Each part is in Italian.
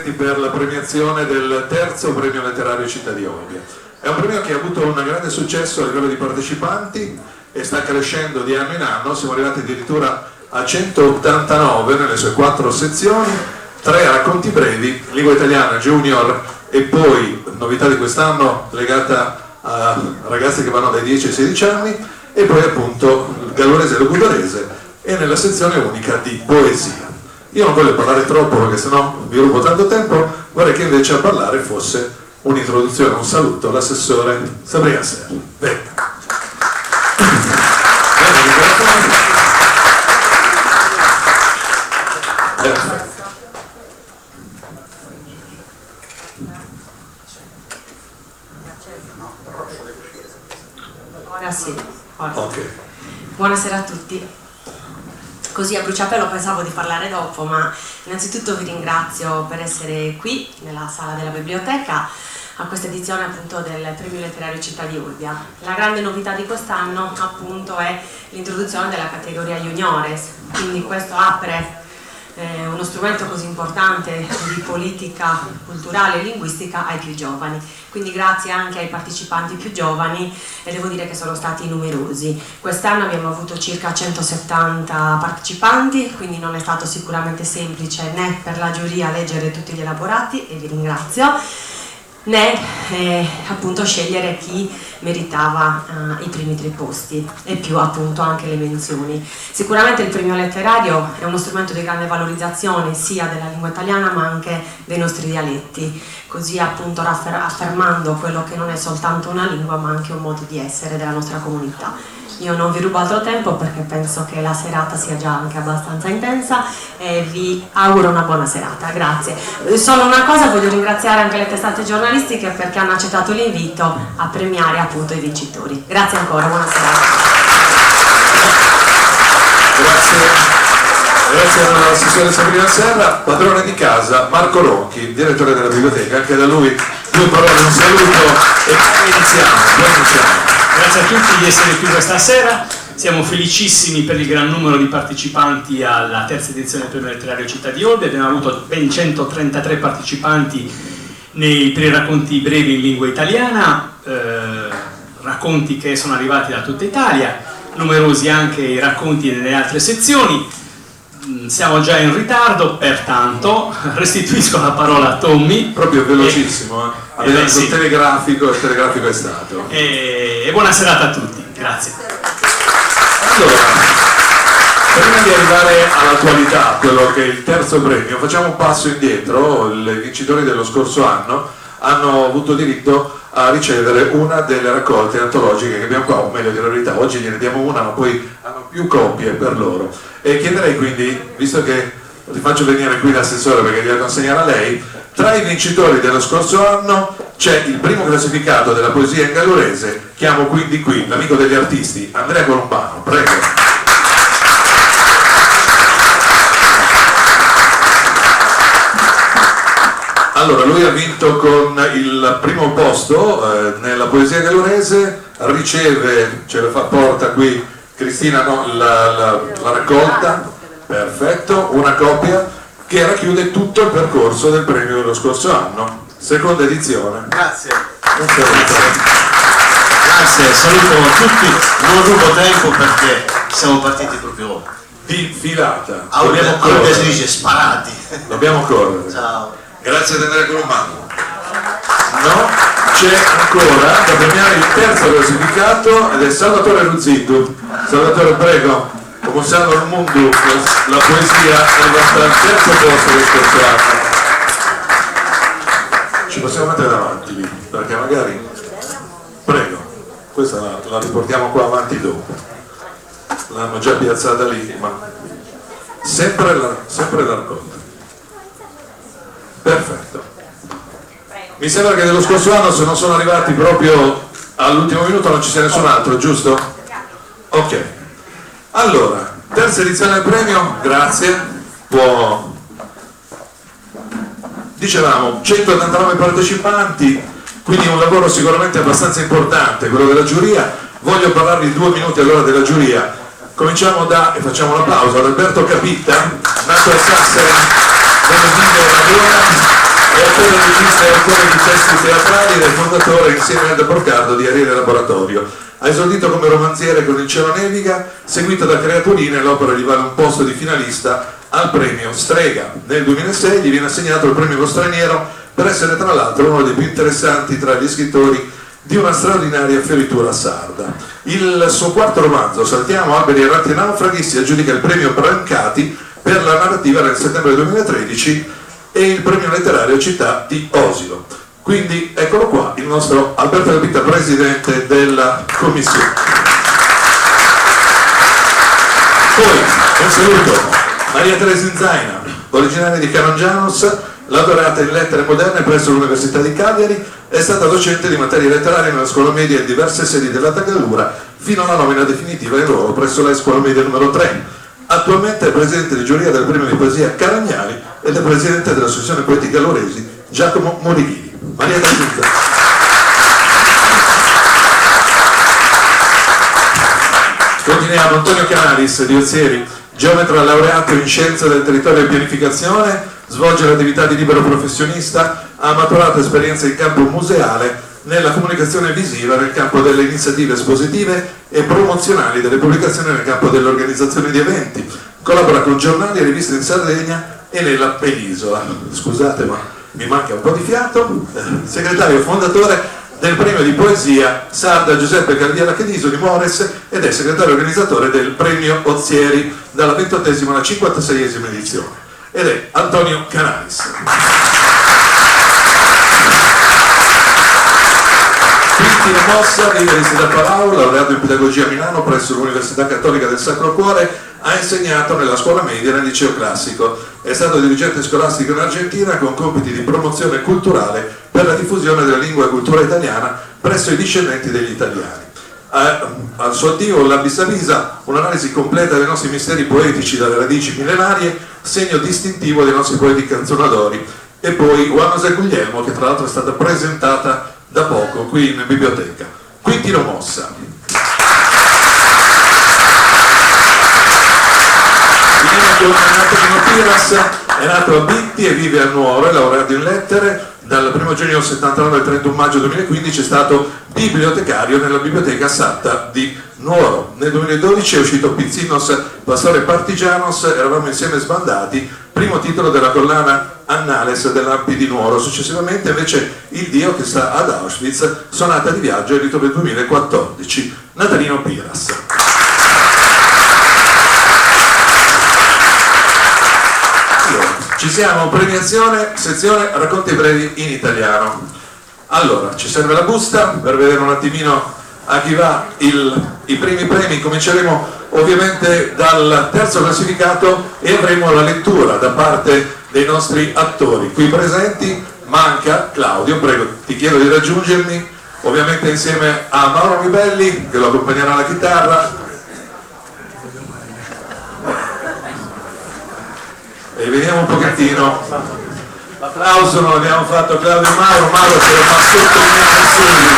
complimenti per la premiazione del terzo premio letterario Città di Olbia. È un premio che ha avuto un grande successo a livello di partecipanti e sta crescendo di anno in anno. Siamo arrivati addirittura a 189 nelle sue 4 sezioni, 3 racconti brevi, lingua italiana junior e poi, novità di quest'anno, legata a ragazzi che vanno dai 10 ai 16 anni, e poi appunto il gallurese e logudorese, e nella sezione unica di poesia. Io non voglio parlare troppo perché sennò vi rubo tanto tempo, vorrei che invece a parlare fosse un'introduzione, un saluto all'assessore Sabrina Serra. Venga. Ora sì. Okay. Buonasera a tutti. Così a bruciapelo pensavo di parlare dopo, ma innanzitutto vi ringrazio per essere qui nella sala della biblioteca a questa edizione appunto del Premio Letterario Città di Olbia. La grande novità di quest'anno appunto è l'introduzione della categoria juniores, quindi questo apre uno strumento così importante di politica culturale e linguistica ai più giovani, quindi grazie anche ai partecipanti più giovani, e devo dire che sono stati numerosi. Quest'anno abbiamo avuto circa 170 partecipanti, quindi non è stato sicuramente semplice né per la giuria leggere tutti gli elaborati, e vi ringrazio, né appunto scegliere chi meritava i primi 3 posti e più appunto anche le menzioni. Sicuramente il premio letterario è uno strumento di grande valorizzazione sia della lingua italiana ma anche dei nostri dialetti, così appunto affermando quello che non è soltanto una lingua ma anche un modo di essere della nostra comunità. Io non vi rubo altro tempo perché penso che la serata sia già anche abbastanza intensa e vi auguro una buona serata, grazie. Solo una cosa, voglio ringraziare anche le testate giornalistiche perché hanno accettato l'invito a premiare appunto i vincitori. Grazie ancora, buona serata. Grazie all'assessore Sabrina Serra. Padrone di casa Marco Ronchi, direttore della biblioteca, anche da lui 2 parole, un saluto e poi iniziamo. Grazie a tutti di essere qui questa sera, siamo felicissimi per il gran numero di partecipanti alla terza edizione del Premio Letterario Città di Olbia. Abbiamo avuto ben 133 partecipanti per i racconti brevi in lingua italiana, racconti che sono arrivati da tutta Italia, numerosi anche i racconti nelle altre sezioni. Siamo già in ritardo, pertanto restituisco la parola a Tommy. Proprio velocissimo, sì. Il telegrafico è stato. E buona serata a tutti, grazie. Allora, prima di arrivare all'attualità, quello che è il terzo premio, facciamo un passo indietro. I vincitori dello scorso anno hanno avuto diritto a ricevere una delle raccolte antologiche che abbiamo qua, o meglio, di la verità, oggi gliene diamo una, ma poi hanno più copie per loro. E chiederei quindi, visto che ti faccio venire qui l'assessore perché gliela consegnare a lei, tra i vincitori dello scorso anno c'è il primo classificato della poesia in gallurese. Chiamo quindi qui l'amico degli artisti, Andrea Colombano, prego. Allora, lui ha vinto con il primo posto nella poesia gallurese, riceve, ce la porta qui Cristina, no, la raccolta, perfetto, una copia che racchiude tutto il percorso del premio dello scorso anno, seconda edizione. Grazie. Un saluto. Grazie, saluto tutti, non rubo tempo perché siamo partiti proprio Di filata. come si dice, sparati. Dobbiamo correre. Ciao. Grazie ad Andrea Colombano. No, c'è ancora da premiare il terzo classificato ed è Salvatore Ruzzitto. Salvatore, prego, come sanno il mondo, la poesia è arrivata al terzo posto del scorso anno. Ci possiamo mettere davanti lì, perché magari, prego, questa la riportiamo qua avanti dopo. L'hanno già piazzata lì, ma sempre la raccolta. Perfetto. Mi sembra che dello scorso anno, se non sono arrivati proprio all'ultimo minuto, non ci sia nessun altro, giusto? Ok. Allora, terza edizione del premio, grazie. Dicevamo, 189 partecipanti, quindi un lavoro sicuramente abbastanza importante, quello della giuria. Voglio parlarvi 2 minuti allora della giuria. Cominciamo e facciamo l'applauso ad Alberto Capitta, nato a Sassari, dove vive e lavora, attore, regista e autore di testi teatrali ed è fondatore insieme ad Porcardo di Ariele Laboratorio. Ha esordito come romanziere con Il cielo nevica, seguito da Creaturine, l'opera gli vale un posto di finalista al premio Strega. Nel 2006 gli viene assegnato il premio Lo Straniero per essere tra l'altro uno dei più interessanti tra gli scrittori di una straordinaria fioritura sarda. Il suo quarto romanzo, Saltiamo alberi erranti e naufraghi, si aggiudica il premio Brancati per la narrativa nel settembre 2013 e il premio letterario Città di Osilo. Quindi eccolo qua il nostro Alberto Capita, presidente della commissione. Poi un saluto Maria Teresa Inzaina, originaria di Canongianos, laureata in lettere moderne presso l'Università di Cagliari, è stata docente di materie letterarie nella scuola media in diverse sedi della Tagallura fino alla nomina definitiva in ruolo presso la scuola media numero 3. Attualmente è presidente di giuria del premio di poesia Caragnali ed è presidente dell'associazione poetica Loresi Giacomo Morighini. Maria Teresa. Continuiamo. Antonio Canalis di Ozieri, geometra laureato in scienze del territorio e pianificazione, svolge l'attività di libero professionista, ha maturato esperienza in campo museale, nella comunicazione visiva, nel campo delle iniziative espositive e promozionali, delle pubblicazioni nel campo dell'organizzazione di eventi, collabora con giornali e riviste in Sardegna e nella penisola. Scusate ma mi manca un po' di fiato. Segretario fondatore del premio di poesia sarda Giuseppe Cardiera Chediso di Mores ed è segretario organizzatore del premio Ozieri dalla 28esima alla 56esima edizione ed è Antonio Canalis. Quintino Mossa, vive da Palau, laureato in pedagogia a Milano presso l'Università Cattolica del Sacro Cuore, ha insegnato nella scuola media e nel liceo classico, è stato dirigente scolastico in Argentina con compiti di promozione culturale per la diffusione della lingua e cultura italiana presso i discendenti degli italiani. Al suo attivo l'Abyss Avisa, un'analisi completa dei nostri misteri poetici dalle radici millenarie, segno distintivo dei nostri poeti canzonadori, e poi Juanos e Guglielmo, che tra l'altro è stata presentata da poco qui in biblioteca. Quintino Mossa. Antonio Piras è nato a Bitti e vive a Nuoro, è laureato in lettere. Dal 1 giugno 79 al 31 maggio 2015 è stato bibliotecario nella biblioteca Satta di Nuoro. Nel 2012 è uscito Pizzinos, Pastore Partigianos, eravamo insieme sbandati, primo titolo della collana Annales dell'Ampi di Nuoro. Successivamente invece Il Dio che sta ad Auschwitz, sonata di viaggio, edito del 2014. Natalino Piras. Ci siamo, premiazione, sezione racconti brevi in italiano. Allora, ci serve la busta per vedere un attimino a chi va i primi premi. Cominceremo ovviamente dal terzo classificato e avremo la lettura da parte dei nostri attori qui presenti. Manca Claudio, prego, ti chiedo di raggiungermi, ovviamente insieme a Mauro Ribelli che lo accompagnerà alla chitarra. E vediamo un pochettino, l'applauso non l'abbiamo fatto a Claudio e Mauro se lo fa sottolineare subito.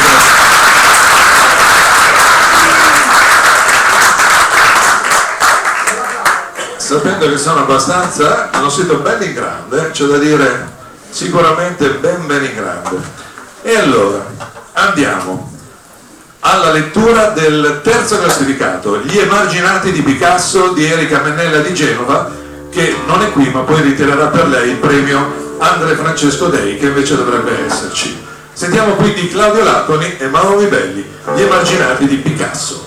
Sapendo che sono abbastanza, hanno scritto belli in grande, c'è da dire sicuramente ben in grande. E allora, andiamo alla lettura del terzo classificato, Gli Emarginati di Picasso di Erika Mennella di Genova, che non è qui ma poi ritirerà per lei il premio Andre Francesco Dei, che invece dovrebbe esserci. Sentiamo quindi Claudio Laconi e Mauro Ribelli, Gli Emarginati di Picasso.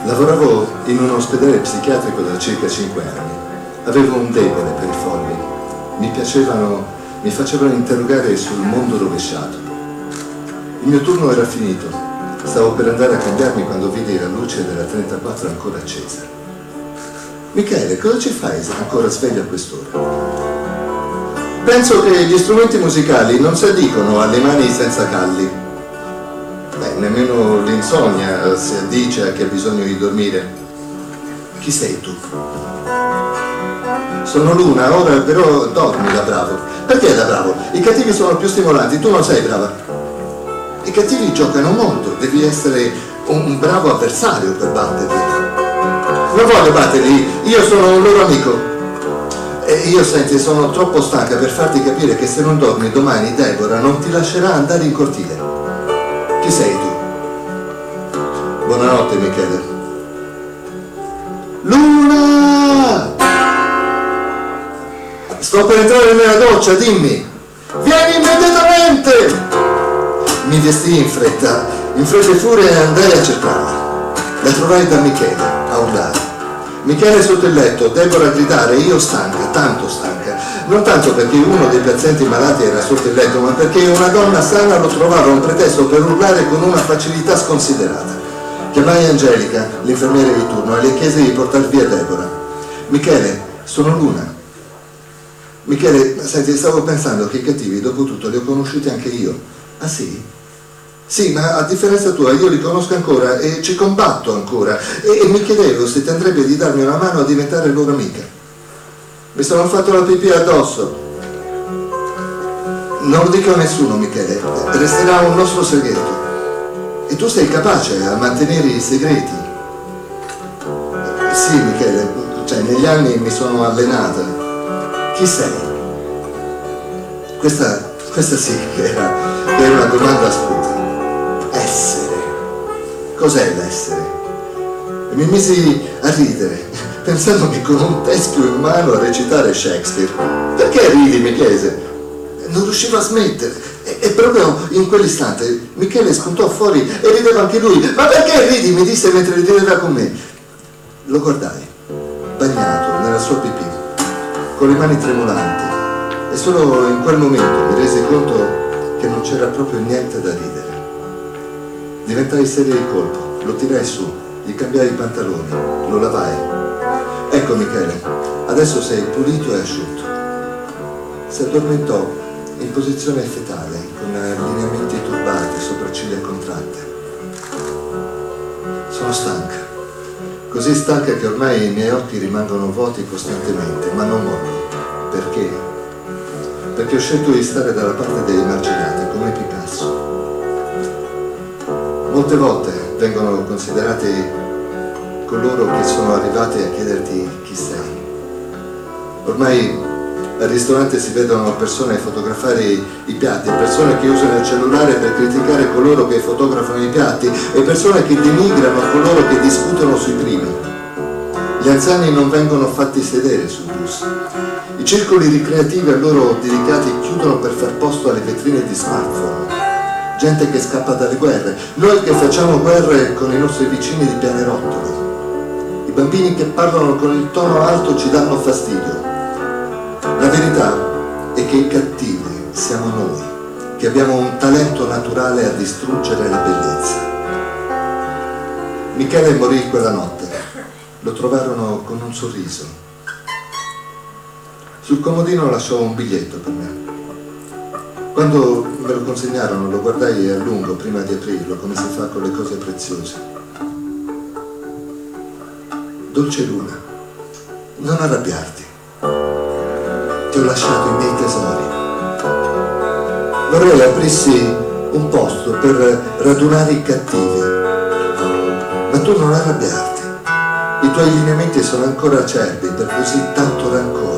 Lavoravo in un ospedale psichiatrico da circa 5 anni. Avevo un debole per i folli. Mi facevano interrogare sul mondo rovesciato. Il mio turno era finito. Stavo per andare a cambiarmi quando vidi la luce della 34 ancora accesa. Michele, cosa ci fai ancora sveglio a quest'ora? Penso che gli strumenti musicali non si addicono alle mani senza calli. Nemmeno l'insonnia si addice a chi ha bisogno di dormire. Chi sei tu? Sono Luna, ora però dormi da bravo. Perché da bravo? I cattivi sono più stimolanti, tu non sei brava. I cattivi giocano molto, devi essere un bravo avversario per batterli. Non voglio batterli, io sono un loro amico. E io, senti, sono troppo stanca per farti capire che se non dormi domani Deborah non ti lascerà andare in cortile. Chi sei tu? Buonanotte, Michele. Luna! Sto per entrare nella doccia, dimmi! Vieni immediatamente! Mi vestii in fretta e furia e andai a cercarla. La trovai da Michele, a urlare. Michele sotto il letto, Deborah a gridare, io stanca, tanto stanca. Non tanto perché uno dei pazienti malati era sotto il letto, ma perché una donna sana lo trovava un pretesto per urlare con una facilità sconsiderata. Chiamai Angelica, l'infermiera di turno, e le chiesi di portar via Deborah. Michele, sono Luna. Michele, senti, stavo pensando che i cattivi, dopo tutto, li ho conosciuti anche io. Ah sì? Sì, ma a differenza tua io li conosco ancora e ci combatto ancora e mi chiedevo se ti andrebbe di darmi una mano a diventare loro amica. Mi sono fatto la pipì addosso. Non lo dico a nessuno, Michele, resterà un nostro segreto. E tu sei capace a mantenere i segreti? Sì, Michele, cioè negli anni mi sono allenata. Chi sei? Questa sì che era una domanda sputa. Essere. Cos'è l'essere? E mi misi a ridere, pensandomi con un teschio in mano a recitare Shakespeare. Perché ridi, Michele? Non riuscivo a smettere. E proprio in quell'istante Michele spuntò fuori e rideva anche lui. Ma perché ridi? Mi disse mentre rideva con me. Lo guardai, bagnato nella sua pipì, con le mani tremolanti, e solo in quel momento mi resi conto che non c'era proprio niente da ridere. Diventai serio di colpo, lo tirai su, gli cambiai i pantaloni, lo lavai. Ecco, Michele, adesso sei pulito e asciutto. Si addormentò in posizione fetale, con lineamenti turbati, sopracciglia contratte. Sono stanca, così stanca che ormai i miei occhi rimangono vuoti costantemente, ma non mollo. Perché? Perché ho scelto di stare dalla parte dei marginati, come Picasso. Molte volte vengono considerati coloro che sono arrivati a chiederti chi sei. Ormai al ristorante si vedono persone fotografare i piatti, persone che usano il cellulare per criticare coloro che fotografano i piatti e persone che denigrano coloro che discutono sui primi. Gli anziani non vengono fatti sedere sul bus. I circoli ricreativi a loro dedicati chiudono per far posto alle vetrine di smartphone. Gente che scappa dalle guerre, noi che facciamo guerre con i nostri vicini di pianerottoli. I bambini che parlano con il tono alto ci danno fastidio. La verità è che i cattivi siamo noi, che abbiamo un talento naturale a distruggere la bellezza. Michele morì quella notte, lo trovarono con un sorriso. Sul comodino lasciò un biglietto per me. Quando me lo consegnarono lo guardai a lungo prima di aprirlo, come si fa con le cose preziose. Dolce Luna, non arrabbiarti. Ti ho lasciato i miei tesori. Vorrei aprissi un posto per radunare i cattivi. Ma tu non arrabbiarti. I tuoi lineamenti sono ancora acerbi per così tanto rancore.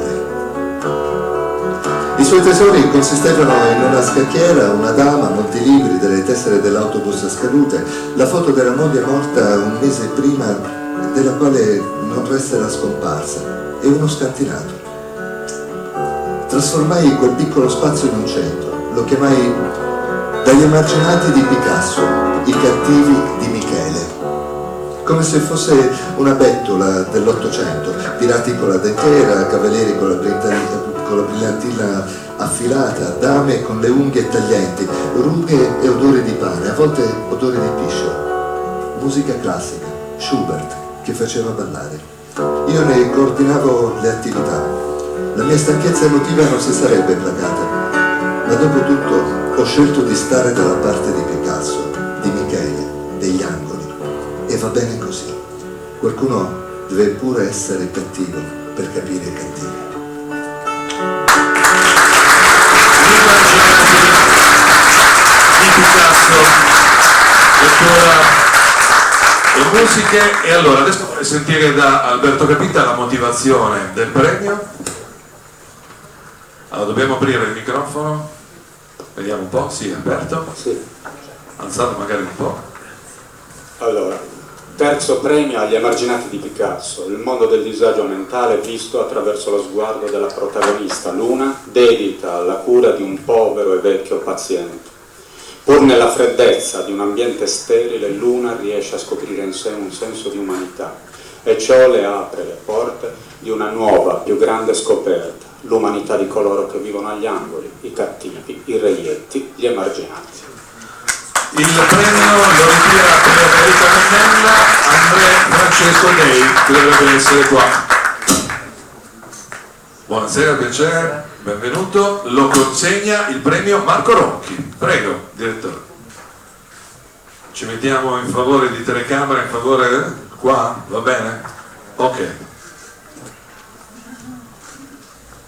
I suoi tesori consistevano in una scacchiera, una dama, molti libri, delle tessere dell'autobus scadute, la foto della moglie morta un mese prima, della quale non resta la scomparsa, e uno scantinato. Trasformai quel piccolo spazio in un centro, lo chiamai Dagli emarginati di Picasso, i cattivi di Michele, come se fosse una bettola dell'Ottocento, pirati con la dentiera, cavalieri con la brillantina affilata, dame con le unghie taglienti, rughe e odore di pane, a volte odore di piscio, musica classica, Schubert, che faceva ballare. Io ne coordinavo le attività. La mia stanchezza emotiva non si sarebbe placata, ma dopo tutto ho scelto di stare dalla parte di Picasso, di Michele, degli angoli, e va bene così. Qualcuno deve pure essere cattivo per capire i cattivi. Di Picasso, lettura e musiche. E allora adesso vorrei sentire da Alberto Capita la motivazione del premio. Allora dobbiamo aprire il microfono, vediamo un po', sì, Alberto? Sì. Alzato magari un po'. Allora, terzo premio agli emarginati di Picasso, il mondo del disagio mentale visto attraverso lo sguardo della protagonista, Luna, dedita alla cura di un povero e vecchio paziente. Pur nella freddezza di un ambiente sterile, Luna riesce a scoprire in sé un senso di umanità e ciò le apre le porte di una nuova, più grande scoperta, l'umanità di coloro che vivono agli angoli, i cattivi, i reietti, gli emarginati. Il premio lo ritira per Enrica Mennella Andrea Francesco Dei, che dovrebbe essere qua. Buonasera, piacere, benvenuto. Lo consegna il premio Marco Ronchi. Prego, direttore. Ci mettiamo in favore di telecamera, in favore qua, va bene? Ok.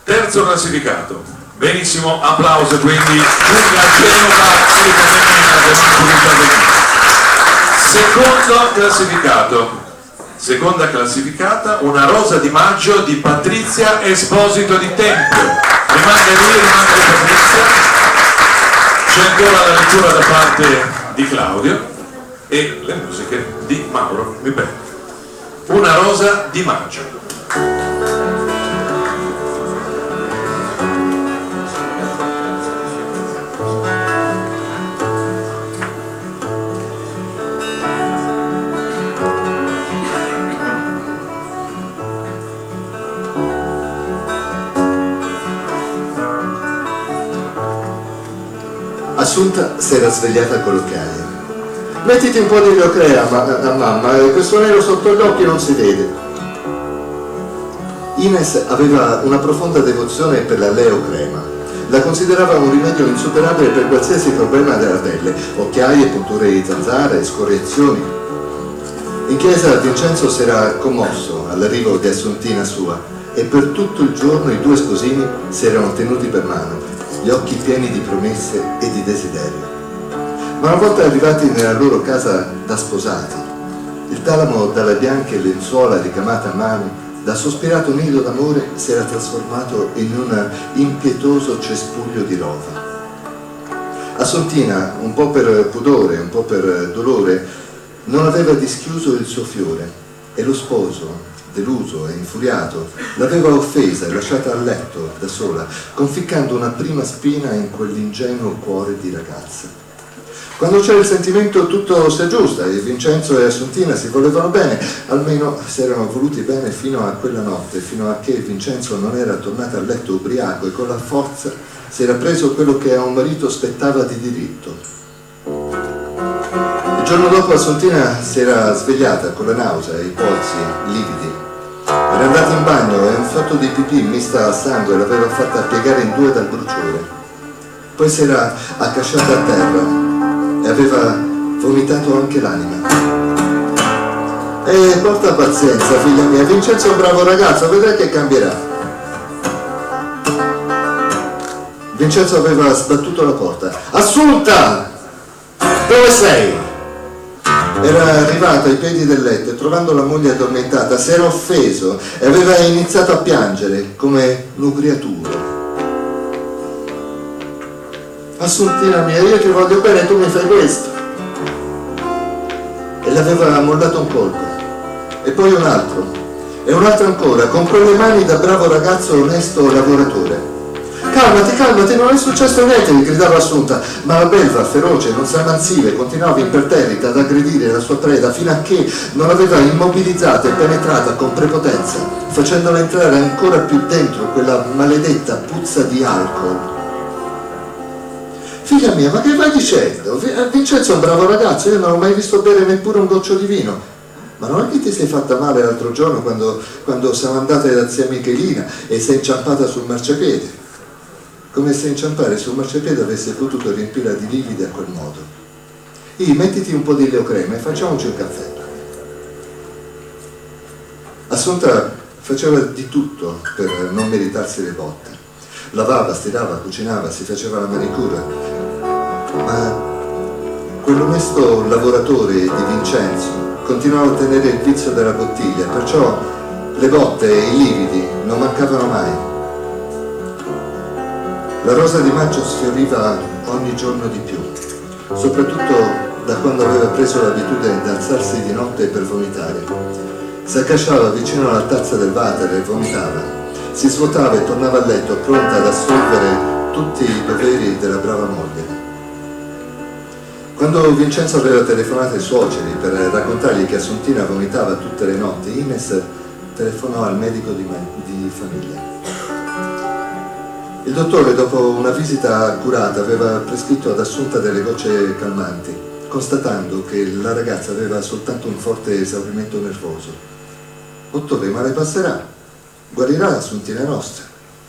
Terzo classificato. Benissimo, applauso quindi. Giulia Genova, Enrica Mennella. Secondo classificato. Seconda classificata, una rosa di maggio di Patrizia Esposito di Tempio. Rimane Patrizia. C'è ancora la lettura da parte di Claudio e le musiche di Mauro Mibelli. Una rosa di maggio. Assunta si era svegliata con l'occhiaia. Mettiti un po' di Leocrea, mamma, questo nero sotto gli occhi non si vede. Ines aveva una profonda devozione per la Leocrema. La considerava un rimedio insuperabile per qualsiasi problema della pelle, occhiaie, punture di zanzare, scoriazioni. In chiesa Vincenzo si era commosso all'arrivo di Assuntina sua e per tutto il giorno i due sposini si erano tenuti per mano, gli occhi pieni di promesse e di desiderio. Ma una volta arrivati nella loro casa da sposati, il talamo dalle bianche lenzuola ricamate a mano, da sospirato nido d'amore, si era trasformato in un impietoso cespuglio di rova. Assuntina, un po' per pudore, un po' per dolore, non aveva dischiuso il suo fiore e lo sposo, deluso e infuriato, l'aveva offesa e lasciata a letto da sola, conficcando una prima spina in quell'ingenuo cuore di ragazza. Quando c'è il sentimento tutto si aggiusta e Vincenzo e Assuntina si volevano bene, almeno si erano voluti bene fino a quella notte, fino a che Vincenzo non era tornato a letto ubriaco e con la forza si era preso quello che a un marito spettava di diritto. Il giorno dopo Assuntina si era svegliata con la nausea e i polsi lividi. Era andata in bagno e un fiotto di pipì mista a sangue l'aveva fatta piegare in due dal bruciore. Poi si era accasciata a terra e aveva vomitato anche l'anima. E porta pazienza, figlia mia, Vincenzo è un bravo ragazzo, vedrai che cambierà. Vincenzo aveva sbattuto la porta. Assunta! Dove sei? Era arrivato ai piedi del letto e trovando la moglie addormentata si era offeso e aveva iniziato a piangere come un ubriaturo. Assuntina mia, io ti voglio bene e tu mi fai questo. E l'aveva mollato un colpo, e poi un altro, e un altro ancora, con quelle mani da bravo ragazzo onesto lavoratore. Calmati, calmati, non è successo niente, gli gridava Assunta, ma la belva, feroce, non s'ammansiva, continuava imperterrita ad aggredire la sua preda fino a che non l'aveva immobilizzata e penetrata con prepotenza, facendola entrare ancora più dentro quella maledetta puzza di alcol. Figlia mia, ma che vai dicendo? Vincenzo è un bravo ragazzo, io non ho mai visto bere neppure un goccio di vino. Ma non è che ti sei fatta male l'altro giorno quando siamo andate da zia Michelina e sei inciampata sul marciapiede? Come se inciampare sul marciapiede avesse potuto riempirla di lividi a quel modo. Mettiti un po' di leocrema e facciamoci un caffè. Assunta faceva di tutto per non meritarsi le botte. Lavava, stirava, cucinava, si faceva la manicura. Ma quell'onesto lavoratore di Vincenzo continuava a tenere il vizio della bottiglia, perciò le botte e i lividi non mancavano mai. La rosa di maggio sfioriva ogni giorno di più, soprattutto da quando aveva preso l'abitudine di alzarsi di notte per vomitare. Si accasciava vicino alla tazza del water e vomitava. Si svuotava e tornava a letto pronta ad assolvere tutti i doveri della brava moglie. Quando Vincenzo aveva telefonato ai suoceri per raccontargli che Assuntina vomitava tutte le notti, Ines telefonò al medico di famiglia. Il dottore, dopo una visita accurata, aveva prescritto ad Assunta delle gocce calmanti, constatando che la ragazza aveva soltanto un forte esaurimento nervoso. Dottore, ma le passerà? Guarirà Assuntina nostra?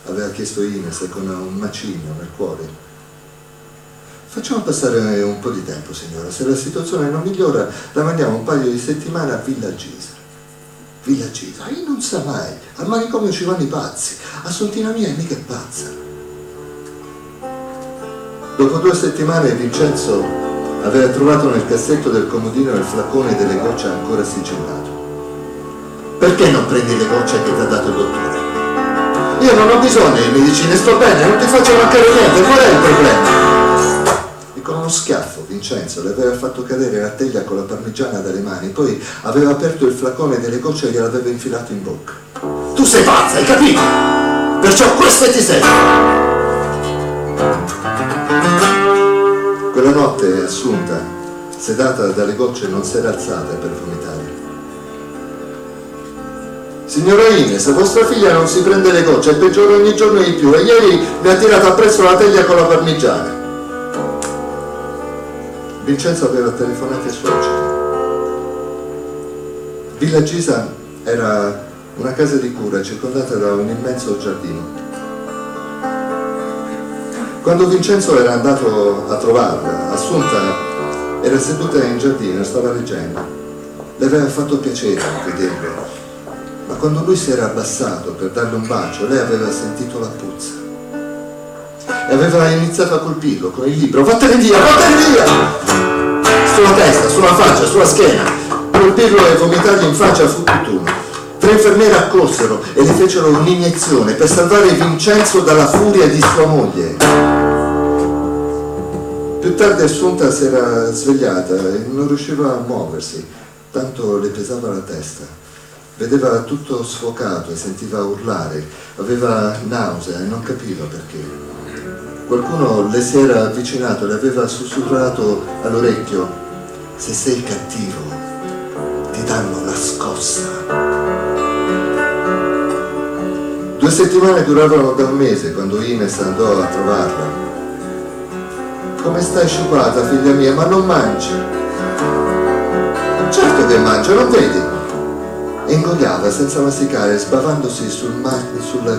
Aveva chiesto Ines con un macigno nel cuore. Facciamo passare un po' di tempo, signora. Se la situazione non migliora, la mandiamo un paio di settimane a Villa Gisa. Villa Gisa? Non sa mai. Al manicomio ci vanno i pazzi. Assuntina mia è mica pazza. Dopo 2 settimane Vincenzo aveva trovato nel cassetto del comodino il flacone delle gocce ancora sigillato. Perché non prendi le gocce che ti ha dato il dottore? Io non ho bisogno di medicine, sto bene, non ti faccio mancare niente, qual è il problema? Con uno schiaffo Vincenzo le aveva fatto cadere la teglia con la parmigiana dalle mani, poi aveva aperto il flacone delle gocce e gliel'aveva infilato in bocca. Tu sei pazza, hai capito? Perciò queste ti servono. Quella notte Assunta, sedata dalle gocce, non si era alzata per vomitare. Signora Ines, vostra figlia non si prende le gocce, è peggiore ogni giorno di più e ieri mi ha tirato appresso la teglia con la parmigiana. Vincenzo aveva telefonato ai suoceri. Villa Gisa era una casa di cura circondata da un immenso giardino. Quando Vincenzo era andato a trovarla, Assunta era seduta in giardino e stava leggendo. Le aveva fatto piacere vederlo, ma quando lui si era abbassato per darle un bacio, lei aveva sentito la puzza e aveva iniziato a colpirlo con il libro. Vattene via, vattene via! Sulla testa, sulla faccia, sulla schiena. Colpirlo e vomitargli in faccia fu tutt'uno. 3 infermiere accorsero e le fecero un'iniezione per salvare Vincenzo dalla furia di sua moglie. Più tardi Assunta si era svegliata e non riusciva a muoversi, tanto le pesava la testa. Vedeva tutto sfocato e sentiva urlare, aveva nausea e non capiva perché. Qualcuno le si era avvicinato e le aveva sussurrato all'orecchio: se sei cattivo ti danno la scossa. 2 settimane duravano da un mese quando Ines andò a trovarla. Come stai sciupata, figlia mia, ma non mangi? Certo che mangia, non vedi? E ingoiava senza masticare, sbavandosi sul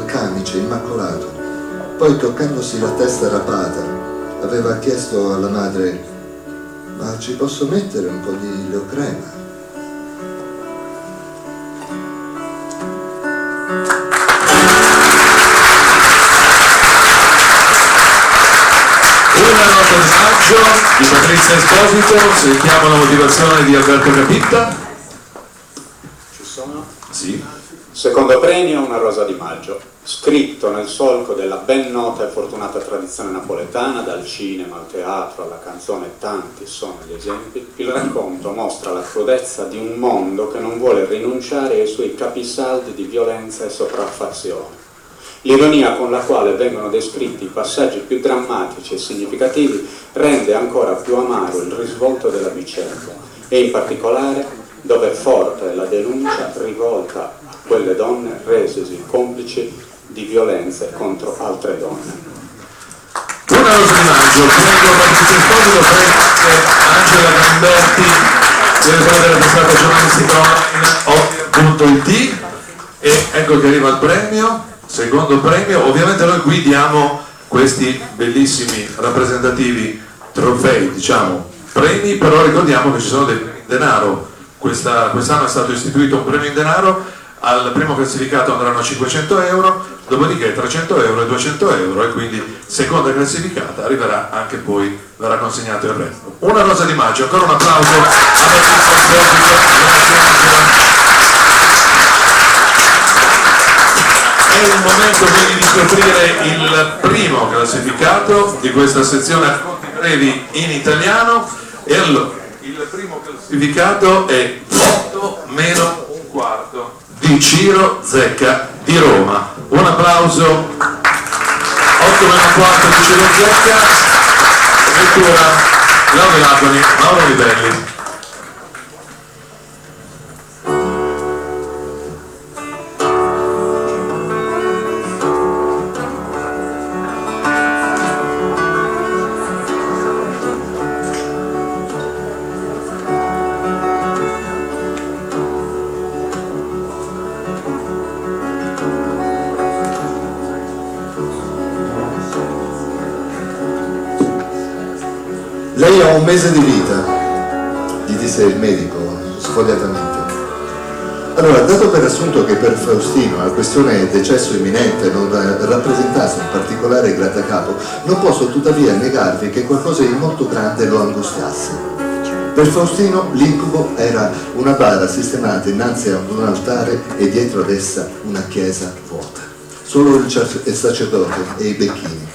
camice immacolato. Poi, toccandosi la testa rapata, aveva chiesto alla madre: ma ci posso mettere un po' di leocrema? Una nota di maggio di Patrizia Esposito, sentiamo la motivazione di Alberto Capitta. Ci sono? Sì. Secondo premio Una rosa di maggio, scritto nel solco della ben nota e fortunata tradizione napoletana, dal cinema al teatro alla canzone, tanti sono gli esempi. Il racconto mostra la crudezza di un mondo che non vuole rinunciare ai suoi capisaldi di violenza e sopraffazione. L'ironia con la quale vengono descritti i passaggi più drammatici e significativi rende ancora più amaro il risvolto della vicenda, e in particolare dove è forte la denuncia rivolta a quelle donne resesi complici di violenze contro altre donne. Una rosa di maggio, prego Patrizia Esposito, prego Angela Gamberti direttore della testata giornalistica online.it, e ecco che arriva il premio, secondo premio. Ovviamente noi qui diamo questi bellissimi rappresentativi trofei, diciamo premi, però ricordiamo che ci sono dei premi in denaro. Quest'anno è stato istituito un premio in denaro, al primo classificato andranno 500 euro, dopodiché 300 euro e 200 euro, e quindi seconda classificata arriverà anche poi, verrà consegnato il resto. Una rosa di maggio, ancora un applauso a Patrizia Esposito. È il momento quindi di scoprire il primo classificato di questa sezione racconti brevi in italiano, e allora il primo classificato è 8 meno un quarto di Ciro Zecca di Roma. Un applauso. 8 meno un quarto di Ciro Zecca, lettura Claudio Laconi, Mauro Livelli. Lei ha un mese di vita, gli disse il medico sfogliatamente. Allora, dato per assunto che per Faustino la questione decesso imminente non rappresentasse un particolare grattacapo, non posso tuttavia negarvi che qualcosa di molto grande lo angustiasse. Per Faustino l'incubo era una bara sistemata innanzi a un altare e dietro ad essa una chiesa vuota. Solo il sacerdote e i becchini.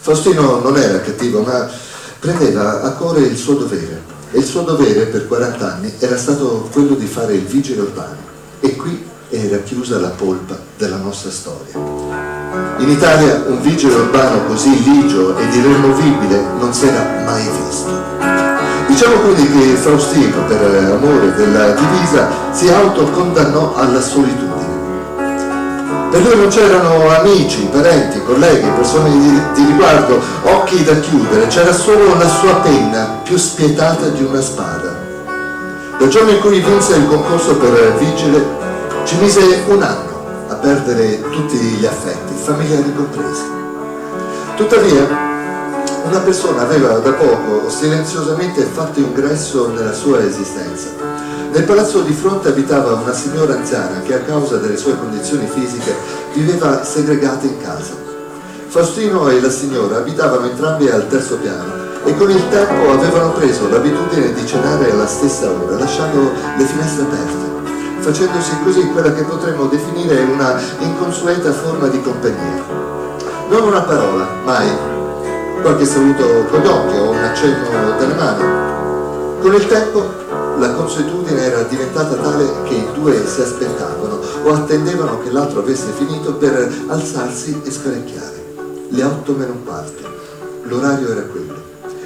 Faustino non era cattivo, ma prendeva a cuore il suo dovere, e il suo dovere per 40 anni era stato quello di fare il vigile urbano, e qui era chiusa la polpa della nostra storia. In Italia un vigile urbano così ligio ed irremovibile non si era mai visto. Diciamo quindi che Faustino, per amore della divisa, si autocondannò alla solitudine. Per lui non c'erano amici, parenti, colleghi, persone di riguardo, occhi da chiudere, c'era solo la sua penna, più spietata di una spada. Dal giorno in cui vinse il concorso per vigile, ci mise un anno a perdere tutti gli affetti, familiari compresi. Tuttavia, una persona aveva da poco silenziosamente fatto ingresso nella sua esistenza. Nel palazzo di fronte abitava una signora anziana che a causa delle sue condizioni fisiche viveva segregata in casa. Faustino e la signora abitavano entrambi al terzo piano e con il tempo avevano preso l'abitudine di cenare alla stessa ora, lasciando le finestre aperte, facendosi così quella che potremmo definire una inconsueta forma di compagnia. Non una parola, mai, qualche saluto con gli occhi o un accenno della mano. Con il tempo la consuetudine era diventata tale che i due si aspettavano o attendevano che l'altro avesse finito per alzarsi e sparecchiare. Le 8 meno un quarto, l'orario era quello,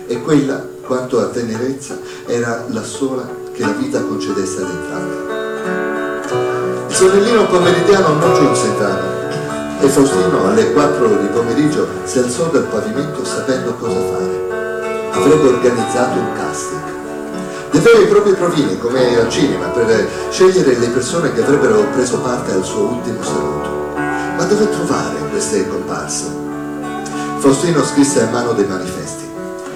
e quella, quanto a tenerezza, era la sola che la vita concedesse ad entrambi. Il sonnellino pomeridiano non giunse in tana, e Faustino alle 4 di pomeriggio si alzò dal pavimento sapendo cosa fare. Avrebbe organizzato un casting. Dei veri e propri provini, come al cinema, per scegliere le persone che avrebbero preso parte al suo ultimo saluto. Ma dove trovare queste comparse? Faustino scrisse a mano dei manifesti.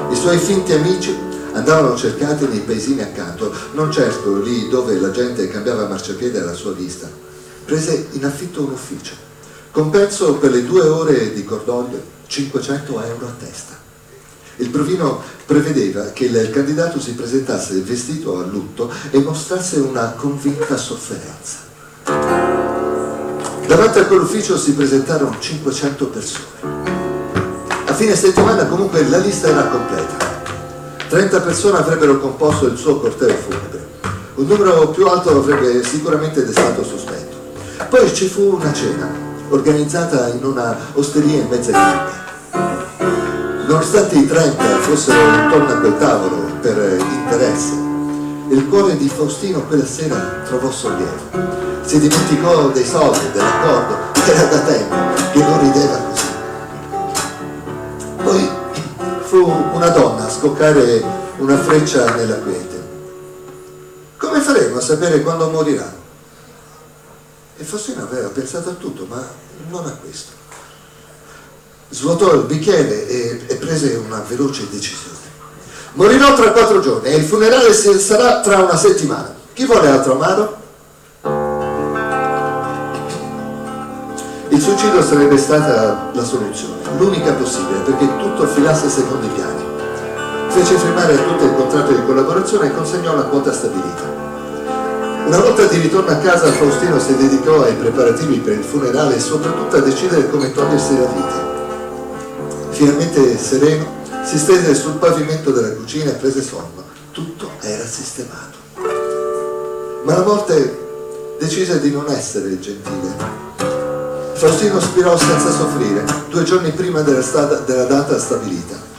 I suoi finti amici andavano cercati nei paesini accanto, non certo lì dove la gente cambiava marciapiede alla sua vista. Prese in affitto un ufficio. Compenso per le 2 ore di cordoglio, 500 euro a testa. Il provino prevedeva che il candidato si presentasse vestito a lutto e mostrasse una convinta sofferenza. Davanti a quell'ufficio si presentarono 500 persone. A fine settimana comunque la lista era completa. 30 persone avrebbero composto il suo corteo funebre. Un numero più alto avrebbe sicuramente destato sospetto. Poi ci fu una cena, organizzata in una osteria in mezza Italia. Nonostante i 30 fossero intorno a quel tavolo per interesse, il cuore di Faustino quella sera trovò sollievo. Si dimenticò dei soldi, dell'accordo, era da tempo che non rideva così. Poi fu una donna a scoccare una freccia nella quiete. come faremo a sapere quando morirà? E Faustino aveva pensato a tutto, ma non a questo. Svuotò il bicchiere e prese una veloce decisione. Morirò tra 4 giorni e il funerale sarà tra una settimana. Chi vuole altro amaro? Il suicidio sarebbe stata la soluzione, l'unica possibile, perché tutto filasse secondo i piani. Fece firmare a tutti il contratto di collaborazione e consegnò la quota stabilita. Una volta di ritorno a casa, Faustino si dedicò ai preparativi per il funerale e soprattutto a decidere come togliersi la vita. Finalmente sereno, si stese sul pavimento della cucina e prese sonno. Tutto era sistemato. Ma la morte decise di non essere gentile. Faustino spirò senza soffrire, 2 giorni prima della data stabilita.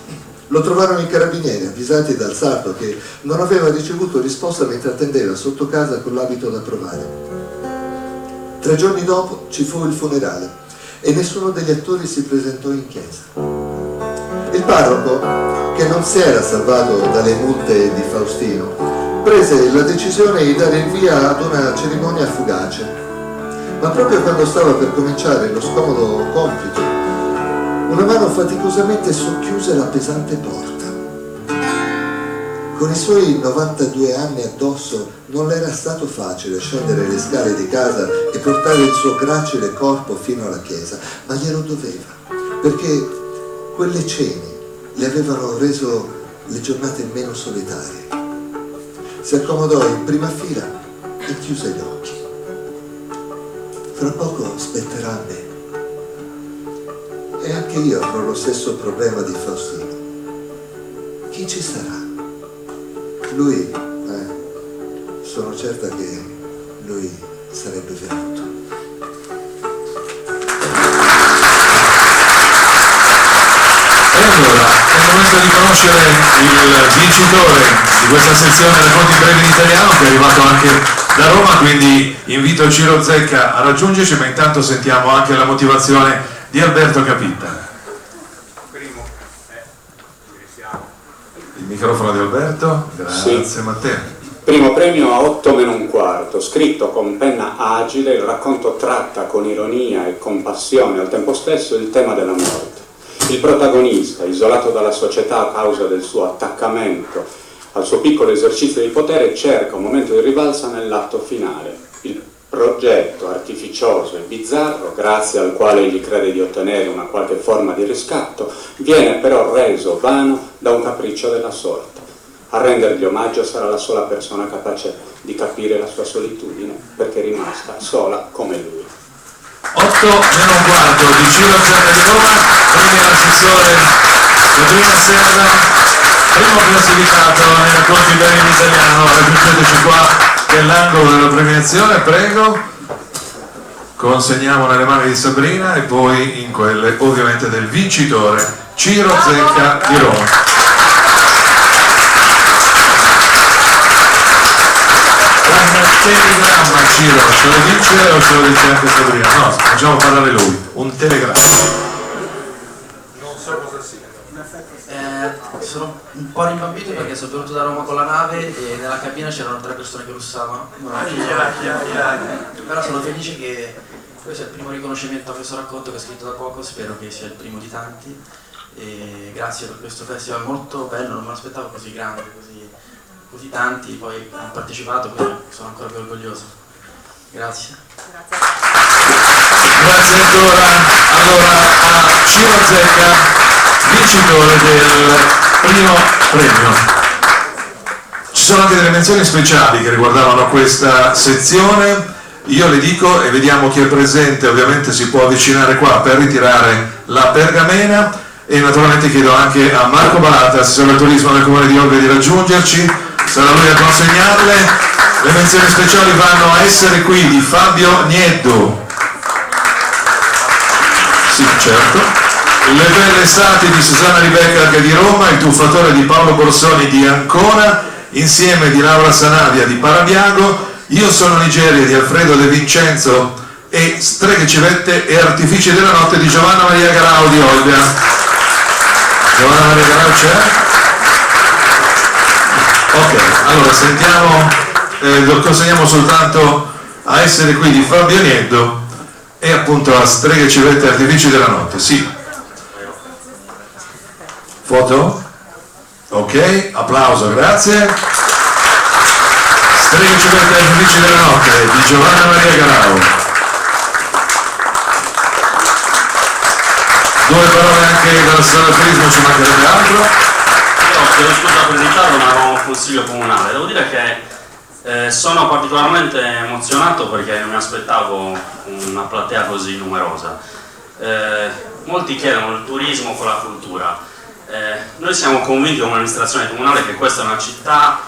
Lo trovarono i carabinieri, avvisati dal sarto che non aveva ricevuto risposta mentre attendeva sotto casa con l'abito da provare. 3 giorni dopo ci fu il funerale e nessuno degli attori si presentò in chiesa. Il parroco, che non si era salvato dalle multe di Faustino, prese la decisione di dare il via ad una cerimonia fugace. Ma proprio quando stava per cominciare lo scomodo compito, una mano faticosamente socchiuse la pesante porta. Con i suoi 92 anni addosso non le era stato facile scendere le scale di casa e portare il suo gracile corpo fino alla chiesa, ma glielo doveva, perché quelle cene le avevano reso le giornate meno solitarie. Si accomodò in prima fila e chiuse gli occhi. Fra poco spetterà a me. E anche io avrò lo stesso problema di Faustino. Chi ci sarà? Lui, sono certa che lui sarebbe venuto. E allora, è il momento di conoscere il vincitore di questa sezione Racconti brevi in italiano, che è arrivato anche da Roma, quindi invito Ciro Zecca a raggiungerci, ma intanto sentiamo anche la motivazione di Alberto Capitta. Il microfono di Alberto, grazie. Sì. Matteo. Primo premio a 8 meno un quarto, scritto con penna agile, il racconto tratta con ironia e compassione al tempo stesso il tema della morte. Il protagonista, isolato dalla società a causa del suo attaccamento al suo piccolo esercizio di potere, cerca un momento di rivalsa nell'atto finale. Il progetto artificioso e bizzarro, grazie al quale egli crede di ottenere una qualche forma di riscatto, viene però reso vano da un capriccio della sorte. A rendergli omaggio sarà la sola persona capace di capire la sua solitudine, perché è rimasta sola come lui. 8 meno un quarto di Ciro Zecca di Roma, premio all'assessore Sabrina Serra, primo classificato nei racconti brevi in italiano. Raggiungeteci qua, che è l'angolo della premiazione, prego. Consegniamo nelle mani di Sabrina e poi in quelle ovviamente del vincitore Ciro Zecca di Roma. Un telegramma, Ciro, ce lo dice o ce lo dice anche Sabrina? No, facciamo parlare lui. Un telegramma. Non so cosa sia. Sono un po' rimbambito perché sono venuto da Roma con la nave e nella cabina c'erano 3 persone che russavano. Però sono felice che questo è il primo riconoscimento a questo racconto che ho scritto da poco, spero che sia il primo di tanti. E grazie per questo festival molto bello, non me l'aspettavo così grande, così tanti poi hanno partecipato, quindi sono ancora più orgoglioso. Grazie. Grazie ancora. Allora a Ciro Zecca, vincitore del primo premio. Ci sono anche delle menzioni speciali che riguardavano questa sezione. Io le dico e vediamo chi è presente, ovviamente si può avvicinare qua per ritirare la pergamena, e naturalmente chiedo anche a Marco Balata, assessore al turismo del Comune di Olbia, di raggiungerci. Sarà lui a consegnarle. Le menzioni speciali vanno a essere qui di Fabio Nieddu. Sì, certo. Le belle estati di Susanna Ribecca, che è di Roma, il tuffatore di Paolo Borsoni di Ancona, insieme di Laura Sanavia di Parabiago, Io sono Nigeria di Alfredo De Vincenzo e Streghe Civette e Artifici della Notte di Giovanna Maria Garau di Olbia. Giovanna Maria Garau c'è? Ok, allora sentiamo lo consegniamo soltanto a essere qui di Fabio Nieddo e appunto a Streghe Civette Artifici della Notte. Sì. Foto? Ok, applauso, grazie. Streghe Civette Artifici della Notte di Giovanna Maria Garau. Due parole anche dalla sala turismo, ci mancherebbe altro. Io chiedo scusa per il ritardo, ma ero un consiglio comunale. Devo dire che sono particolarmente emozionato perché non mi aspettavo una platea così numerosa. Molti chiedono il turismo con la cultura. Noi siamo convinti come amministrazione comunale che questa è una città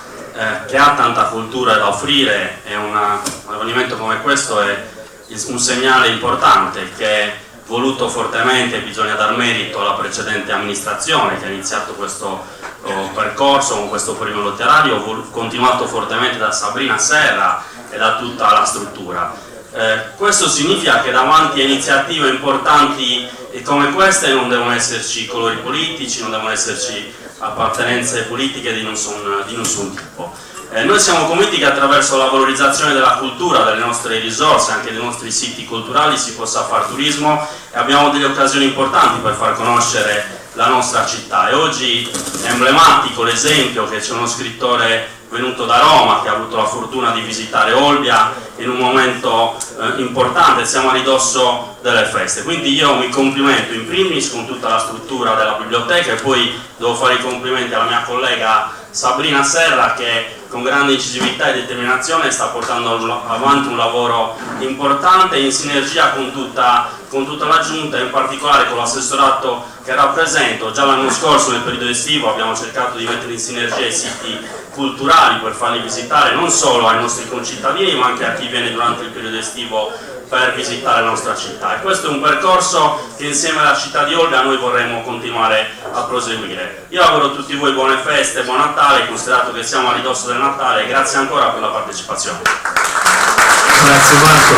che ha tanta cultura da offrire e un avvenimento come questo è un segnale importante che voluto fortemente, bisogna dar merito alla precedente amministrazione che ha iniziato questo percorso con questo premio letterario, continuato fortemente da Sabrina Serra e da tutta la struttura. Questo significa che davanti a iniziative importanti come queste non devono esserci colori politici, non devono esserci appartenenze politiche di nessun tipo. Noi siamo convinti che attraverso la valorizzazione della cultura, delle nostre risorse, anche dei nostri siti culturali si possa fare turismo e abbiamo delle occasioni importanti per far conoscere la nostra città. E oggi è emblematico l'esempio che c'è uno scrittore venuto da Roma che ha avuto la fortuna di visitare Olbia in un momento importante, siamo a ridosso delle feste, quindi io mi complimento in primis con tutta la struttura della biblioteca e poi devo fare i complimenti alla mia collega Sabrina Serra che con grande incisività e determinazione sta portando avanti un lavoro importante in sinergia con tutta la giunta, in particolare con l'assessorato che rappresento. Già l'anno scorso nel periodo estivo abbiamo cercato di mettere in sinergia i siti culturali per farli visitare non solo ai nostri concittadini ma anche a chi viene durante il periodo estivo per visitare la nostra città, e questo è un percorso che insieme alla città di Olbia noi vorremmo continuare a proseguire. Io auguro a tutti voi buone feste, buon Natale, considerato che siamo a ridosso del Natale, e grazie ancora per la partecipazione. Grazie Marco.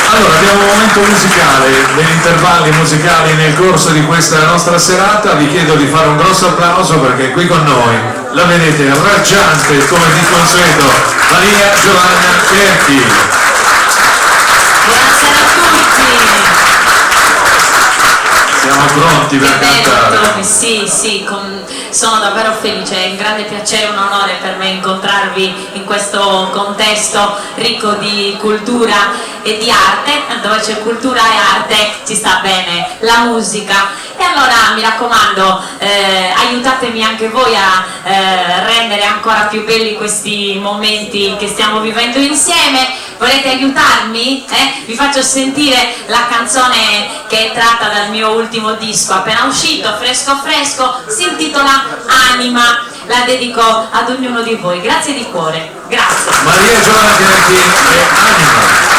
Allora abbiamo un momento musicale, degli intervalli musicali nel corso di questa nostra serata. Vi chiedo di fare un grosso applauso perché qui con noi la vedete raggiante come di consueto Maria Giovanna Cherchi. Buonasera a tutti. Siamo pronti per cantare. Sì, sono davvero felice, è un grande piacere, un onore per me incontrarvi in questo contesto ricco di cultura e di arte, dove c'è cultura e arte ci sta bene la musica. E allora mi raccomando, aiutatemi anche voi a rendere ancora più belli questi momenti che stiamo vivendo insieme. Volete aiutarmi? Vi faccio sentire la canzone che è tratta dal mio ultimo disco appena uscito, fresco, si intitola Anima, la dedico ad ognuno di voi, grazie di cuore, grazie. Maria Giovanna Cherchi e Anima.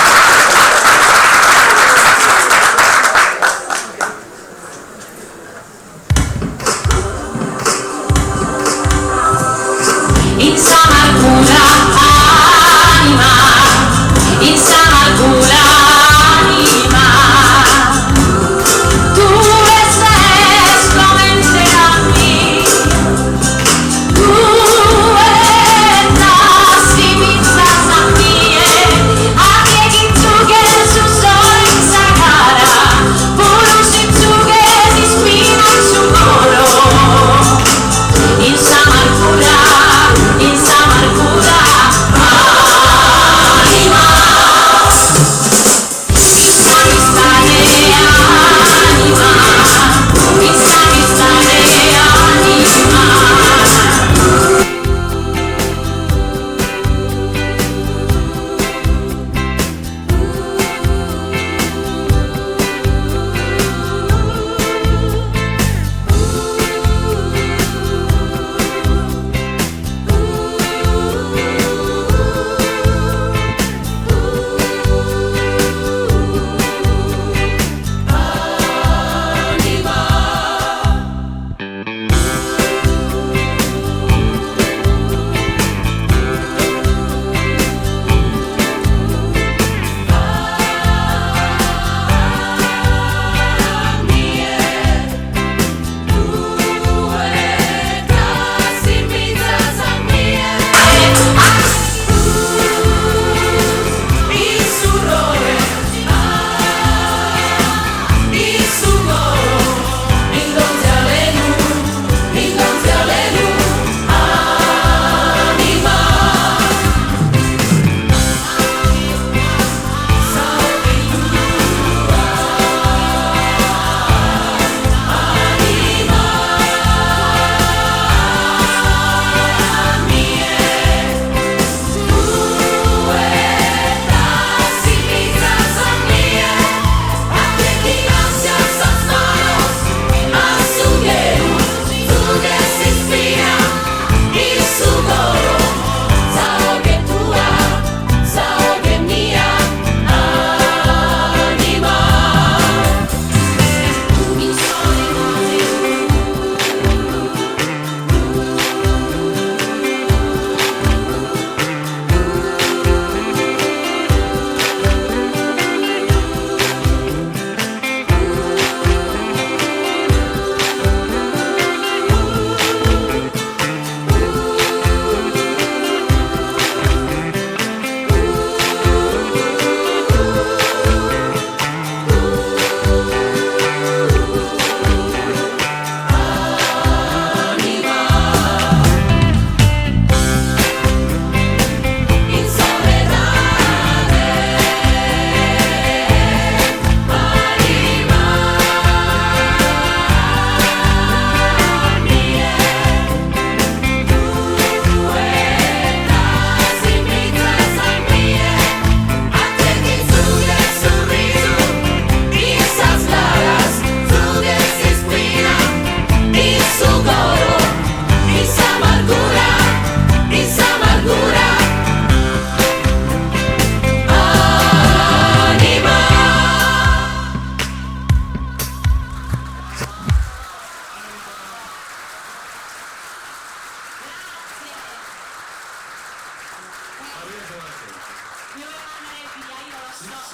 Aquí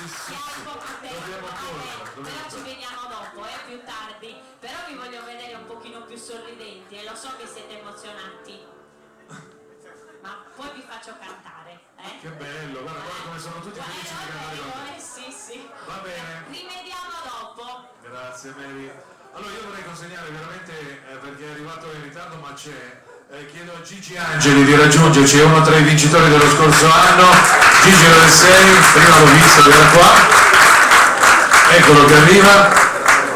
che hai poco tempo, però ci vediamo dopo, più tardi, però vi voglio vedere un pochino più sorridenti e lo so che siete emozionati, ma poi vi faccio cantare. Che bello, guarda come sono tutti felici di cantare con te. Sì. Va bene. Rimediamo dopo. Grazie Mary. Allora io vorrei consegnare veramente, perché è arrivato in ritardo, ma c'è, chiedo a Gigi Angeli di raggiungerci, è uno tra i vincitori dello scorso anno. Gigi dove sei? Prima l'ho visto, era qua. Eccolo che arriva.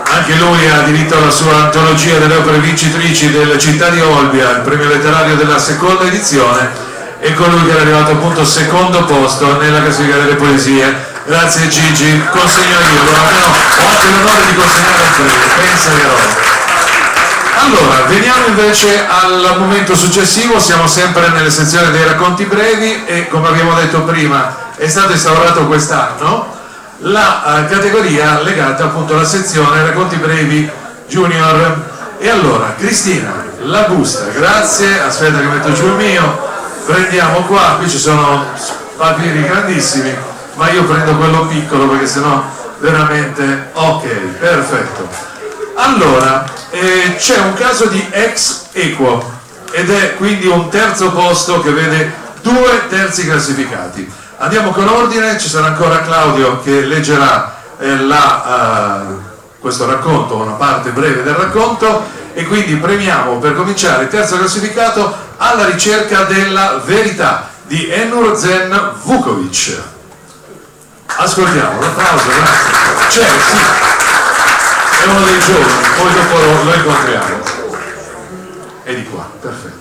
Anche lui ha diritto alla sua antologia delle opere vincitrici del Città di Olbia, il premio letterario della seconda edizione, e colui che è arrivato appunto secondo posto nella classifica delle poesie. Grazie Gigi, consegno io, ho anche l'onore di consegnare il premio, pensa che roba. Allora, veniamo invece al momento successivo, siamo sempre nelle sezioni dei racconti brevi e come abbiamo detto prima è stato instaurato quest'anno la categoria legata appunto alla sezione racconti brevi junior. E allora, Cristina, la busta, grazie, aspetta che metto giù il mio, prendiamo qua, qui ci sono papiri grandissimi, ma io prendo quello piccolo perché sennò veramente, ok, perfetto. Allora, c'è un caso di ex equo ed è quindi un terzo posto che vede 2 terzi classificati. Andiamo con ordine, ci sarà ancora Claudio che leggerà questo racconto, una parte breve del racconto, e quindi premiamo per cominciare il terzo classificato Alla ricerca della verità di Enurzen Vukovic. Ascoltiamo, un applauso, grazie. C'è, sì, è uno dei giovani, poi dopo lo incontriamo. È di qua, perfetto.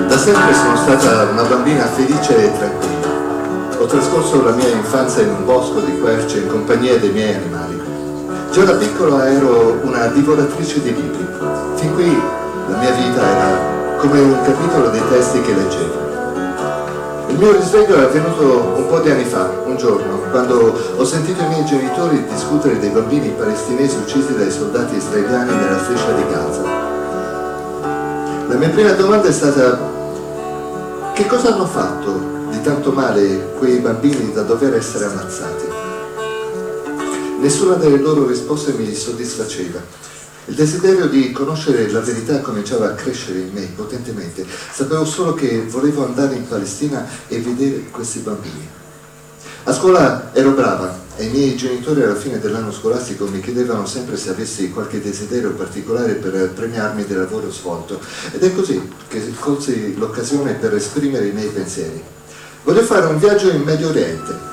Da sempre sono stata una bambina felice e tranquilla. Ho trascorso la mia infanzia in un bosco di querce in compagnia dei miei animali. Già da piccola ero una divoratrice di libri. Fin qui la mia vita era come un capitolo dei testi che leggevo. Il mio risveglio è avvenuto un po' di anni fa, un giorno, quando ho sentito i miei genitori discutere dei bambini palestinesi uccisi dai soldati israeliani nella striscia di Gaza. La mia prima domanda è stata: che cosa hanno fatto di tanto male quei bambini da dover essere ammazzati? Nessuna delle loro risposte mi soddisfaceva. Il desiderio di conoscere la verità cominciava a crescere in me potentemente. Sapevo solo che volevo andare in Palestina e vedere questi bambini. A scuola ero brava e i miei genitori alla fine dell'anno scolastico mi chiedevano sempre se avessi qualche desiderio particolare per premiarmi del lavoro svolto. Ed è così che colsi l'occasione per esprimere i miei pensieri. Voglio fare un viaggio in Medio Oriente.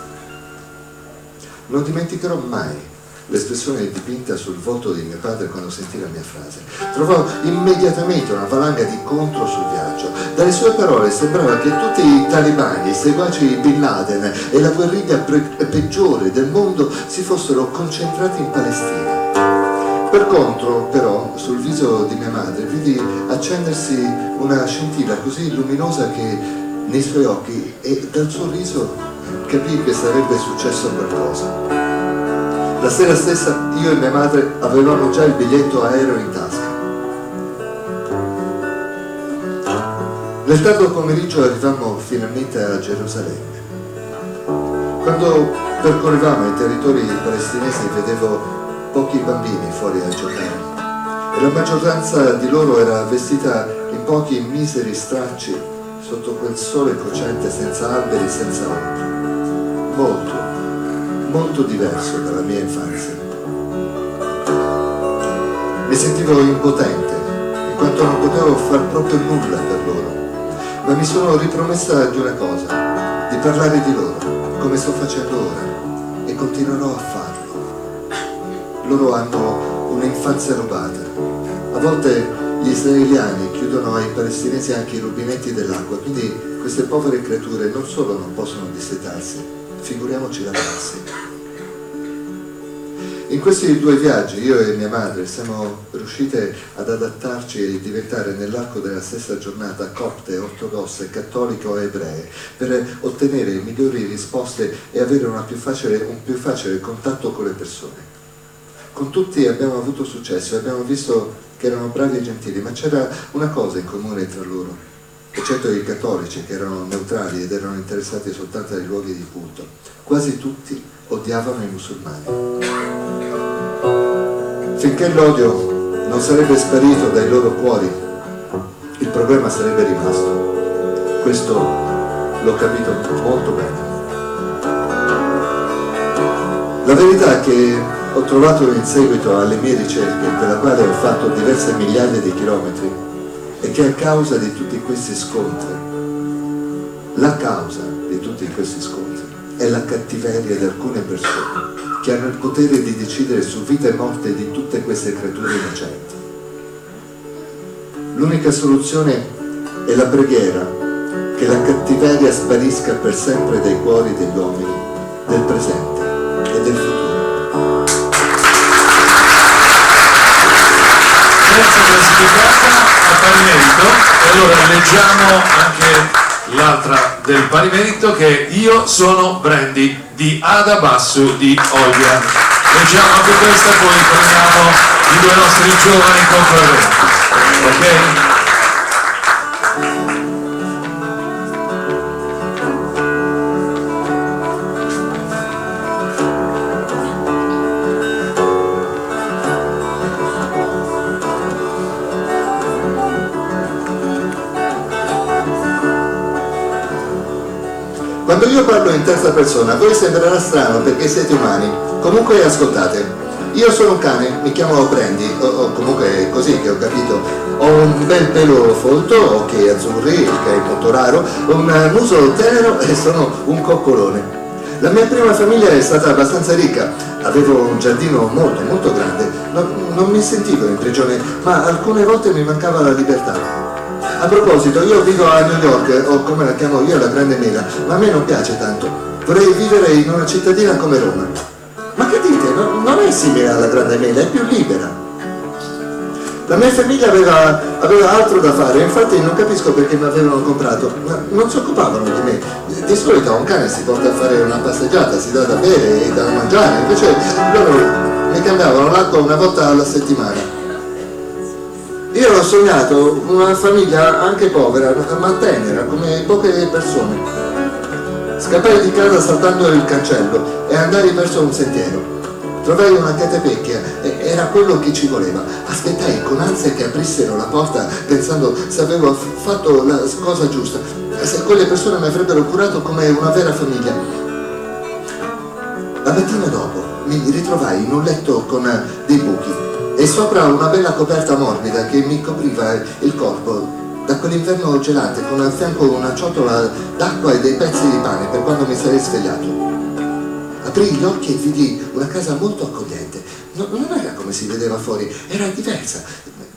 Non dimenticherò mai l'espressione dipinta sul volto di mio padre quando sentì la mia frase. Trovò immediatamente una valanga di contro sul viaggio. Dalle sue parole sembrava che tutti i talebani, i seguaci di Bin Laden e la guerriglia peggiore del mondo si fossero concentrati in Palestina. Per contro, però, sul viso di mia madre vidi accendersi una scintilla così luminosa che nei suoi occhi, e dal sorriso capii che sarebbe successo qualcosa. La sera stessa io e mia madre avevamo già il biglietto aereo in tasca. Nel tardo pomeriggio arrivammo finalmente a Gerusalemme. Quando percorrevamo i territori palestinesi vedevo pochi bambini fuori a giocare e la maggioranza di loro era vestita in pochi miseri stracci sotto quel sole cocente, senza alberi, senza ombra. Molto diverso dalla mia infanzia. Mi sentivo impotente, in quanto non potevo far proprio nulla per loro, ma mi sono ripromessa di una cosa, di parlare di loro, come sto facendo ora, e continuerò a farlo. Loro hanno un'infanzia rubata. A volte gli israeliani chiudono ai palestinesi anche i rubinetti dell'acqua, quindi queste povere creature non solo non possono dissetarsi, figuriamoci lavarsi. In questi 2 viaggi io e mia madre siamo riuscite ad adattarci e diventare nell'arco della stessa giornata copte, ortodosse, cattoliche o ebree, per ottenere migliori risposte e avere un più facile contatto con le persone. Con tutti abbiamo avuto successo e abbiamo visto che erano bravi e gentili, ma c'era una cosa in comune tra loro, eccetto i cattolici che erano neutrali ed erano interessati soltanto ai luoghi di culto. Quasi tutti odiavano i musulmani. Finché l'odio non sarebbe sparito dai loro cuori, il problema sarebbe rimasto. Questo l'ho capito molto bene. La verità è che ho trovato in seguito alle mie ricerche, per la quale ho fatto diverse migliaia di chilometri, è che a causa di tutti questi scontri, la causa di tutti questi scontri è la cattiveria di alcune persone che hanno il potere di decidere su vita e morte di tutte queste creature innocenti. L'unica soluzione è la preghiera, che la cattiveria sparisca per sempre dai cuori degli uomini, del presente e del futuro. Terza classificata a pari merito, e allora leggiamo anche l'altra del pari merito, che è Io sono Brandy di Ada Bassu di Olbia. Leggiamo anche questa, poi prendiamo i due nostri giovani concorrenti, ok? Quando io parlo in terza persona, a voi sembrerà strano perché siete umani. Comunque ascoltate, io sono un cane, mi chiamo Brandy, o comunque così che ho capito. Ho un bel pelo folto, occhi azzurri, il che è molto raro, un muso tenero e sono un coccolone. La mia prima famiglia è stata abbastanza ricca, avevo un giardino molto molto grande, non mi sentivo in prigione, ma alcune volte mi mancava la libertà. A proposito, io vivo a New York, o come la chiamo io, la Grande Mela, ma a me non piace tanto. Vorrei vivere in una cittadina come Roma. Ma che dite? Non è simile alla Grande Mela, è più libera. La mia famiglia aveva altro da fare, infatti non capisco perché mi avevano comprato, ma non si occupavano di me. Di solito un cane si porta a fare una passeggiata, si dà da bere e da mangiare, invece loro mi cambiavano l'acqua una volta alla settimana. Io ho sognato una famiglia anche povera, ma tenera, come poche persone. Scappai di casa saltando il cancello e andai verso un sentiero. Trovai una catapecchia e era quello che ci voleva. Aspettai con ansia che aprissero la porta pensando se avevo fatto la cosa giusta, se quelle persone mi avrebbero curato come una vera famiglia. La mattina dopo mi ritrovai in un letto con dei buchi e sopra una bella coperta morbida che mi copriva il corpo da quell'inverno gelante, con al fianco una ciotola d'acqua e dei pezzi di pane per quando mi sarei svegliato. Aprì gli occhi e vidi una casa molto accogliente. Non era come si vedeva fuori, era diversa.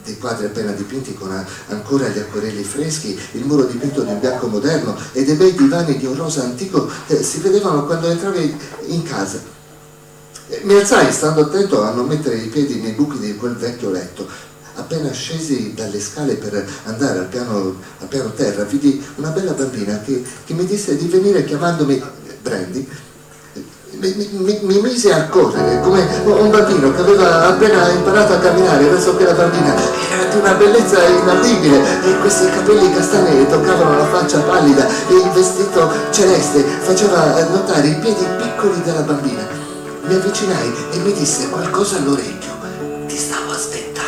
Dei quadri appena dipinti con ancora gli acquerelli freschi, il muro dipinto di un bianco moderno e dei bei divani di un rosa antico si vedevano quando entravi in casa. Mi alzai stando attento a non mettere i piedi nei buchi di quel vecchio letto. Appena scesi dalle scale per andare al piano terra, vidi una bella bambina che mi disse di venire chiamandomi Brandy. Mi mise a correre come un bambino che aveva appena imparato a camminare verso quella bambina. Era di una bellezza inaudibile e questi capelli castani toccavano la faccia pallida e il vestito celeste faceva notare i piedi piccoli della bambina. Mi avvicinai e mi disse qualcosa all'orecchio. Ti stavo aspettando.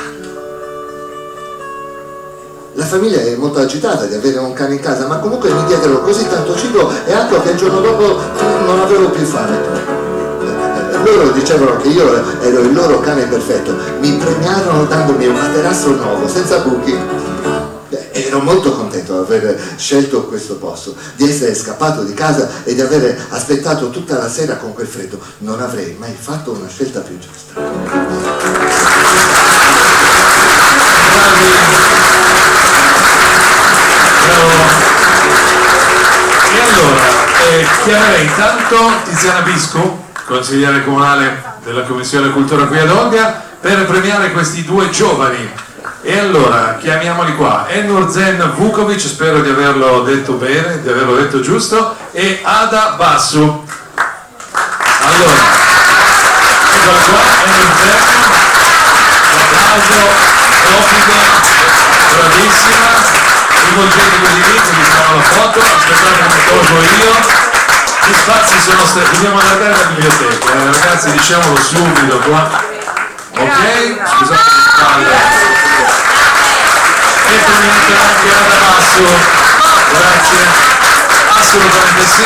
La famiglia è molto agitata di avere un cane in casa, ma comunque mi diedero così tanto cibo e acqua che il giorno dopo non avevo più fame. Loro dicevano che io ero il loro cane perfetto. Mi premiarono dandomi un materasso nuovo, senza buchi. Ero molto contento di aver scelto questo posto, di essere scappato di casa e di aver aspettato tutta la sera con quel freddo. Non avrei mai fatto una scelta più giusta. E allora, chiamerei intanto Tiziana Bisco, consigliere comunale della Commissione Cultura qui ad Olbia, per premiare questi due giovani. E allora chiamiamoli qua: Enurzen Vukovic, spero di averlo detto bene, di averlo detto giusto, e Ada Bassu. Allora, eccola qua, Enurzen, applauso topiche, bravissima, rivolgete così lì, quindi stiamo la foto, aspettate che mi tolgo io. Gli spazi sono stati, dobbiamo allargare la biblioteca, ragazzi, diciamolo subito qua. Ok, scusate le spalle. E finite anche da basso, grazie, assolutamente sì.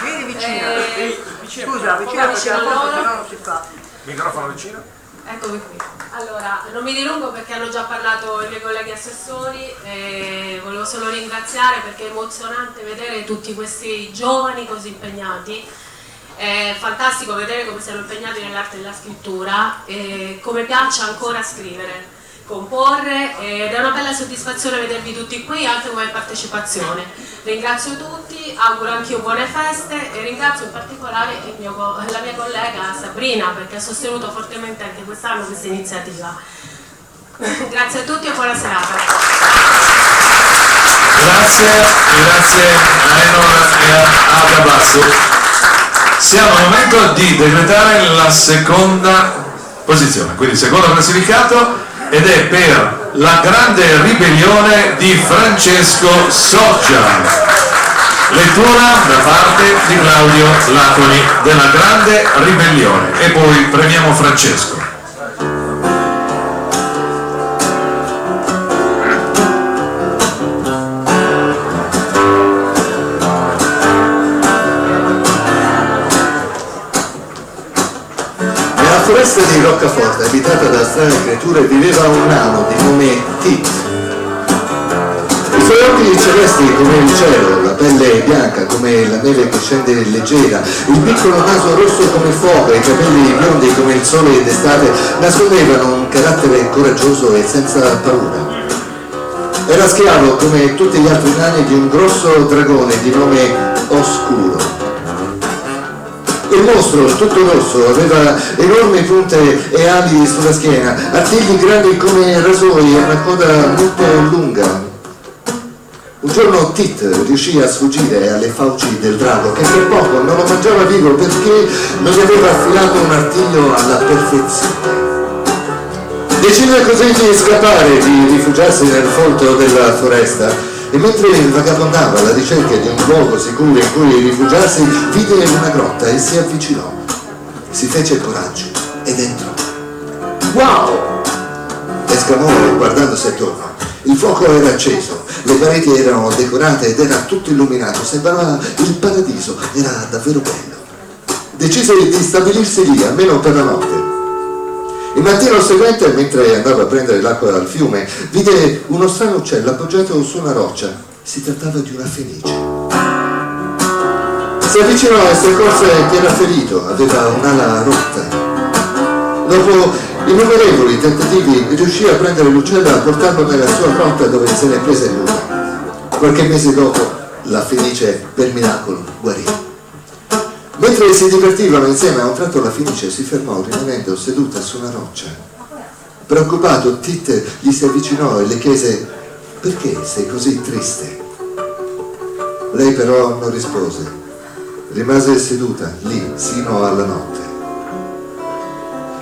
Vieni vicino. Scusa, vicino perché la foto se no non si fa. Microfono vicino. Eccomi qui. Allora, non mi dilungo perché hanno già parlato i miei colleghi assessori, volevo solo ringraziare perché è emozionante vedere tutti questi giovani così impegnati. È fantastico vedere come siano impegnati nell'arte della scrittura e come piaccia ancora scrivere, comporre, ed è una bella soddisfazione vedervi tutti qui anche come partecipazione. Ringrazio tutti, auguro anch'io buone feste e ringrazio in particolare la mia collega Sabrina perché ha sostenuto fortemente anche quest'anno questa iniziativa. Grazie a tutti e buona serata. Grazie a Enor e a Ada Basso. Siamo al momento di decretare la seconda posizione, quindi secondo classificato, ed è per La grande ribellione di Francesco Soccia. Lettura da parte di Claudio Latoni della grande ribellione e poi premiamo Francesco. Nella foresta di Roccaforte, abitata da strane creature, viveva un nano di nome Tit. I suoi occhi celesti come il cielo, la pelle bianca come la neve che scende leggera, il piccolo naso rosso come il fuoco e i capelli biondi come il sole d'estate nascondevano un carattere coraggioso e senza paura. Era schiavo come tutti gli altri nani di un grosso dragone di nome Oscuro. Il mostro, tutto rosso, aveva enormi punte e ali sulla schiena, artigli grandi come rasoi e una coda molto lunga. Un giorno Tit riuscì a sfuggire alle fauci del drago, che per poco non lo mangiava vivo perché non gli aveva affilato un artiglio alla perfezione. Decise così di scappare, di rifugiarsi nel folto della foresta. E mentre vagabondava alla ricerca di un luogo sicuro in cui rifugiarsi, vide una grotta e si avvicinò. Si fece il coraggio ed entrò. Wow! Esclamò guardandosi attorno. Il fuoco era acceso, le pareti erano decorate ed era tutto illuminato, sembrava il paradiso, era davvero bello. Decise di stabilirsi lì, almeno per la notte. Il mattino seguente, mentre andava a prendere l'acqua dal fiume, vide uno strano uccello appoggiato su una roccia. Si trattava di una fenice. Si avvicinò e si accorse che era ferito, aveva un'ala rotta. Dopo innumerevoli tentativi riuscì a prendere l'uccello e a portarlo nella sua grotta dove se ne prese cura. Qualche mese dopo la fenice per miracolo guarì. Mentre si divertivano insieme, a un tratto la fenice si fermò rimanendo seduta su una roccia. Preoccupato, Tit gli si avvicinò e le chiese: perché sei così triste? Lei però non rispose. Rimase seduta lì sino alla notte.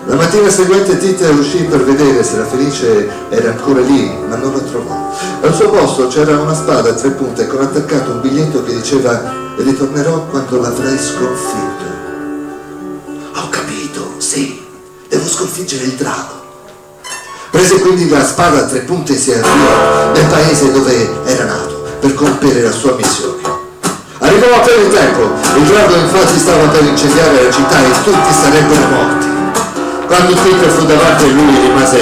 La mattina seguente Tit uscì per vedere se la fenice era ancora lì, ma non la trovò. Al suo posto c'era una spada a 3 punte con attaccato un biglietto che diceva: ritornerò quando l'avrai sconfitto. Ho capito, sì, devo sconfiggere il drago. Prese quindi la spada a 3 punte e si avviò nel paese dove era nato per compiere la sua missione. Arrivò appena in tempo, il drago infatti stava per incendiare la città e tutti sarebbero morti. Quando Tit fu davanti a lui rimase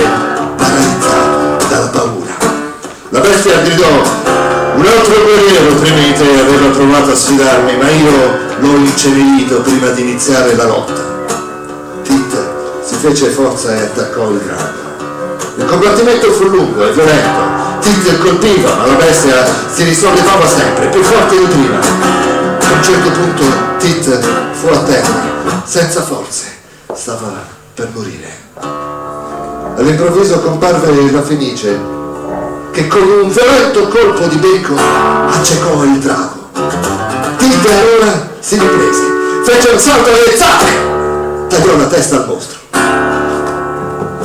paralizzato dalla paura. La bestia gridò: un altro guerriero prima di te aveva provato a sfidarmi, ma io l'ho incenerito prima di iniziare la lotta. Tit si fece forza e attaccò il drago. Il combattimento fu lungo e violento. Tit colpiva, ma la bestia si risollevava sempre, più forte di prima. A un certo punto Tit fu a terra, senza forze, stava per morire. All'improvviso comparve la fenice, che con un violento colpo di becco accecò il drago. Tit allora si riprese, fece un salto e zac! Tagliò la testa al mostro.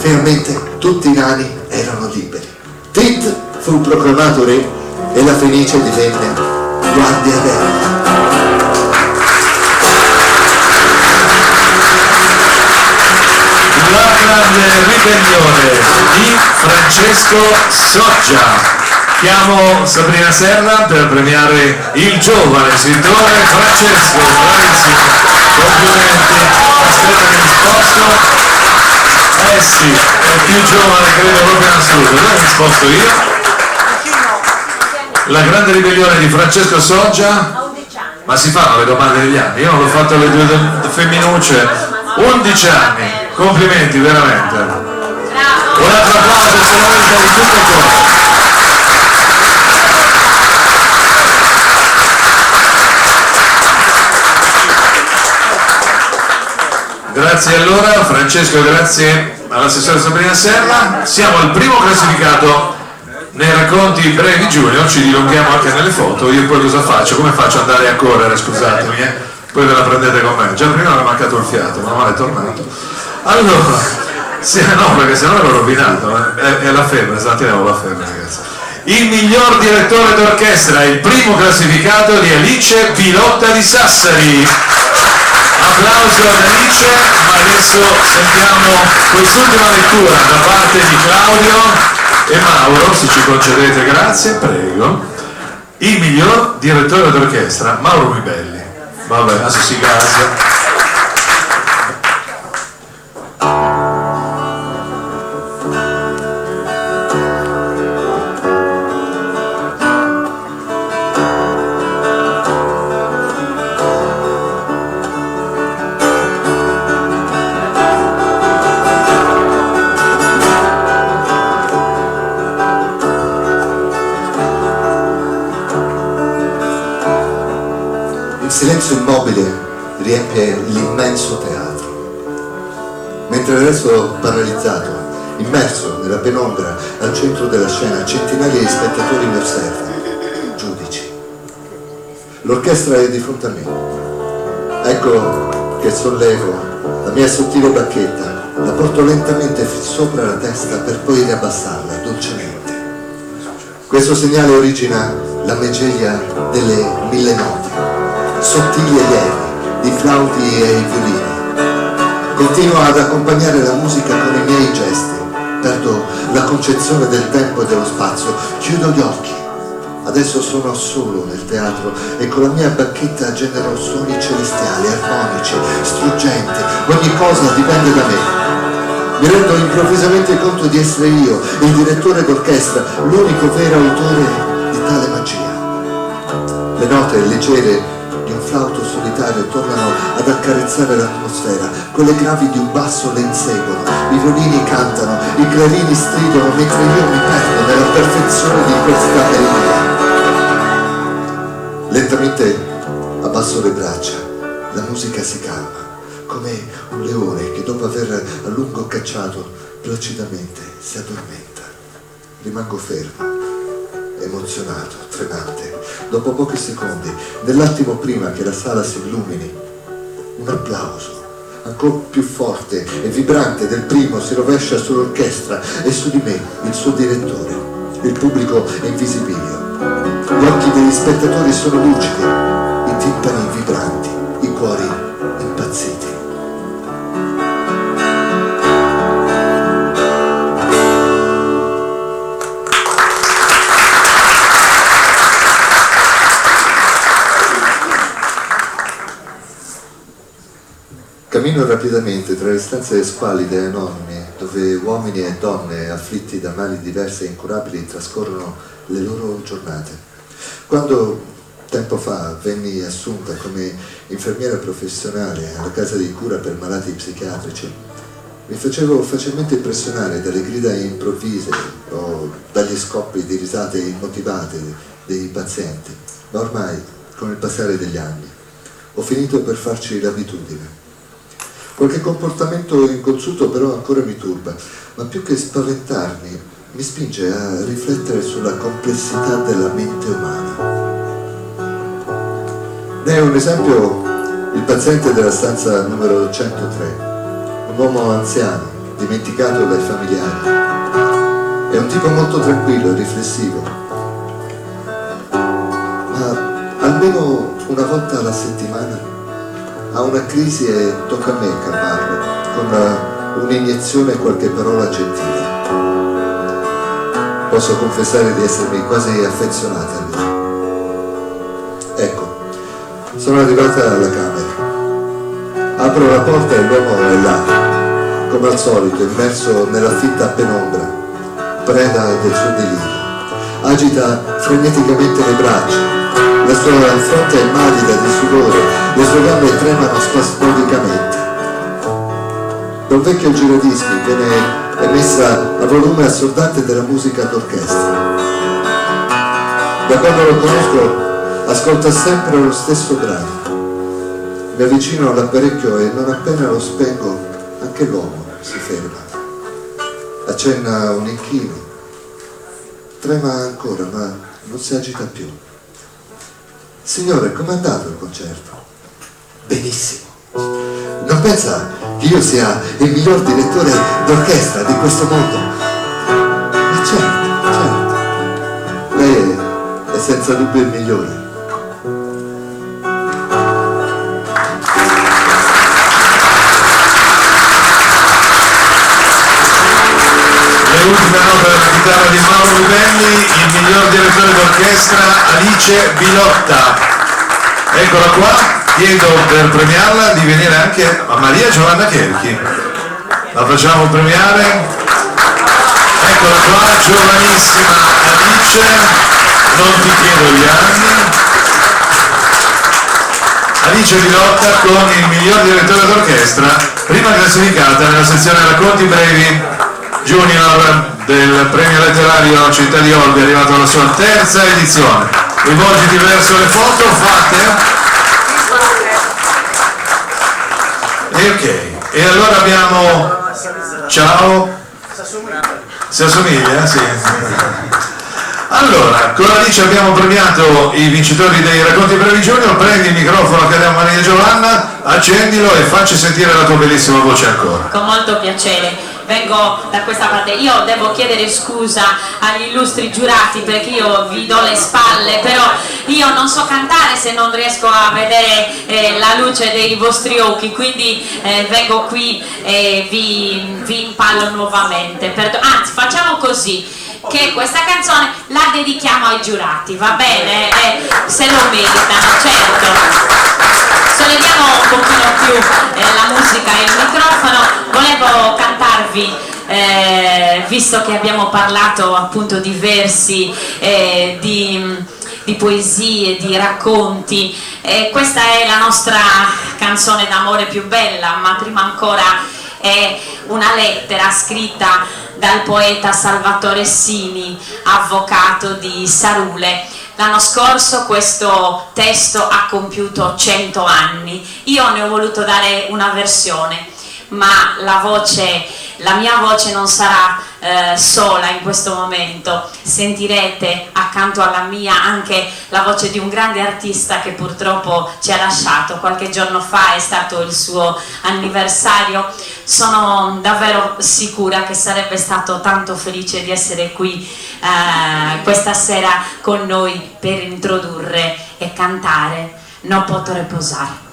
Finalmente tutti i nani erano liberi. Tit fu proclamato re e la Fenice divenne guardia reale. La grande ribellione di Francesco Soggia. Chiamo Sabrina Serra per premiare il giovane scrittore Francesco, bravissimo, complimenti, aspetta che risposto. Eh sì, è più giovane credo proprio in assoluto, dove risposto io? La grande ribellione di Francesco Soggia. Ma si fanno le domande degli anni, io non l'ho fatto alle due femminucce, 11 anni, complimenti veramente. Un altro applauso se lo merita di tutto il cuore. Grazie allora Francesco, grazie all'assessore Sabrina Serra. Siamo al primo classificato nei racconti brevi junior, ci dilunghiamo anche nelle foto. Io poi cosa faccio? Come faccio ad andare a correre? Scusatemi, poi ve la prendete con me. Già prima mi è mancato il fiato, ma male è tornato. Allora, sì, no, perché sennò ero rovinato, è la febbre, stamattina avevo la febbre, ragazzi. Il miglior direttore d'orchestra, il primo classificato di Alice Pilotta di Sassari. Applauso ad Alice, ma adesso sentiamo quest'ultima lettura da parte di Claudio e Mauro, se ci concedete, grazie, prego. Il miglior direttore d'orchestra, Mauro Mibelli. Vabbè, adesso si gasa. Il silenzio immobile riempie l'immenso teatro, mentre il resto paralizzato, immerso nella penombra al centro della scena, centinaia di spettatori mi osservano, giudici. L'orchestra è di fronte a me. Ecco che sollevo la mia sottile bacchetta, la porto lentamente sopra la testa per poi riabbassarla dolcemente. Questo segnale origina la megeglia delle 1000 note, sottili e lievi, di flauti e i violini. Continuo ad accompagnare la musica con i miei gesti, perdo la concezione del tempo e dello spazio, chiudo gli occhi. Adesso sono solo nel teatro e con la mia bacchetta genero suoni celestiali, armonici, struggenti, ogni cosa dipende da me. Mi rendo improvvisamente conto di essere io, il direttore d'orchestra, l'unico vero autore di tale magia. Le note leggere di un flauto solitario tornano ad accarezzare l'atmosfera, quelle gravi di un basso le inseguono, i violini cantano, i clarini stridono mentre io mi perdo nella perfezione di questa melodia. Lentamente abbasso le braccia, la musica si calma, come un leone che dopo aver a lungo cacciato placidamente si addormenta. Rimango fermo, emozionato, tremante. Dopo pochi secondi, nell'attimo prima che la sala si illumini, un applauso ancora più forte e vibrante del primo si rovescia sull'orchestra e su di me, il suo direttore. Il pubblico è invisibile. Gli occhi degli spettatori sono lucidi, i timpani vibranti, i cuori impazziti. Cammino rapidamente tra le stanze squallide e anonime, dove uomini e donne afflitti da mali diversi e incurabili trascorrono le loro giornate. Quando tempo fa venni assunta come infermiera professionale alla casa di cura per malati psichiatrici, mi facevo facilmente impressionare dalle grida improvvise o dagli scoppi di risate immotivate dei pazienti, ma ormai, con il passare degli anni, ho finito per farci l'abitudine. Qualche comportamento inconsulto però ancora mi turba, ma più che spaventarmi, mi spinge a riflettere sulla complessità della mente umana. Ne è un esempio il paziente della stanza numero 103, un uomo anziano, dimenticato dai familiari. È un tipo molto tranquillo e riflessivo, ma almeno una volta alla settimana ha una crisi e tocca a me calmarlo con un'iniezione e qualche parola gentile. Posso confessare di essermi quasi affezionata a lui. Ecco, sono arrivata alla camera. Apro la porta e l'uomo è là, come al solito, immerso nella fitta penombra, preda del suo delirio. Agita freneticamente le braccia, la sua fronte è immagina di sudore, le sue gambe tremano spasmodicamente. Da un vecchio giradischi viene emessa a volume assordante della musica d'orchestra. Da quando lo conosco ascolta sempre lo stesso brano. Mi avvicino all'apparecchio e non appena lo spengo anche l'uomo si ferma. Accenna un inchino. Trema ancora ma non si agita più. Signore, com'è andato il concerto? Benissimo. Non pensa che io sia il miglior direttore d'orchestra di questo mondo? Ma certo, certo. Lei è senza dubbio il migliore. Le ultime note della chitarra di Mauro Rubenni, il miglior direttore d'orchestra Alice Bilotta. Eccola qua. Chiedo per premiarla di venire anche a Maria Giovanna Cherchi. La facciamo premiare. Eccola qua, giovanissima Alice, non ti chiedo gli anni. Alice Bilotta con il miglior direttore d'orchestra, prima classificata nella sezione racconti brevi junior del premio letterario Città di Olbia, è arrivato alla sua terza edizione. Rivolgiti verso le foto fatte. E ok, e allora abbiamo... Ciao? Si assomiglia? Sì. Allora, con Alice abbiamo premiato i vincitori dei racconti brevi junior. Prendi il microfono che abbiamo Maria Giovanna, accendilo e facci sentire la tua bellissima voce ancora. Con molto piacere. Vengo da questa parte, io devo chiedere scusa agli illustri giurati perché io vi do le spalle, però io non so cantare se non riesco a vedere la luce dei vostri occhi, quindi vengo qui e vi impallo nuovamente. Anzi, facciamo così, che questa canzone la dedichiamo ai giurati, va bene? Se lo meritano, certo. Solleviamo un pochino più la musica e il microfono. Volevo cantarvi, visto che abbiamo parlato appunto di versi, di poesie, di racconti, questa è la nostra canzone d'amore più bella, ma prima ancora è una lettera scritta dal poeta Salvatore Sini, avvocato di Sarule. L'anno scorso questo testo ha compiuto 100 anni. Io ne ho voluto dare una versione, ma la mia voce non sarà sola in questo momento. Sentirete accanto alla mia anche la voce di un grande artista che purtroppo ci ha lasciato. Qualche giorno fa è stato il suo anniversario. Sono davvero sicura che sarebbe stato tanto felice di essere qui questa sera con noi per introdurre e cantare Non posso riposare.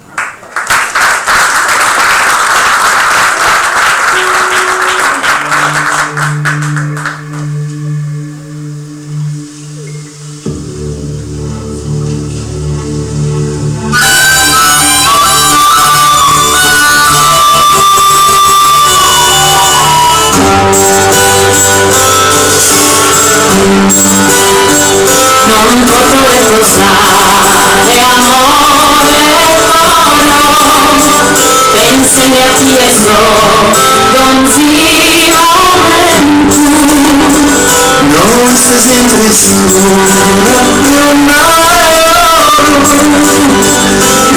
Non posso riposare, amore mio, pensi a Pietro, con Dio non si sente nessuno più mai,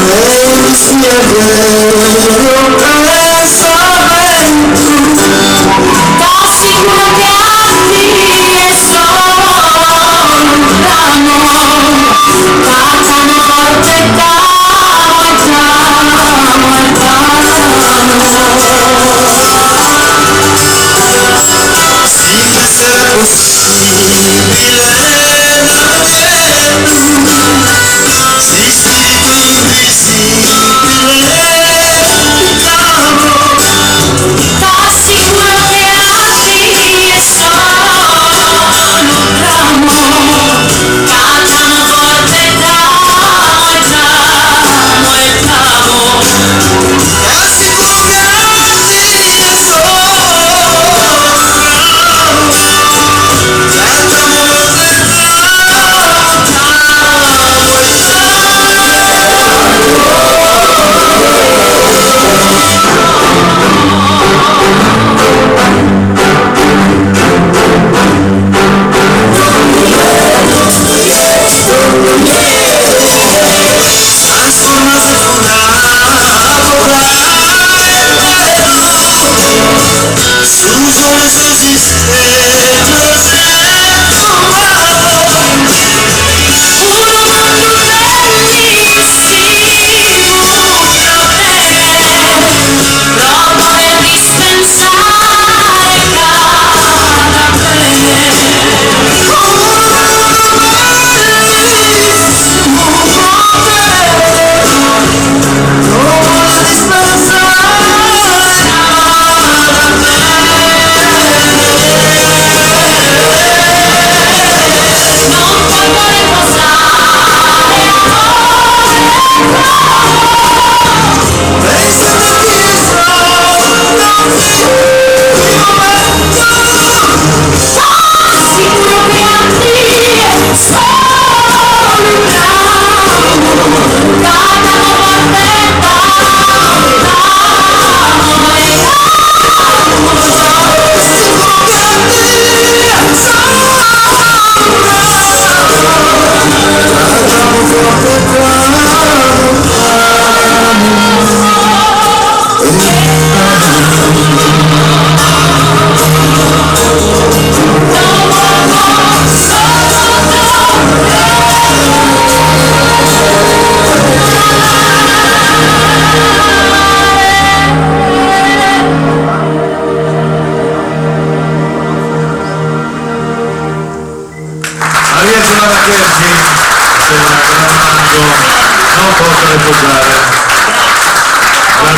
e mi sia vero presto da 50 anni e sono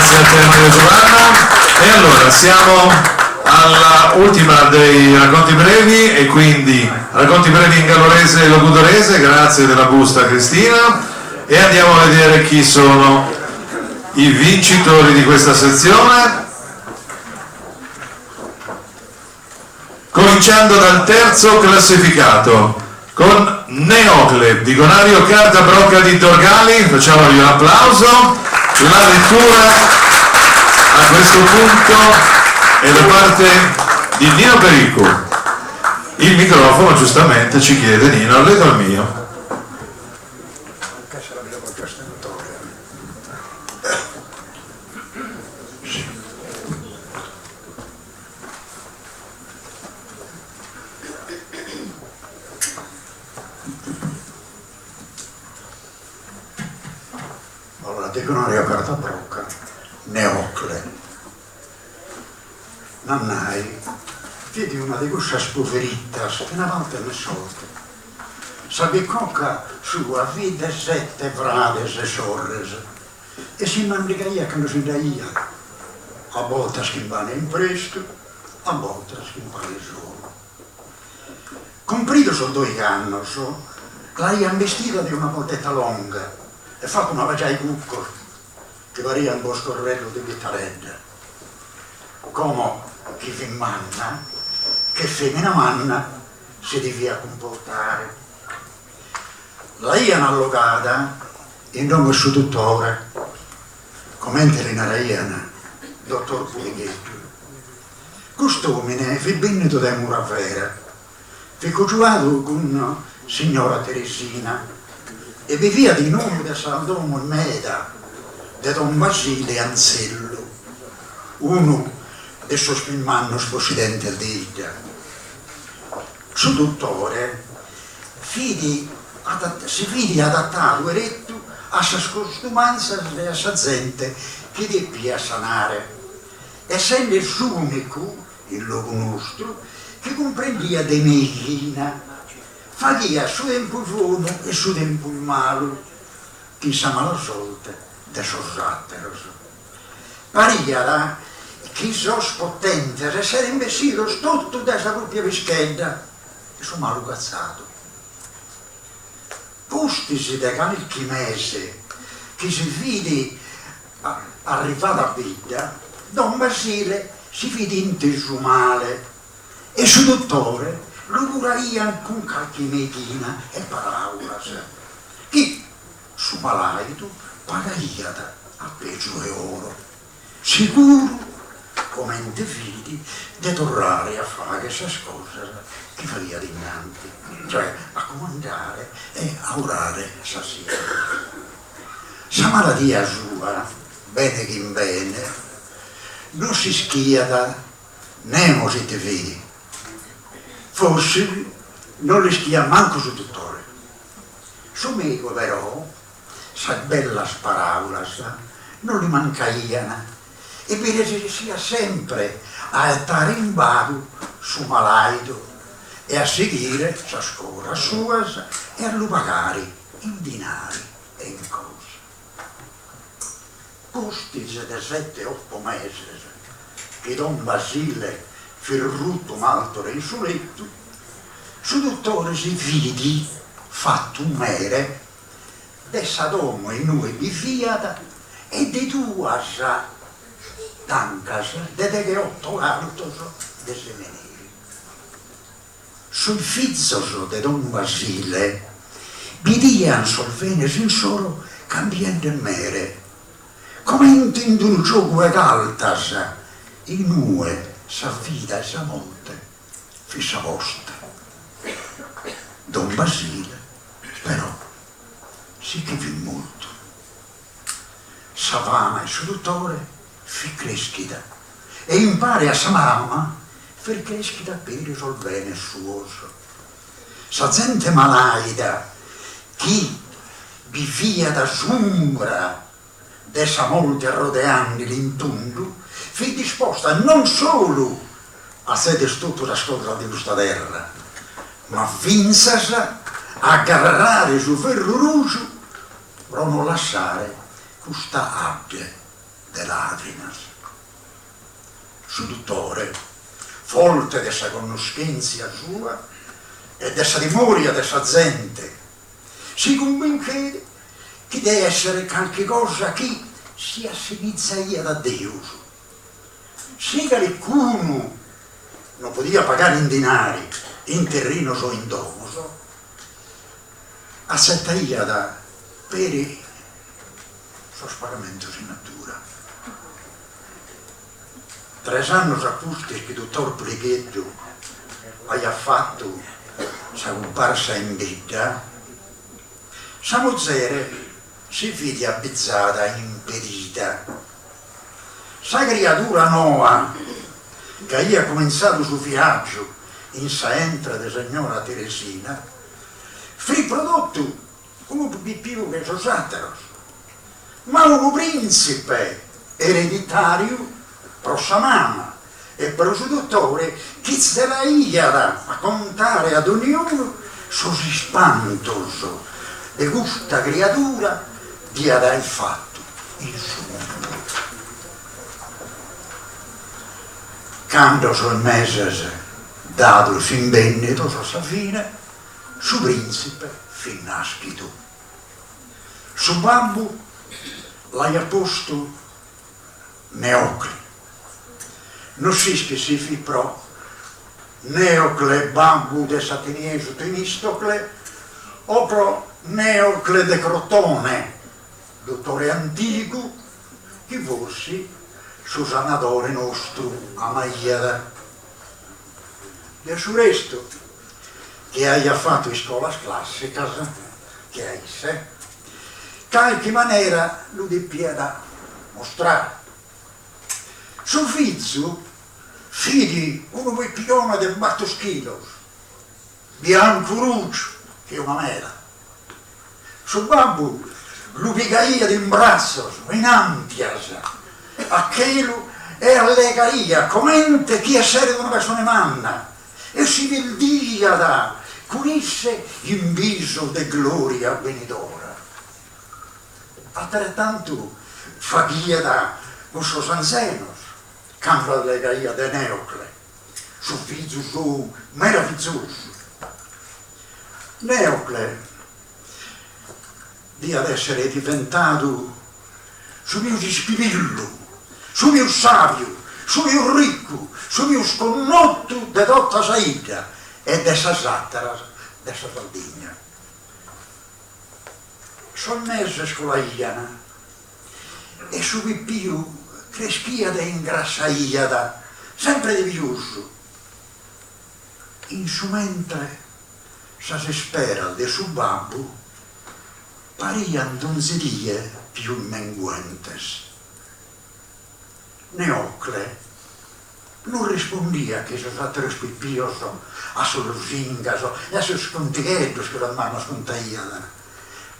Grazie a te Maria Giovanna. E allora siamo alla ultima dei racconti brevi, e quindi racconti brevi in gallurese e logudorese, grazie della busta Cristina, e andiamo a vedere chi sono i vincitori di questa sezione, cominciando dal terzo classificato con Neocle di Gonario Carta Brocca di Torgali. Facciamogli un applauso. La lettura a questo punto è da parte di Nino Perico. Il microfono giustamente ci chiede: Nino, le do il mio. Di Gonario Carta Brocca, Neocle. Nannai, vedi una di queste spoverittas che una volta ne sorte. Sabicocca sua vide 7 frades e sorres e si mandicaia che non si daia. A volte schimbane in presto, a volte schimbane solo. Comprido sono 2 anni, l'hai vestita di una potetta longa e fatto una vaggia ai cucco che varia un boscorrello di Vittaredda. Come chi vi manna, che femmina manna, si devia comportare. La iana allogata in nome suo dottore, commente l'inaraiana, dottor Pulighetto. Quest'uomine fu venuto da Muravera, fu congiurato con signora Teresina, e vivia di nome da Saldomo Meda, da Don Basile Ansello, uno dei suoi spilmannos possidente d'Ida. Suo dottore si vide adattato eretto a sa scostumanza e a sa gente che debbia sanare, essendo il suo unico, il luogo nostro, che comprendia de medicina. Fagia su tempo buono e su tempo malo, chi sa mala sorte de sorratteros. Paria che sos potentes essere imbecidos tutto da sa propria vischedda e su malo cazzato. Postisi da qualche mese che si vide arrivata a vita, Don Basile si vide inteso male e su dottore lo curaia con qualche medina e paraulas, che su malaito pagaia a peggio e oro, sicuro, come in vidi, di tornare a fare queste cose che faria dinanzi, cioè a comandare e a orare stasera. Sa malattia sua, bene che in bene, non si schiada né si te vedi. Forse non le stia manco su dottore. Su medico però, sa bella sparaulas, non li mancaiano, e vede che sia sempre a stare in bago su malaito e a seguire sa scuola sua e a lo pagare in dinari e in cose. Questi da 7-8 mesi che Don Basile Ferrutto Maltore in suo letto, su dottore si vidi fatto un mere de Sadomo e noi bifiata e de 2 tancas de che 8 altos de semeneri. Sul fizzo de Don Basile vidian solvene sin solo cambiando mere, come in un gioco e altas in nue sa vita e sa morte fissa vostra. Don Basile però si che vi molto Savana e suo dottore fi creschita e impare a sa mamma per creschita per il bene suo. Sa gente malaida chi vivia da sombra de sa molte rodeanni l'intundu fu disposta non solo a sedere tutto la storia di questa terra, ma finsas a agarrare su ferro rosso per non lasciare questa abbia de lacrimas. Su dottore, forte dessa conoscenza sua e dessa dimoria dessa gente, si convince che deve essere qualche cosa che si assimiglia da Dio. Se qualcuno non poteva pagare in denari, in terreno o in domo, accettaia da per il suo pagamento in natura. 3 anni apposta che il dottor Pleghetto ha fatto sa comparsa in vita, sa mozzere si vede abbezzata, impedita. Sa creatura nuova che ha cominciato il suo viaggio in Saentra di signora Teresina, fu prodotto uno più che sono satteros, ma un principe ereditario per sua mamma e per il suo dottore che se la ia a contare ad ognuno sos spantoso di questa creatura di aver fatto il suo mondo. Quando sul mese dato fin Benneto alla fine, su principe fin nascito. Su babbo l'ha posto Neocle. Non si che si fi pro Neocle babbo de Satiniese Temistocle o pro Neocle de Crotone, dottore antico, che forse su sanatore nostro a Maiera. Del suo resto, che aia fatto in scuola classica, che hai se, qualche maniera lo debbia da mostrare. Suo figlio, figli uno peppione del battoschilo, bianco ruggio, che è una mela. Suo babbo lo pigaia in braccio, in ampias, a chelo e allegaia, commente chi essere di una persona manna, e si veldia da curisse in viso de gloria venidora. Altrettanto faghia da questo sanzenos, quando allegaia de Neocle, suo figlio suo meraviglioso. Neocle di ad essere diventato su mio spirullo, su mio savio, su mio ricco, su mio sconnotto de dotta saida e dessa zattera, dessa Sardegna. Sol mese scolaiana e su più creschia de ingrassaiada, sempre di viuso. In su mentre sa si spera de su babbo parian donzerie più menguentes. Neocle non rispondia che sono stato respipioso a sus zingas e a sus contighetos che la mano scontaiada.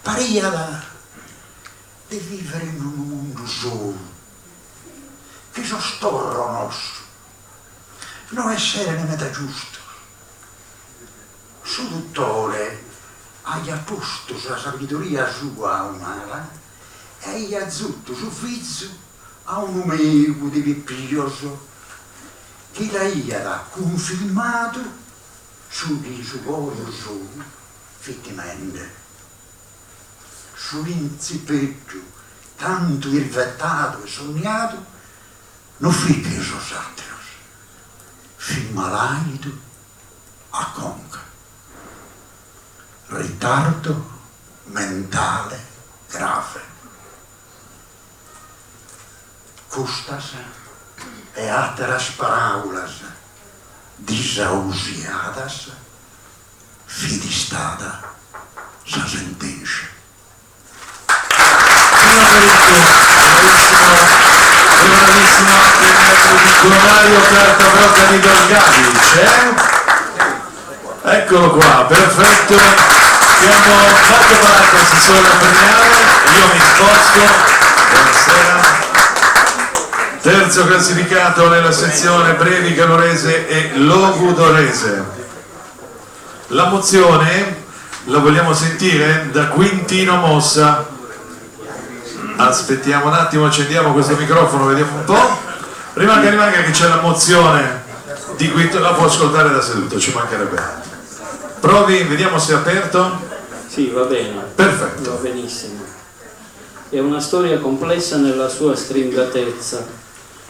Pariada di vivere in un mondo solo, che sostorro nostro, non essere ne metà giusto. Su dottore ha posto la sabiduria sua umana e ha azzutto su figlio a un umego di pippioso che la ia confermato su di suo cuore suo fittimende. Su incipetto tanto irvettato e sognato non fu che so satteros, fu malaido a conca. Ritardo mentale grave. Custas e altres paraulas disausiadas fidistada sa sentenza. Bravissimo anche il maestro di Gonario Cartabroca di Dorgavic, Eccolo qua, perfetto. Abbiamo fatto parte assessore premiale, io mi sposto. Buonasera. Terzo classificato nella sezione Brevi Calorese e Logudorese. La mozione la vogliamo sentire da Quintino Mossa. Aspettiamo un attimo, accendiamo questo microfono, vediamo un po'. Rimanga che c'è la mozione di Guido, la può ascoltare da seduto, ci mancherebbe altro. Provi, vediamo se è aperto. Sì, va bene. Perfetto. Va benissimo. È una storia complessa nella sua stringatezza,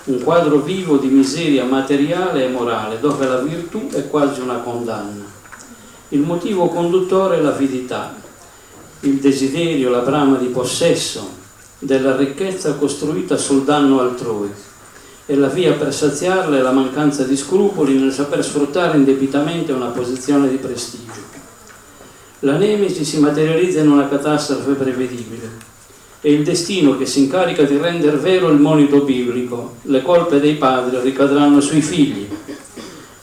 un quadro vivo di miseria materiale e morale, dove la virtù è quasi una condanna. Il motivo conduttore è l'avidità, il desiderio, la brama di possesso della ricchezza costruita sul danno altrui, e la via per saziarla è la mancanza di scrupoli nel saper sfruttare indebitamente una posizione di prestigio. La nemesi si materializza in una catastrofe prevedibile. È il destino che si incarica di rendere vero il monito biblico: le colpe dei padri ricadranno sui figli.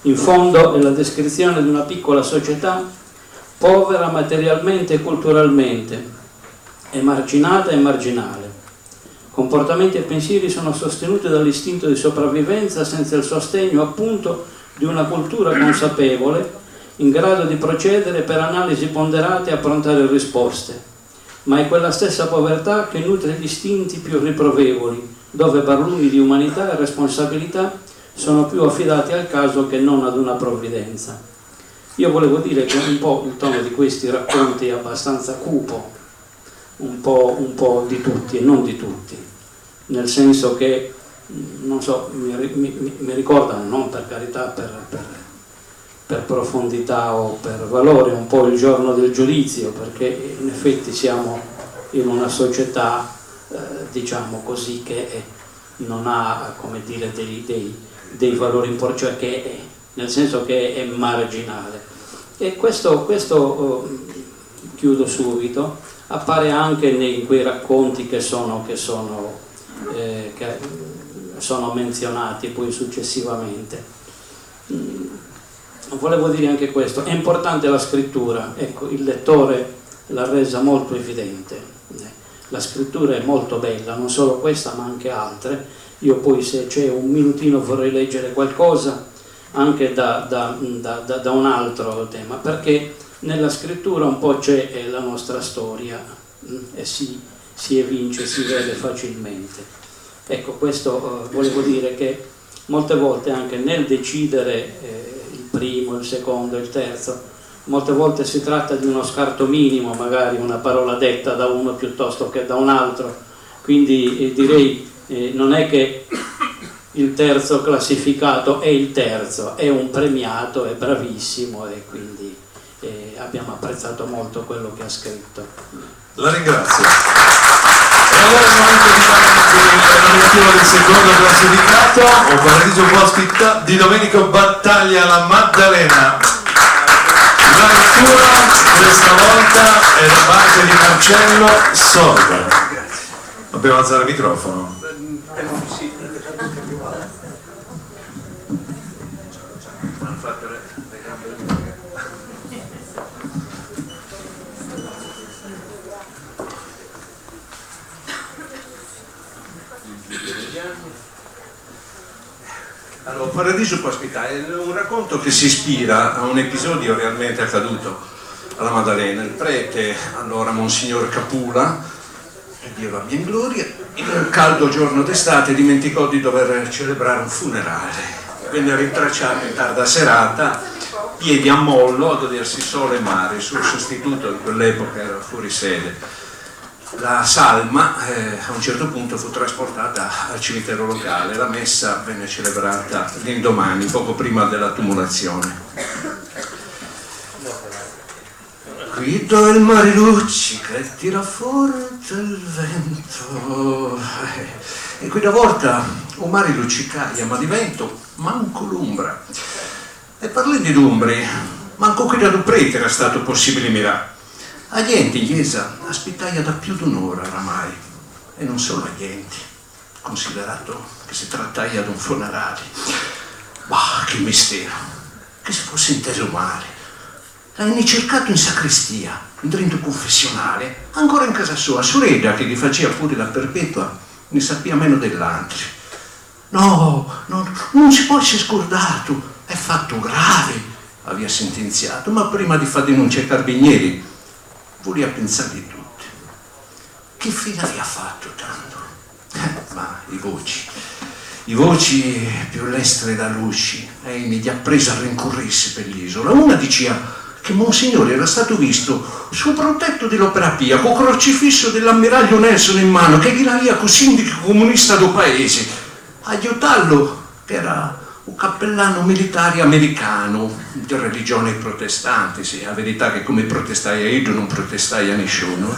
In fondo è la descrizione di una piccola società povera materialmente e culturalmente, emarginata e marginale. Comportamenti e pensieri sono sostenuti dall'istinto di sopravvivenza senza il sostegno appunto di una cultura consapevole in grado di procedere per analisi ponderate e approntare risposte. Ma è quella stessa povertà che nutre gli istinti più riprovevoli, dove barlumi di umanità e responsabilità sono più affidati al caso che non ad una provvidenza. Io volevo dire che un po' il tono di questi racconti è abbastanza cupo, un po' di tutti e non di tutti, nel senso che, non so, mi ricordano, non per carità, per profondità o per valore, un po' il giorno del giudizio, perché in effetti siamo in una società, diciamo così, che non ha, come dire, dei valori importanti, cioè che nel senso che è marginale. E questo chiudo subito, appare anche in quei racconti che sono menzionati poi successivamente. Volevo dire anche questo: è importante la scrittura, ecco, il lettore l'ha resa molto evidente. La scrittura è molto bella, non solo questa ma anche altre. Io poi, se c'è un minutino, vorrei leggere qualcosa anche da un altro tema, perché nella scrittura un po' c'è la nostra storia e si evince, si vede facilmente. Ecco, questo volevo dire, che molte volte anche nel decidere il primo, il secondo, il terzo, molte volte si tratta di uno scarto minimo, magari una parola detta da uno piuttosto che da un altro, quindi direi non è che il terzo classificato è il terzo, è un premiato, è bravissimo, e quindi abbiamo apprezzato molto quello che ha scritto. La ringrazio. E allora è il momento di dare la nominativa del secondo classificato, o Paradiso Boschi di Domenico Battaglia, La Maddalena. La lettura questa volta è da parte di Marcello Sorda. Dobbiamo alzare il microfono. Allora, Paradiso Ospità è un racconto che si ispira a un episodio realmente accaduto alla Maddalena. Il prete, allora Monsignor Capula, che Dio lo abbia in gloria, in un caldo giorno d'estate dimenticò di dover celebrare un funerale. Venne rintracciato in tarda serata, piedi a mollo, a godersi sole e mare. Il suo sostituto in quell'epoca era fuori sede. La salma a un certo punto fu trasportata al cimitero locale. La messa venne celebrata l'indomani, poco prima della tumulazione. Guido il mare luccica e tira forte il vento. E qui da volta un mare luccicaia, ma di vento manco l'umbra. E parlando di umbri, manco qui da Duprete era stato possibile mirare. Agli enti in chiesa aspettaia da più di un'ora oramai, e non solo agli enti, considerato che si trattaia di un funerale. Bah, che mistero, che si fosse inteso male. L'hanno cercato in sacrestia, in dentro confessionale, ancora in casa sua, Sureda, che gli faceva pure la perpetua, ne sapeva meno dell'altro. No, non si può essere scordato, è fatto grave, aveva sentenziato, ma prima di far denuncia ai carabinieri voleva pensare di tutti. che fine aveva fatto tanto? Ma i voci più lestre da luci, mi ha preso a rincorrersi per l'isola. Una diceva che Monsignore era stato visto sul protetto dell'Opera Pia, con crocifisso dell'ammiraglio Nelson in mano, che gli l'aveva con sindaco comunista do paese. Aiutarlo, che era un cappellano militare americano di religione protestante, sì, la verità è che come protestai a io non protestai a nessuno.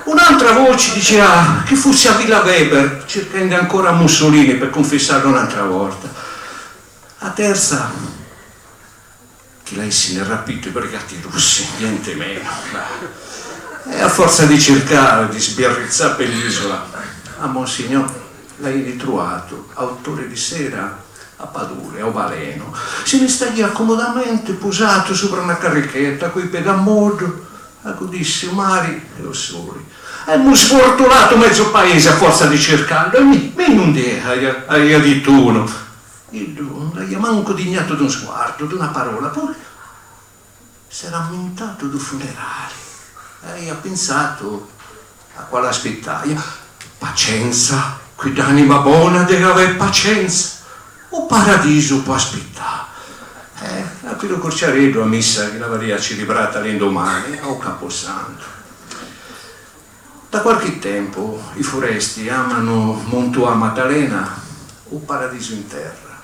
Un'altra voce diceva che fosse a Villa Weber, cercando ancora Mussolini per confessarlo un'altra volta. La terza, che lei se ne è rapito i brigati russi, niente meno. E a forza di cercare, di sbiarrizzare per l'isola, a Monsignor l'hai ritrovato a 8 ore di sera a Padule, a Ovaleno. Se ne sta lì accomodamente posato sopra una carrichetta, coi piedi a modo, a godirsi mari e soli. E mi sfortunato mezzo paese a forza di cercarlo, e mi non hai detto uno. Io non gli manco dignato di un sguardo, di una parola, poi si era ammentato di funerali. E ha pensato a quale aspettaia. Pazienza, qui d'anima buona deve avere pazienza. O paradiso può aspettare. A quello Corciaredo a messa che l'aveva celebrata l'indomani, o Caposanto. Da qualche tempo i foresti amano Montua Maddalena o Paradiso in terra.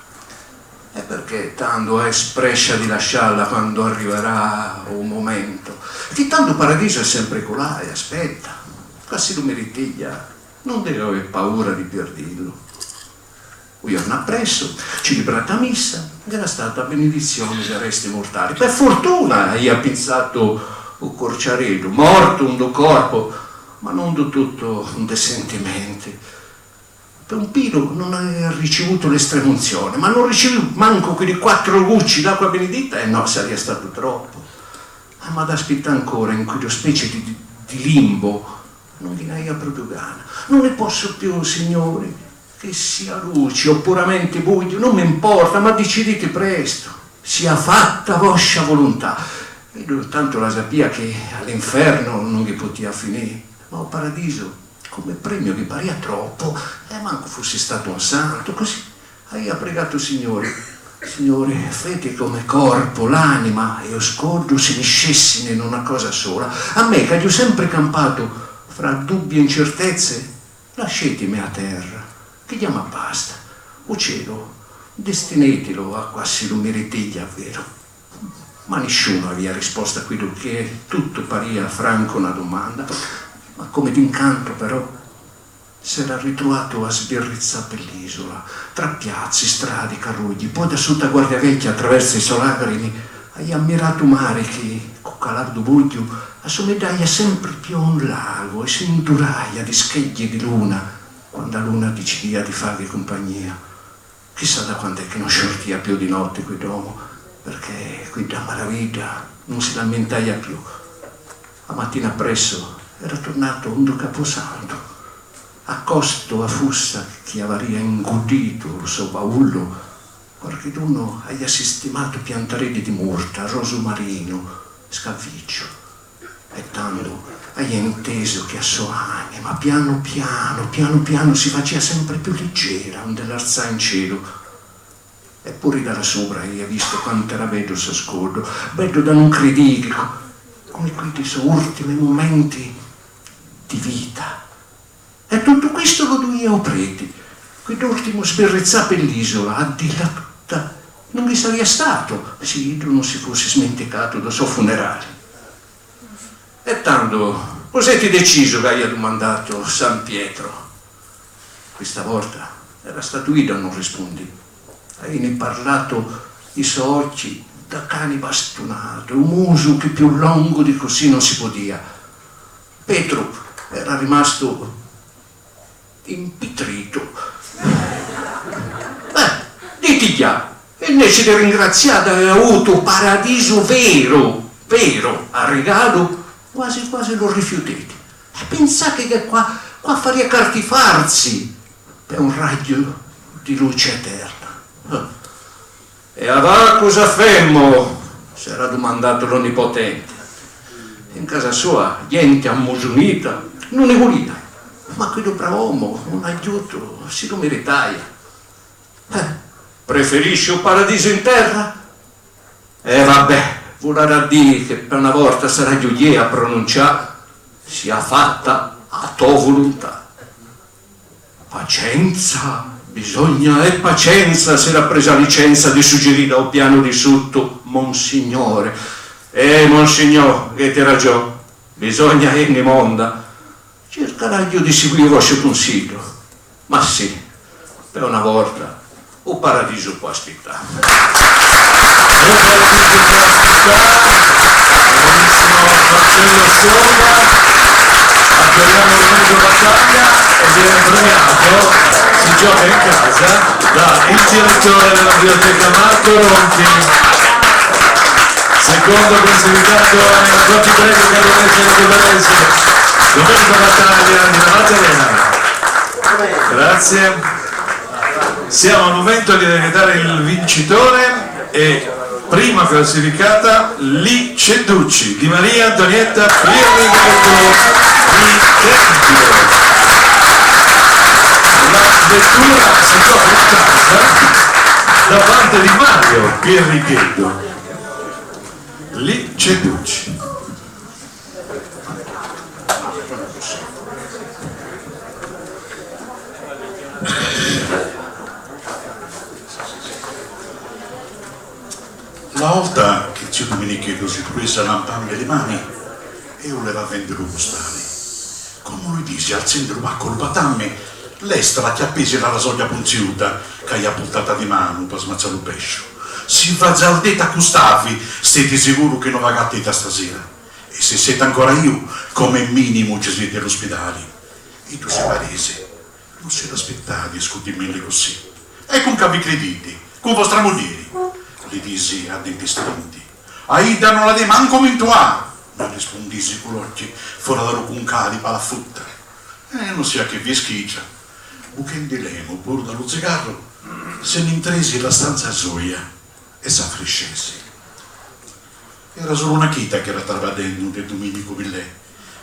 E perché tanto è esprescia di lasciarla quando arriverà un momento. Che tanto Paradiso è sempre colà e aspetta. Quasi lo meritiglia, non deve avere paura di perdirlo. Un giorno appresso, celebrata missa, era stata benedizione dei resti mortali. Per fortuna gli ha pensato un Corciaredo, morto un do corpo, ma non do tutto un de sentimenti. Per un pilo non aveva ricevuto l'estremunzione, ma non ricevevo manco quei 4 gucci d'acqua benedetta, e no, sarebbe stato troppo. Ma da aspettare ancora in quello specie di limbo, non gli aveva proprio gana. Non ne posso più, signori. Che sia luce o puramente buio, non mi importa, ma decidete presto, sia fatta vostra volontà. E lui tanto la sapeva che all'inferno non gli poteva finire, ma al paradiso, come premio che paria troppo, manco fosse stato un santo, così aveva pregato il Signore, fate come corpo, l'anima e lo scordo si miscessino in una cosa sola. A me, che ho sempre campato fra dubbi e incertezze, lasciatemi a terra. Che chiama basta, o cielo, destinatelo a quasi lo meritiglia, vero? Ma nessuno aveva risposto a quello che tutto paria franco una domanda, ma come d'incanto però si era ritrovato a sbirrizzare per l'isola, tra piazze, strade, carrugli, poi da sotto a Guardia Vecchia attraverso i solagrini, hai ammirato mare che, con calardo buio, assomiglia sempre più a un lago e si induraia di scheglie di luna, quando la luna decidia di fargli compagnia. Chissà da quando è che non sciortia più di notte quell'uomo, perché qui da maraviglia non si lamentaia più. A mattina appresso era tornato un caposanto, accosto a fussa che aveva ingudito il suo baullo, qualcheduno aveva sistemato piantarelli di murta, roso marino, scaviccio. E tanto hai inteso che a sua anima piano piano si faceva sempre più leggera, onde l'arzà in cielo. Eppure dalla sopra hai visto quanto era bello il suo scordo, bello da non credere, come quei suoi ultimi momenti di vita. E tutto questo lo dovevo preti, quell'ultimo sberrizzà per l'isola, a dirla tutta, non vi sarebbe stato se io non si fosse smenticato del suo funerale. E tanto, cos'è deciso che hai domandato San Pietro? Questa volta era stato io a non rispondi. Hai ne parlato i suoi occhi da cani bastonato, un muso che più lungo di così non si podia. Pietro era rimasto impitrito. Diti già, invece di ringraziare aveva avuto paradiso vero, a regalo, quasi lo rifiutete. E pensate che qua faria cartifarsi per un raggio di luce eterna. E avà cosa femmo? Si era domandato l'Onnipotente. In casa sua, gente ammusunita, non ne voleva. Ma quello bravo uomo, un aiuto, si lo meritaia. Preferisce un paradiso in terra? Vabbè, vorrà dire che per una volta sarà Giulie a pronunciare, sia fatta a tua volontà. Pazienza, bisogna e pazienza se l'ha presa licenza di suggerire al piano di sotto, Monsignore. Monsignore, che ti ragione, bisogna in monda. Cercherà io di seguire il vostro consiglio. Ma sì, per una volta, o paradiso può aspettare. Marcello Sciolga, accogliamo il mezzo battaglia e viene premiato, si gioca in casa, da il direttore della biblioteca Marco Ronchi. Secondo classificato è Giochi Prego Caronese e Covarese, Domenico Battaglia di Navata Arena. Grazie. Siamo al momento di decretare il vincitore e prima classificata Li Ceducci di Maria Antonietta Pirri di Tempio. La vettura si trova in casa da parte di Mario Pirrichetto. Li Ceducci. La volta che zio Domenichetto si prese lampame le mani e io le va a vendere un stale. Come lui dice, al centro va col batamme, l'estra che appese la rasoglia punziuta, che gli ha buttata di mano per smazzare il pesce. Si va zaldetta a Gustavi, state sicuro che non va a teta stasera. E se siete ancora io, come minimo ci siete all'ospedale. E tu sei parese, non siete aspettati a scudirmi così. E con capi crediti, con vostra moglie. Le disi a denti strinti. Aida non la de manco mintua. Non rispondisi con l'occhio, fuori da un cali per la frutta. Non sia che vi schiccia. Buchendi lemo, pur dallo zigarro, se ne intresi la stanza soia e s'affrescesi. Era solo una chita che era travadendo di Domenico Villè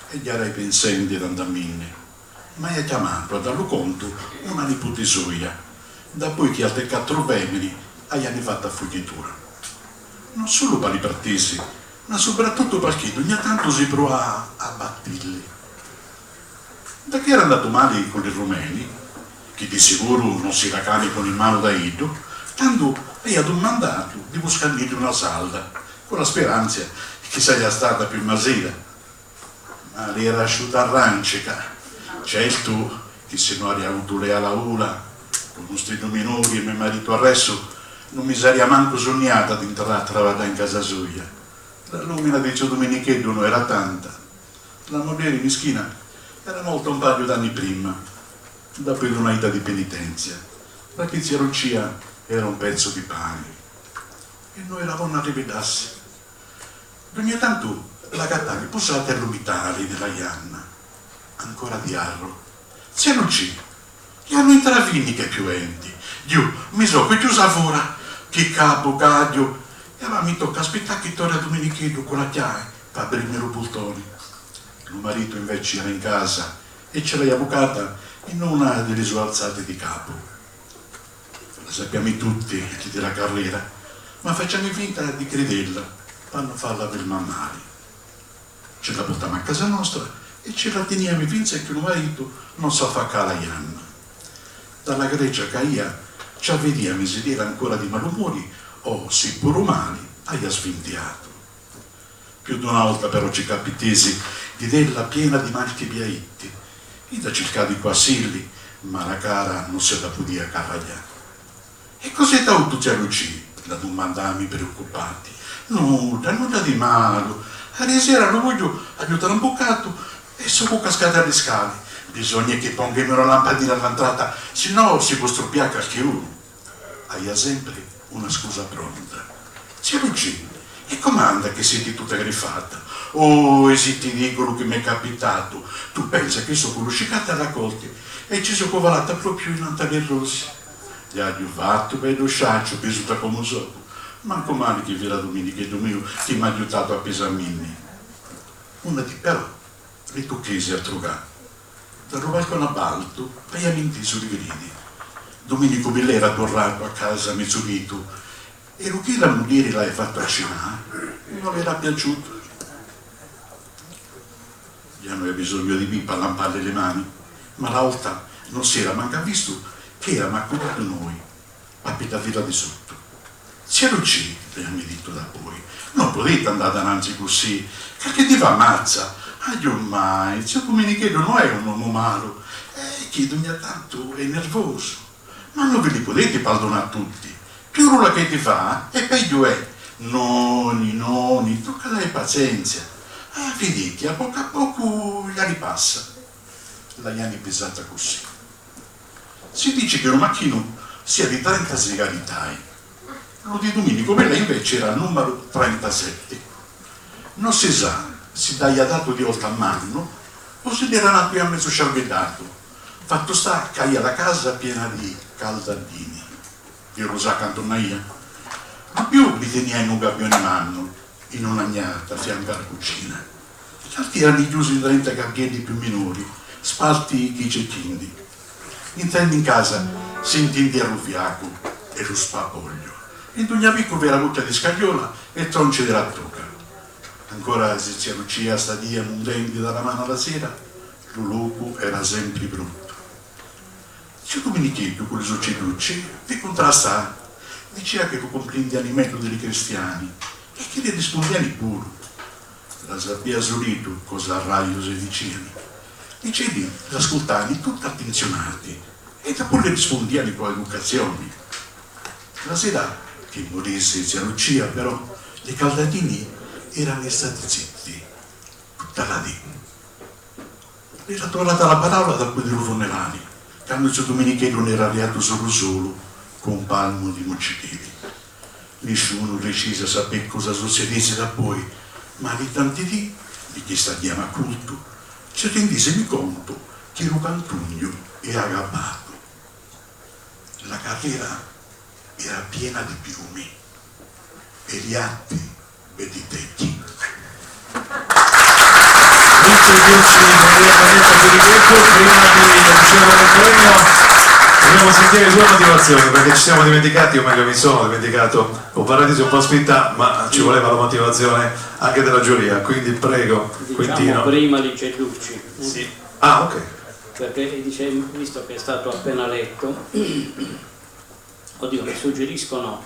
e gli era i pensendi ed andaminne. Ma ha chiamato a darlo conto una nipote soia, da poi che altri 4 femmini gli hanno fatto foggiatura. Non solo per i partesi, ma soprattutto perché ogni tanto si prova a battirli. Da che era andato male con i rumeni, che di sicuro non si racani con in mano da Ido, tanto gli ha domandato di buscargli una salda, con la speranza che sia stata più masera. Ma lì era asciutta arancica, certo che se non avrei avuto lei alla ula, con un strido minori e mio marito arresto, non mi sarei manco sognata di entrare a travagliare in casa sua. La lumina di zio Domenichetto non era tanta. La moglie mischina era molto un paio d'anni prima, dopo una ida di penitenza. La pizia Lucia era un pezzo di pane. E noi eravamo a rivedarsi. Ogni tanto la gattaglia posata all'umitale della Ianna, ancora di arro. Zia Lucia, gli hanno intravini che pioventi. Io mi so che giù savora, che capo, caglio, e allora mi tocca aspettare che torna Domenichetto con la chiave per aprirmi il portone. Il marito invece era in casa e ce l'ha bucata in una delle sue alzate di capo. La sappiamo tutti della carriera, ma facciamo finta di crederla per non farla per male. Ce la portiamo a casa nostra e ce la teniamo finché il marito non sa fare la Ianna. Dalla Grecia caia ci vediamo se era ancora di malumori o se pure male aia svintiato. Più di una volta però ci capitesi di della piena di malti biaitti e da cercare di quasilli, ma la cara non si da podia carragliare. E cos'è tutto zia Lucia? La domandami preoccupati. Nulla di male. A sera lo voglio aiutare un boccato e so cascare alle scale. Bisogna che pongano la lampadina all'entrata, se no si può stroppiare qualche uno. Hai sempre una scusa pronta. Zia Lucia, e comanda che siete tutta griffata? Oh, e se ti dicono che mi è capitato, tu pensa che sono conoscicata alla corte e ci sono covalata proprio in Antalya Rossi. Gli ha fatto vedo sciaccio, pesuta come so. Manco male che vi era Domenichetto mio che mi ha aiutato a pesarmi. Una di però, le tocchesi a trovare. dal balcone alto abbiamo inteso i gridini. Domenico Bellè era tornato a casa mezz'udito e lo che la moglie l'aveva fatto a cenare non le era piaciuto. Gli hanno bisogno di pipa a lamparle le mani, ma la volta non si era manca visto che era maculato noi, abitati là di sotto. Se lo c'è, le hanno detto da poi, non potete andare davanti così, perché ti fa ammazza. Io mai, zio Domenichello non è un uomo malo, che ogni tanto è nervoso. Ma non ve li potete perdonare tutti. Più ruola che ti fa, e peggio è. Noni, tocca dare pazienza. Vedete, a poco gli ripassa. La gli anni pesata così. Si dice che un macchino sia di 30 segarità. Quello di Domenico Bellè invece era il numero 37. Non si sa se dai dato di volta a mano o se era nato a mezzo sciarbellato. Fatto sta che hai la casa piena di caldardini. Io lo sa canto io. Ma più li tenia in un gabbione in mano, in un'agnata a fianco alla cucina. Gli altri erano chiusi in 30 gabbielli più minori, spalti chi cecchindi. Entrando in casa sentì il rufiaco e lo spapoglio. In ogni picco vera gutta di scagliola e tronci della tocca. Ancora se c'era cia stadia mundenti dalla mano alla sera, lo lupo era sempre brutto. C'è Domenichello con le succeducce che contrasta, diceva che lo comprendi al metodo dei cristiani e che le rispondiani pure. La sappia solito cosa raio si dicevano. Dicevi, l'ascoltavi tutti attenzionati e dopo le rispondiani con educazione. La sera che morisse zia Lucia però, i caldatini erano stati zitti, tutta la dì. Era tornata la parola da quelli dei funerali, quando zio Domenichello non era arrivato solo, con un palmo di moccichini. Nessuno riuscì a sapere cosa succedesse da poi, ma di tanti di chi stagliava culto, ci rendisemi conto che ero cantugno e agabbato. La carriera era piena di piumi e gli atti beditecchi. Prima di ricevere il premio dobbiamo sentire le sue motivazioni, perché ci siamo dimenticati, o meglio mi sono dimenticato, un paradiso un po' spinta, ma ci voleva la motivazione anche della giuria, quindi prego, Quintino. Diciamo prima di Cellucci. Sì. Ah, ok. Perché dice, visto che è stato appena letto, oddio, mi suggeriscono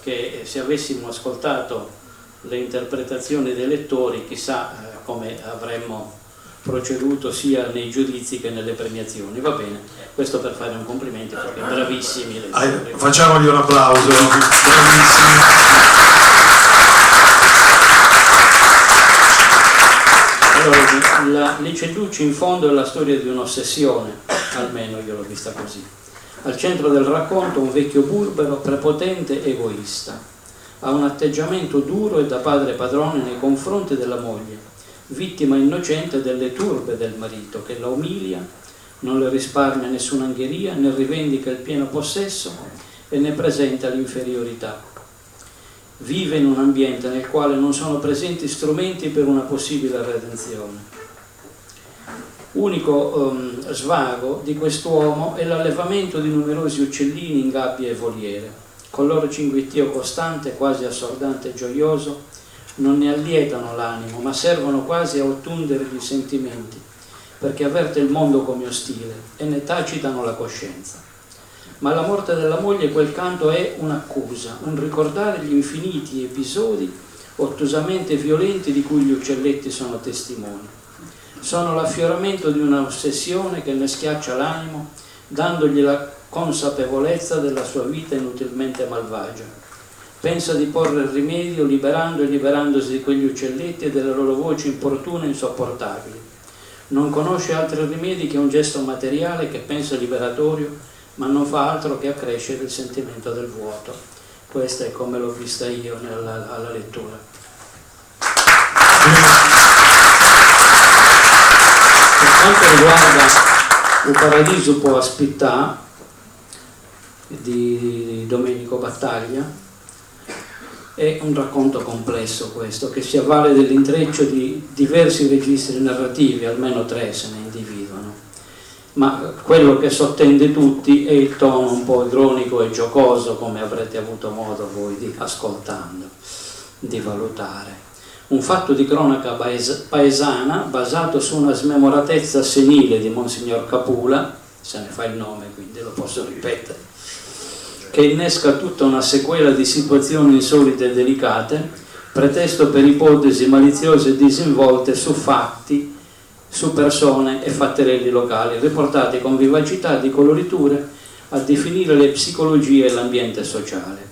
che se avessimo ascoltato le interpretazioni dei lettori, chissà come avremmo proceduto sia nei giudizi che nelle premiazioni. Va bene, questo per fare un complimento perché bravissimi lettori. Facciamogli un applauso, bravissimi. Allora, Licellucci in fondo è la storia di un'ossessione, almeno io l'ho vista così. Al centro del racconto un vecchio burbero, prepotente e egoista. Ha un atteggiamento duro e da padre padrone nei confronti della moglie, vittima innocente delle turbe del marito, che la umilia, non le risparmia nessuna angheria, ne rivendica il pieno possesso e ne presenta l'inferiorità. Vive in un ambiente nel quale non sono presenti strumenti per una possibile redenzione. Unico svago di quest'uomo è l'allevamento di numerosi uccellini in gabbie e voliere. Con loro cinguettio costante, quasi assordante e gioioso, non ne allietano l'animo, ma servono quasi a ottundere i sentimenti, perché avverte il mondo come ostile e ne tacitano la coscienza. Ma alla morte della moglie quel canto è un'accusa, un ricordare gli infiniti episodi ottusamente violenti di cui gli uccelletti sono testimoni. Sono l'affioramento di una ossessione che ne schiaccia l'animo, dandogli la consapevolezza della sua vita inutilmente malvagia. Pensa di porre rimedio liberando e liberandosi di quegli uccelletti e delle loro voci importune e insopportabili. Non conosce altri rimedi che un gesto materiale che pensa liberatorio, ma non fa altro che accrescere il sentimento del vuoto. Questa è come l'ho vista io alla lettura. Per quanto riguarda Un paradiso può aspettare di Domenico Battaglia, è un racconto complesso questo, che si avvale dell'intreccio di diversi registri narrativi, almeno 3 se ne individuano. ma quello che sottende tutti è il tono un po' ironico e giocoso, come avrete avuto modo voi di ascoltando, di valutare. Un fatto di cronaca paesana basato su una smemoratezza senile di Monsignor Capula, se ne fa il nome quindi lo posso ripetere, che innesca tutta una sequela di situazioni insolite e delicate, pretesto per ipotesi maliziose e disinvolte su fatti, su persone e fatterelli locali, riportati con vivacità di coloriture a definire le psicologie e l'ambiente sociale.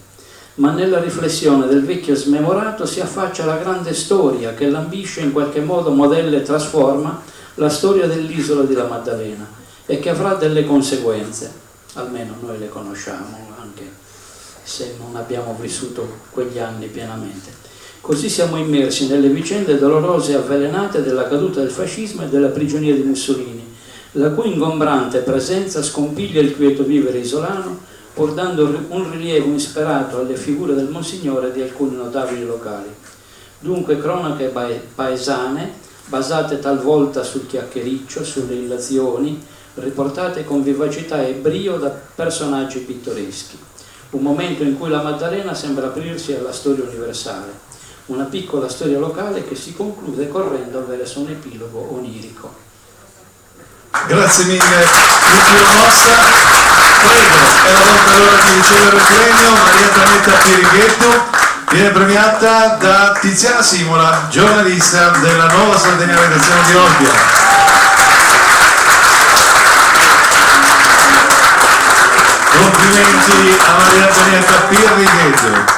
Ma nella riflessione del vecchio smemorato si affaccia la grande storia che lambisce, in qualche modo modella e trasforma la storia dell'isola di La Maddalena e che avrà delle conseguenze, almeno noi le conosciamo, anche se non abbiamo vissuto quegli anni pienamente. Così siamo immersi nelle vicende dolorose e avvelenate della caduta del fascismo e della prigionia di Mussolini, la cui ingombrante presenza scompiglia il quieto vivere isolano, pur dando un rilievo insperato alle figure del Monsignore e di alcuni notabili locali. Dunque cronache paesane, basate talvolta sul chiacchiericcio, sulle illazioni, riportate con vivacità e brio da personaggi pittoreschi. Un momento in cui la Maddalena sembra aprirsi alla storia universale, una piccola storia locale che si conclude correndo verso un epilogo onirico. Grazie mille, Lucio Mossa. Prego, è la volta allora di ricevere il premio. Maria Antonietta Pirighetto viene premiata da Tiziana Simola, giornalista della Nuova Sardegna Redazione di Olbia. Complimenti a Maria Antonietta Pirighetto.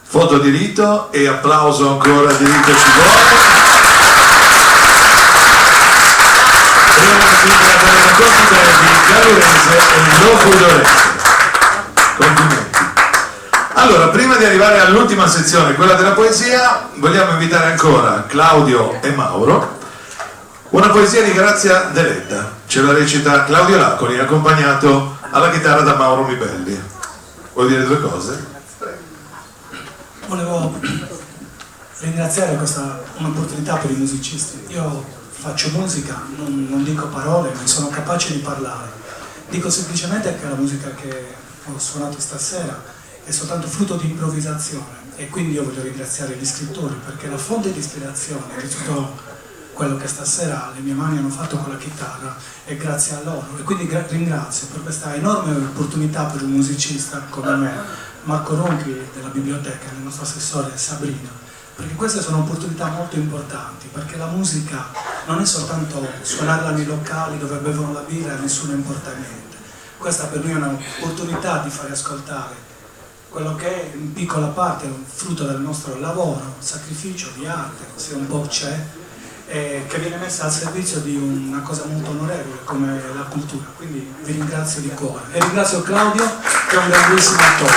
Foto di rito e applauso ancora di rito ci vuole. Prima di Cortitelli, Gallurese e Locudorese. Complimenti. Allora, prima di arrivare all'ultima sezione, quella della poesia, vogliamo invitare ancora Claudio e Mauro. Una poesia di Grazia Deledda, ce la recita Claudio Lacoli, accompagnato alla chitarra da Mauro Mibelli. Vuoi dire due cose? Volevo ringraziare questa un'opportunità per i musicisti. Io faccio musica, non dico parole, non sono capace di parlare. Dico semplicemente che la musica che ho suonato stasera è soltanto frutto di improvvisazione e quindi io voglio ringraziare gli scrittori perché la fonte di ispirazione di tutto quello che stasera le mie mani hanno fatto con la chitarra è grazie a loro e quindi ringrazio per questa enorme opportunità per un musicista come me, Marco Ronchi della biblioteca, il nostro assessore Sabrina, perché queste sono opportunità molto importanti, perché la musica non è soltanto suonarla nei locali dove bevono la birra e a nessuno importa niente. Questa per noi è un'opportunità di fare ascoltare quello che è in piccola parte un frutto del nostro lavoro, sacrificio di arte, se un po' c'è, che viene messa al servizio di una cosa molto onorevole come la cultura. Quindi vi ringrazio di cuore e ringrazio Claudio che è un grandissimo attore.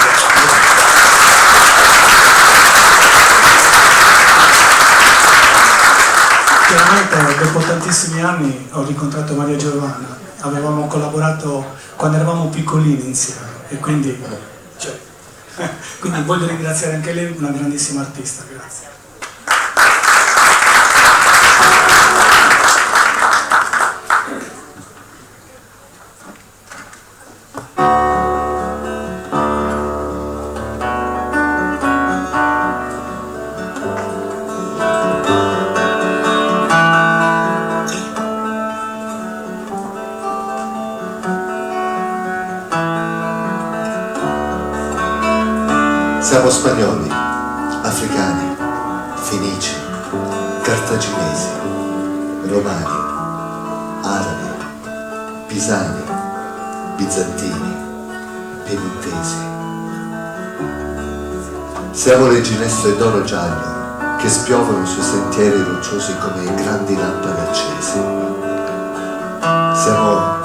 Chiaramente dopo tantissimi anni ho rincontrato Maria Giovanna, avevamo collaborato quando eravamo piccolini insieme e quindi voglio ringraziare anche lei, una grandissima artista, grazie. Siamo spagnoli, africani, fenici, cartaginesi, romani, arabi, pisani, bizantini, piemontesi. Siamo le ginestre d'oro giallo che spiovano sui sentieri rocciosi come grandi lampade accese. Siamo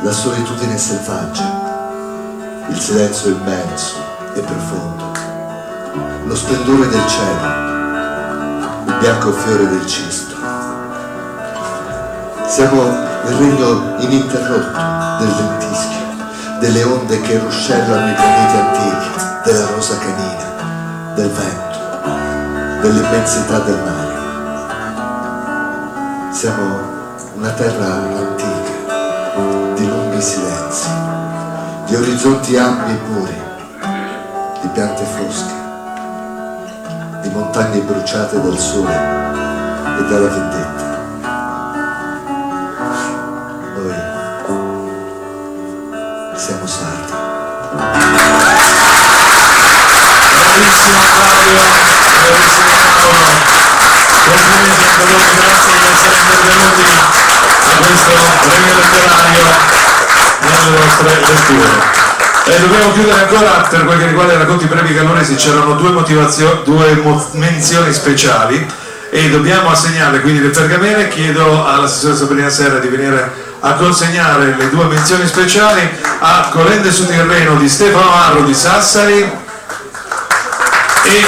la solitudine selvaggia, il silenzio immenso e profondo, lo splendore del cielo, il bianco fiore del cisto. Siamo il regno ininterrotto del ventischio, delle onde che ruscellano i graniti antichi, della rosa canina, del vento, dell'immensità del mare. Siamo una terra antica, di lunghi silenzi, di orizzonti ampi e puri, di piante fosche, di montagne bruciate dal sole e dalla vendetta. Noi siamo sardi. Bravissimo Fabio, bravissimo Paolo. Complimenti a voi, grazie di essere intervenuti a questo premio letterario nelle nostre letture. E dobbiamo chiudere ancora per quel che riguarda i racconti brevi galluresi. C'erano due menzioni speciali e dobbiamo assegnarle quindi le pergamene. Chiedo all'assessore Sabrina Serra di venire a consegnare le due menzioni speciali a Colende su Tirreno di Stefano Marro di Sassari e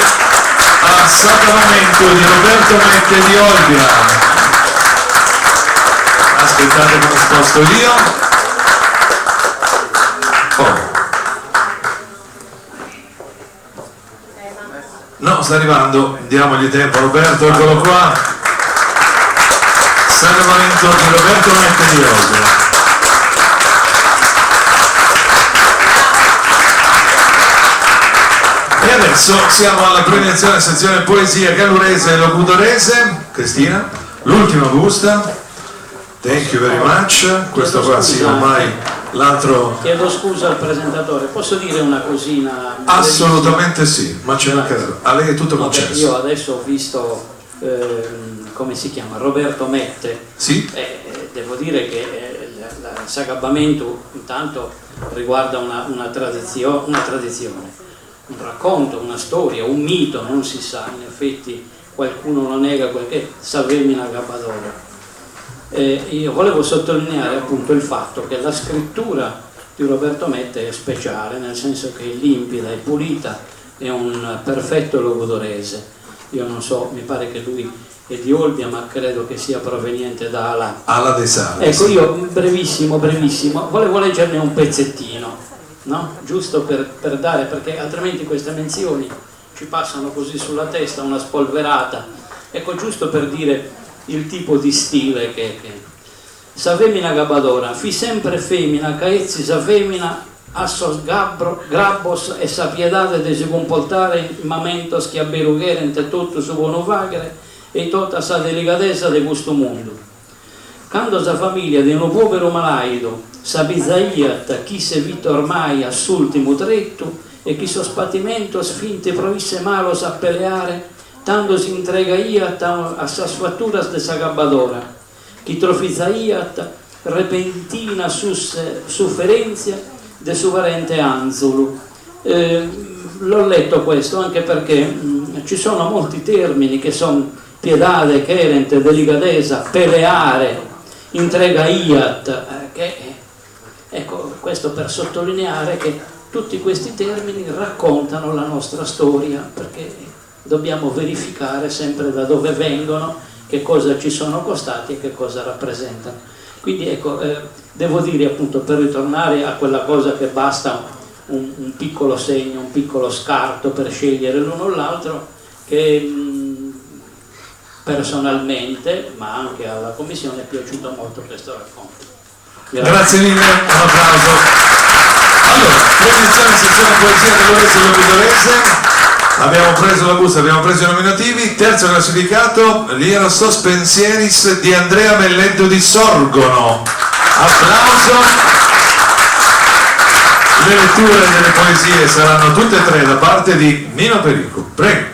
a Sacramento di Roberto Mette di Olbia. Aspettate che mi sposto io. No, sta arrivando, diamogli tempo. Roberto, eccolo qua. Sacramento di Roberto Mette di Olbia. E adesso siamo alla premiazione sezione poesia gallurese e logudorese. Cristina, l'ultima busta. Thank you very much. Questo qua sì, ormai l'altro. Chiedo scusa al presentatore, posso dire una cosina? Assolutamente sì, ma c'è anche a lei è tutto concesso. Io adesso ho visto come si chiama, Roberto Mette. Sì. Devo dire che l'Sacabamento intanto riguarda una tradizione. Un racconto, una storia, un mito, non si sa, in effetti qualcuno lo nega quel che è Savemina Gabbadora. Io volevo sottolineare appunto il fatto che la scrittura di Roberto Mette è speciale, nel senso che è limpida, è pulita, è un perfetto logudorese. Io non so, mi pare che lui è di Olbia, ma credo che sia proveniente da Ala de Sale. Ecco, io brevissimo, volevo leggerne un pezzettino. No? Giusto per dare, perché altrimenti queste menzioni ci passano così sulla testa, una spolverata. Ecco, giusto per dire il tipo di stile che Savemina Gabbadora, fi sempre femmina, caezzi sa femmina, assos grabbos e sapiedade de si comportare in momentos che abberugherente tutto su buono vagere e tutta sa delicatezza de questo mondo. Quando sa famiglia di un povero malaido s'abizaiat chi se vita ormai assultimo tretto e chi so spatimento sfinte provisse malos a peleare, tanto si entregaiat a sa sfatturas de sa gabbadora, chi trofizaiat repentina sofferenza de suo parente Anzulu. L'ho letto questo anche perché ci sono molti termini che sono piedade, querente, delicatezza, peleare, entregaiat, ecco, questo per sottolineare che tutti questi termini raccontano la nostra storia, perché dobbiamo verificare sempre da dove vengono, che cosa ci sono costati e che cosa rappresentano. Quindi ecco, devo dire appunto, per ritornare a quella cosa che basta un piccolo segno, un piccolo scarto per scegliere l'uno o l'altro, che personalmente, ma anche alla Commissione, è piaciuto molto questo racconto. Grazie mille, un applauso. Allora, premiazione sezione poesia gallurese e logudorese. Abbiamo preso la busta, abbiamo preso i nominativi. Terzo classificato, Liero Sospensieris di Andrea Melleddo di Sorgono. Applauso. Le letture delle poesie saranno tutte e tre da parte di Nino Perico. Prego.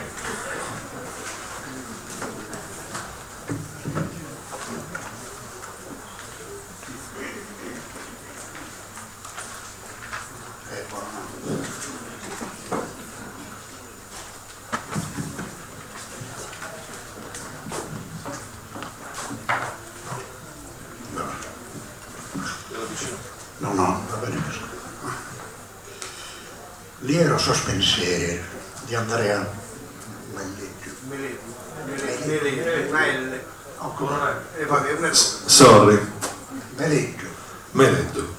No, va bene così. Liero Sospensieri di Andrea Melleddo.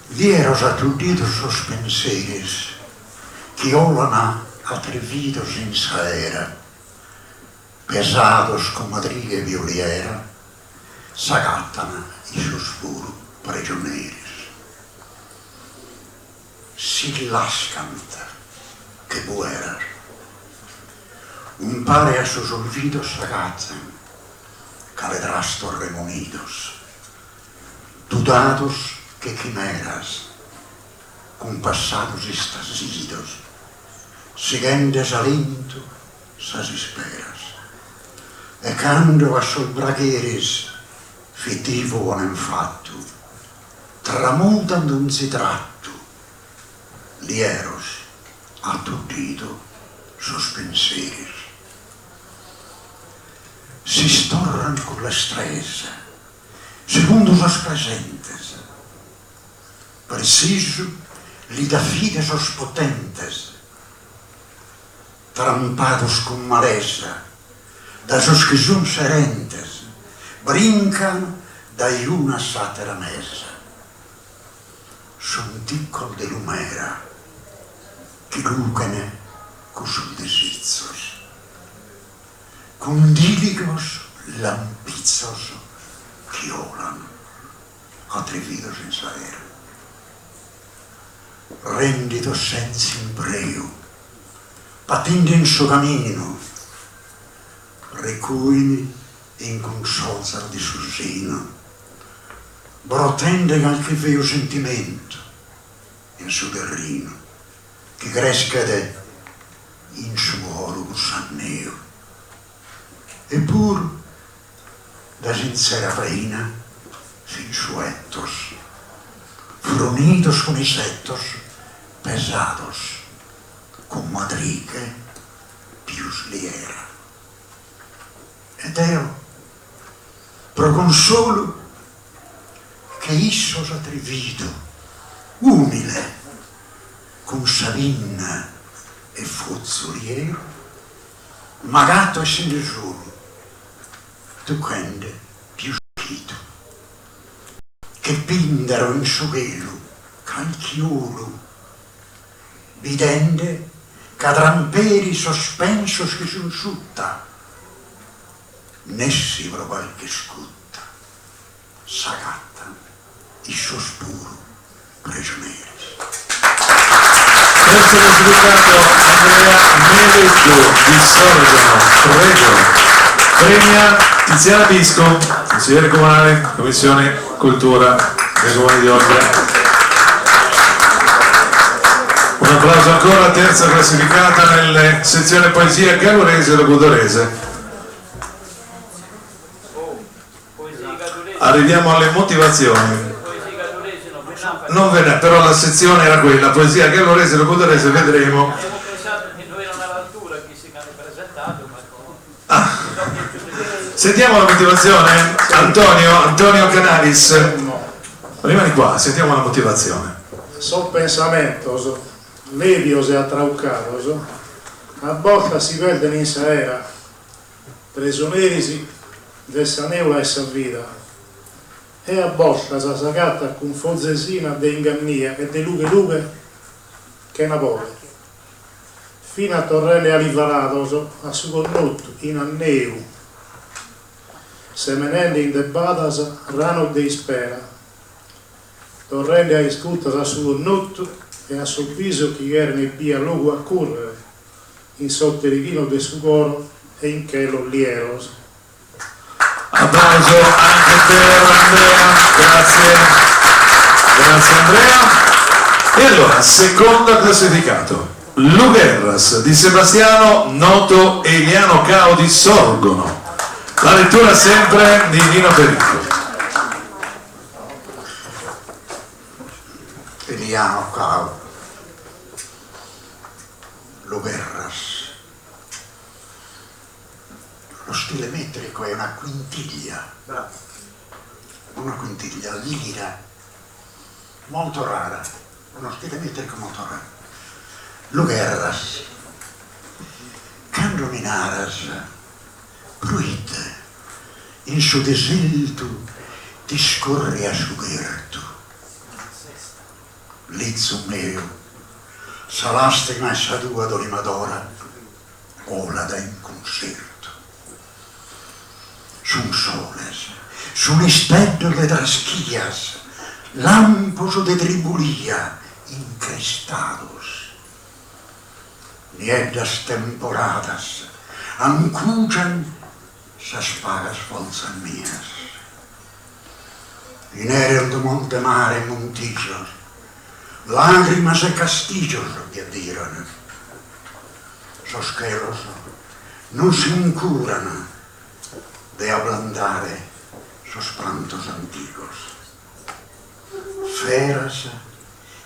Lieros attudidos sospenseres, que olana atrevidos in saera, pesados con madriga e violiera, s'agattano i sospiri prigionieri. Si lascant que pueras, un pare a sus olvidos s'agatzen, caledrastos remonidos, dudados que quimeras, compassados estasidos, siguen desalinto sas esperas, e cando a sos bragheres fitivo o infatti, tramutan d'un tratto, lieros, atturdido, sus pensieri. Si storran con la stresa, secondo los presentes, preciso li da fide sos potentes, trampados con maleza, da sos que son serentes, brincan da una satera mesa. Son ticcol de lumera, che lucane con sus desizos, con díligos lampizos que oran, atrevidos en saber, rendidos senza imbreo, patendo in suo cammino, recuini in consolzar di suo seno, brotende qualche veo sentimento in suo terreno, che cresca in suo oro sanneo. Eppur, da sincera reina, sin suetos, fronidos con insectos, pesados, con madriche pius liera. Ed eo, pro consolo, che issos atrevido, umile, con savinna e fuzzoliero, magato e sin solo, tu quende più schito, che pindero in suo velo, calchiolo, vidende cadramperi sospensos che son sutta, nessi pro qualche scutta, s'agatta il sospiro prigionieri. Terzo classificato Andrea Melecchio di Sorgono, prego. Premia Tiziana Bisco, consigliere comunale, Commissione Cultura del Comune di Olbia. Un applauso ancora, terza classificata nelle sezione poesia gallurese e logudorese. Arriviamo alle motivazioni. Non ve ne, però la sezione era quella, poesia gallurese e logudorese, vedremo. Sentiamo la motivazione, Antonio Canalis. Rimani qua, sentiamo la motivazione. Son pensamentos medios e atraucados, a volta si perden in sa era, prisioneris de sa neula e sa vida, e a volta sa sagata con fozzesina de ingannia e de lughe che napole, fino a torrelle alivarados a su connotto in anneu, semenende in debadas rano de ispera, torrelle a iscutas a su connotto e a suo viso chi erano via luogo a correre, in sotterigino de su coro e in che lo lieros. Applauso anche per Andrea, grazie Andrea. E allora, secondo classificato, Luguerras di Sebastiano Noto e Eliano Cao di Sorgono. La lettura sempre di Nino Pericco. Eliano Cao, Luguerras. Lo stile metrico è una quintiglia, lira, molto rara, uno stile metrico molto raro. Luguerras, quando minaras, pruite, in suo desilto discorre a sugerto. Lizzo meo, salaste in essa tua dorimadora, ola da in concerto. sun soles, sun istedole das schias, lampos de tribulia increstados. Niedas temporadas ancujan sas pagas bolsas mías. Inerel de monte mare montillos, lágrimas e castillos que diran. Sos quelos non se incuran de ablandare sos prantos antigos. Feras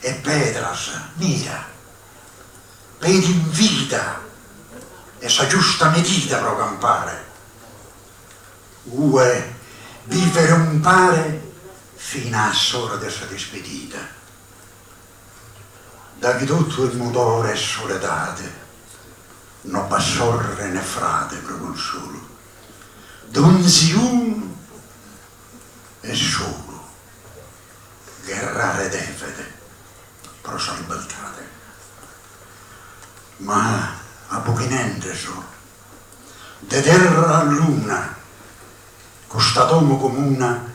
e pedras, mira, pedin vida esa giusta medida pro campare. Ue vivere un pare fino a s'ora dessa despedita. Da che tutto il motore è soledade, non passorre né frate pro consolo. Donzi un e solo, guerrare devede pro salvatare. Ma a pochiniente so, de terra a luna, costatomo comuna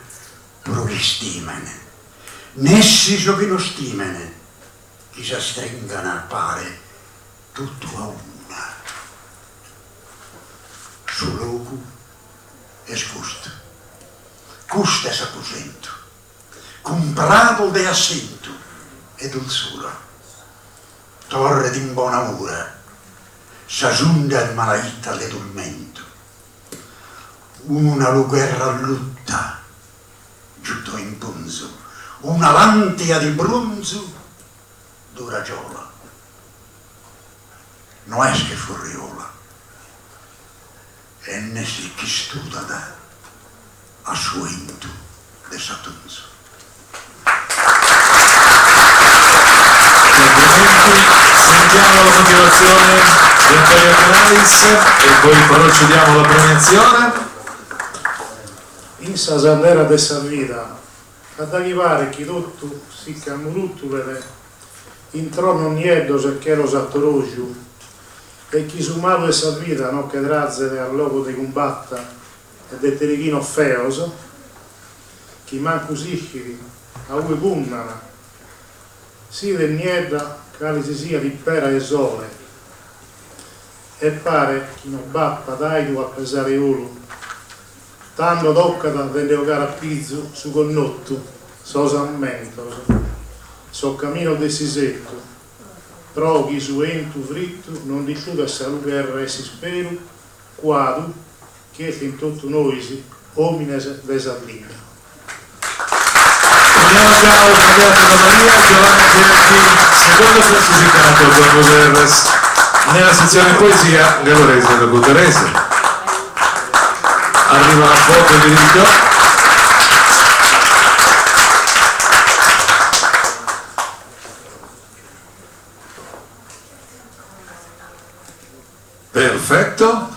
pro istimene, nessi so che non stimene, chi si stringano al pare tutto a una. Su loco es custa es aposento, comprato de assento e dulzura, torre di buonamore, s'agiunge al malaita le tormento, una guerra lutta, giutto in punzo, una lantia di bronzo dura giola, non es che furriola, e ne si chi studa da a suo intu de satunzo. Sentiamo la motivazione di Antonio Canais e poi procediamo alla premiazione. In sa sandera dessa vita, ad arrivare chi tutto si camurutulere, intorno nieddo se che lo sattorogio, e chi su malo essa vita non che drazzere al logo di combatta e de terichino feoso, chi manco sicchiri a ue punnana, si del niedda cali sia di pera e sole, e pare chi non bappa daidu a pesare ulu, tanto toccata delle giocare a pizzo su connotto, so sammento, so cammino de sisetto, proghi su entu fritto, non disciuga sa luguerra e si spero, quadu, che in tutto noisi, homines desallina. Abbiamo già cambiato da Maria Giovanni Cerchi, secondo classificato Buenos Aires, nella sezione poesia gallurese e locuttorese. Arriva la foto di diritto. Perfetto.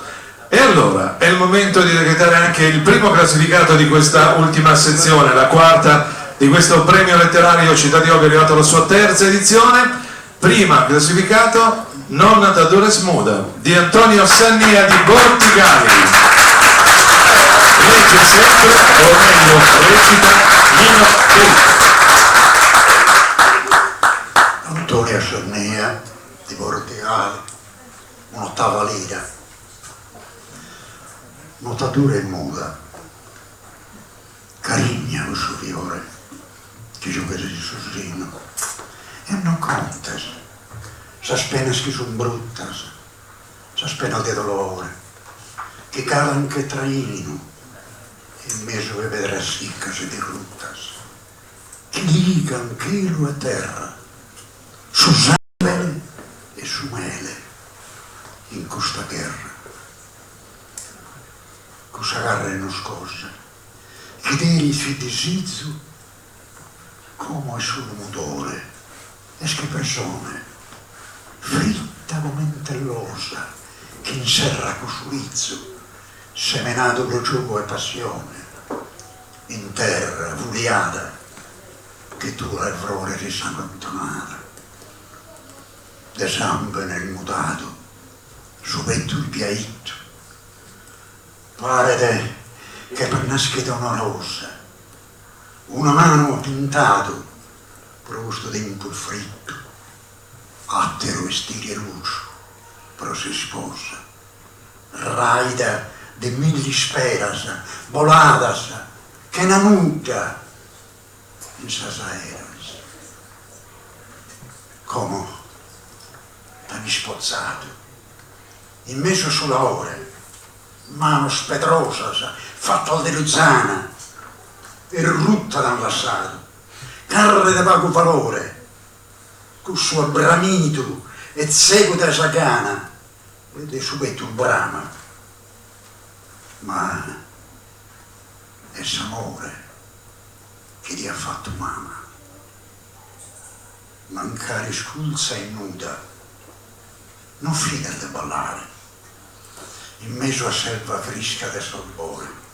E allora è il momento di decretare anche il primo classificato di questa ultima sezione, la quarta di questo premio letterario Città di Olbia, è arrivato alla sua terza edizione. Prima classificato Nonna da Dores Muda di Antonio Sannia di Bortigali. Legge sempre, o meglio recita, Nino Pelli. Antonio Sannia di Bortigali, un'ottava lira, notatura e muda, carigna o superiore, che gioca di sorrino, e non contas, s'aspenas che son bruttas, s'aspena di dolore, che calan che traino, e in mezzo e vedrà siccas e dirruttas, che ligan cielo e terra, su zamele e su mele, in questa guerra. Cosa agarra in scossa, che deri si desizio, come è sul motore, e che persone, fritta come mentellosa, che inserra con suizzo, semenato pro gioco e passione, in terra, vuliata, che tu l'avrore risanguantonata, de zampe nel mutato, su petto il piaitto, pare te che per nascere una rosa, una mano pintato, prosto tempo fritto, attero vestire luce, però si sposa, raida de mille speras, voladas, che nanuda in sasaeras. Come t'hanno spozzato, in mezzo sulla ore, mano spedrosa, fatta al deluzzana, e rutta dall'assato, carre di vago valore, con suo bramito e seguo da sagana, vede subito un brama, ma è s'amore che gli ha fatto mamma. Mancare sculza e nuda, non fida di ballare, in mezzo a selva fresca del solbore,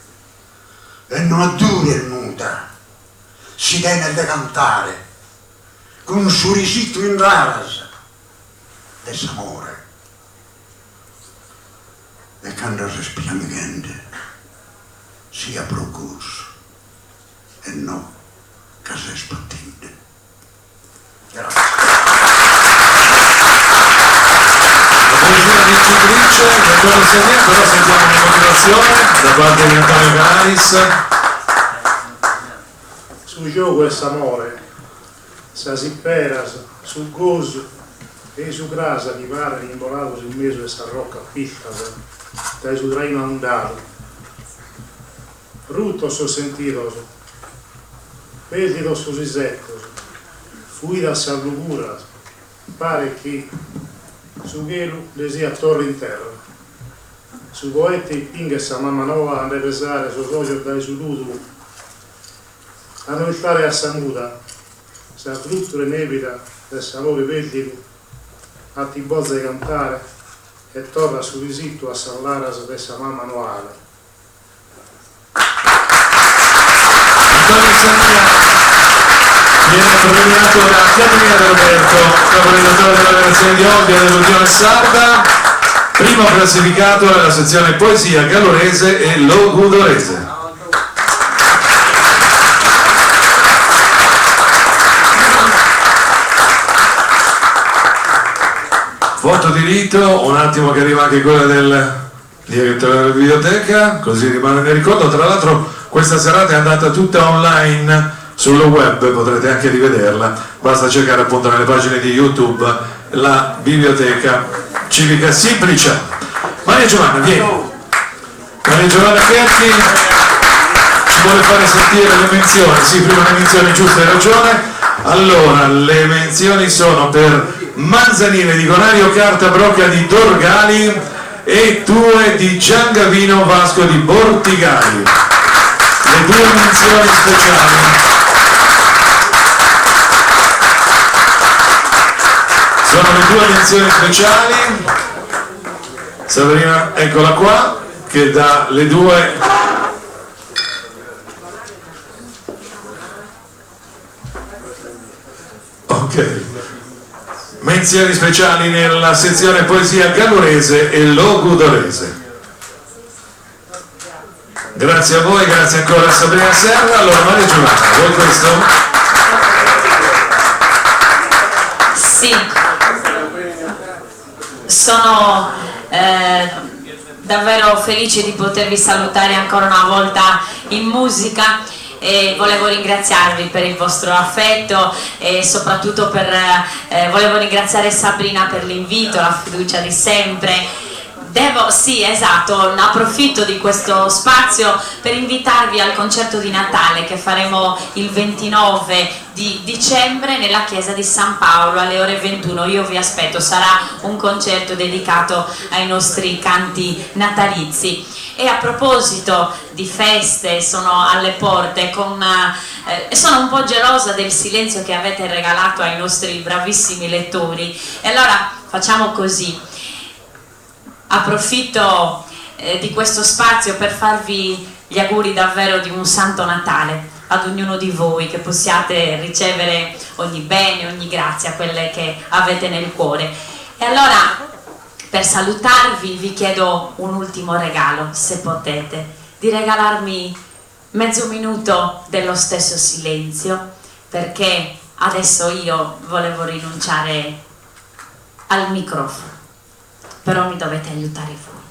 e non addura nuda, si tiene da cantare, con un sorrisito in raras, d'amore. E quando si spiangente, sia procurso, e no che si spattinde. Grazie. La poesia vincitrice, non quello segna, però sentiamo una motivazione da parte di Antonio Ganis. Su gioco è amore, sa si pera, su gozo e su grasa mi pare rimbolato sul meso di sta rocca picca, dai su traino andato. Rutto so sentito, pellido su risetto, fuida sa lugura, pare che su gelo le sia torre in terra. Su poeti pinga sa mamma nova a pesare su socio dai su luto, a novettare a samuta, sa frutture nebita del salore pellido, a ti bozza di cantare e torna su visito a sallara di sa mamma noale. Antonio Sagna viene premiato da Caterina De Roberto, caporedattore della versione di Olbia dell'Unione Sarda, primo classificato nella sezione poesia gallurese e logudorese. Voto di rito, un attimo che arriva anche quella del direttore della biblioteca, così rimane nel ricordo. Tra l'altro questa serata è andata tutta online sul web, potrete anche rivederla, basta cercare appunto nelle pagine di YouTube la biblioteca civica Simplice. Maria Giovanna, vieni. Maria Giovanna Cherchi ci vuole fare sentire le menzioni, sì, prima le menzioni giuste, hai ragione. Allora, le menzioni sono per Manzanile di Conario, Carta Brocca di Dorgali e 2 di Giangavino Vasco di Bortigali. Le 2 menzioni speciali. Sono le 2 menzioni speciali. Sabrina, eccola qua, che dà le 2. Ok. Menzioni speciali nella sezione poesia gallurese e logudorese. Grazie a voi, grazie ancora a Sabrina Serra. Allora Maria Giovanna, vuoi questo? Sì, sono davvero felice di potervi salutare ancora una volta in musica. E volevo ringraziarvi per il vostro affetto e soprattutto volevo ringraziare Sabrina per l'invito, la fiducia di sempre. Sì, esatto, approfitto di questo spazio per invitarvi al concerto di Natale che faremo il 29 di dicembre nella chiesa di San Paolo alle ore 21. Io vi aspetto, sarà un concerto dedicato ai nostri canti natalizi. E a proposito di feste, sono alle porte, sono un po' gelosa del silenzio che avete regalato ai nostri bravissimi lettori, e allora facciamo così. Approfitto di questo spazio per farvi gli auguri davvero di un Santo Natale ad ognuno di voi, che possiate ricevere ogni bene, ogni grazia, quelle che avete nel cuore. E allora, per salutarvi, vi chiedo un ultimo regalo, se potete. di regalarmi mezzo minuto dello stesso silenzio, perché adesso io volevo rinunciare al microfono, però mi dovete aiutare voi.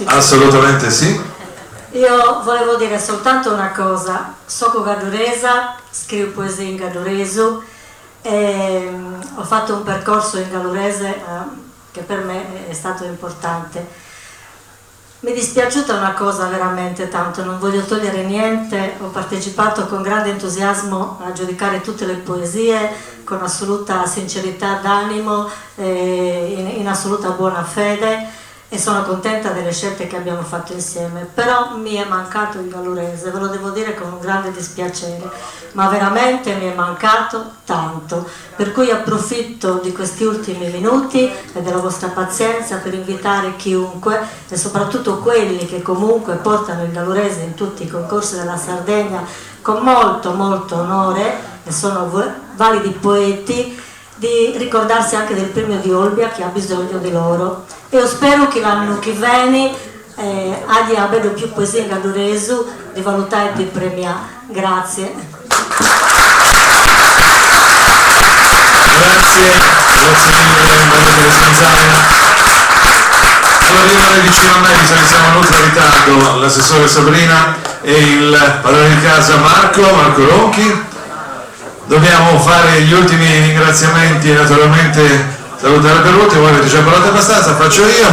Assolutamente sì. Io volevo dire soltanto una cosa, sono gaduresa, scrivo poesie in gaduresu, ho fatto un percorso in galurese che per me è stato importante. Mi è dispiaciuta una cosa veramente tanto, non voglio togliere niente, ho partecipato con grande entusiasmo a giudicare tutte le poesie, con assoluta sincerità d'animo, in assoluta buona fede, e sono contenta delle scelte che abbiamo fatto insieme, però mi è mancato il galurese, ve lo devo dire con un grande dispiacere, ma veramente mi è mancato tanto, per cui approfitto di questi ultimi minuti e della vostra pazienza per invitare chiunque, e soprattutto quelli che comunque portano il galurese in tutti i concorsi della Sardegna con molto molto onore e sono validi poeti, di ricordarsi anche del premio di Olbia che ha bisogno di loro. E io spero che l'anno che viene abbia più poesie in gaduresu di valutare e di premiare. Grazie. Grazie mille, Maria Teresa Zaina. Sono arrivati vicino a me, visto che siamo in ultra ritardo, l'assessore Sabrina e il padrone di casa Marco Ronchi. Dobbiamo fare gli ultimi ringraziamenti e naturalmente salutare per ultimo, voi avete già parlato abbastanza, faccio io.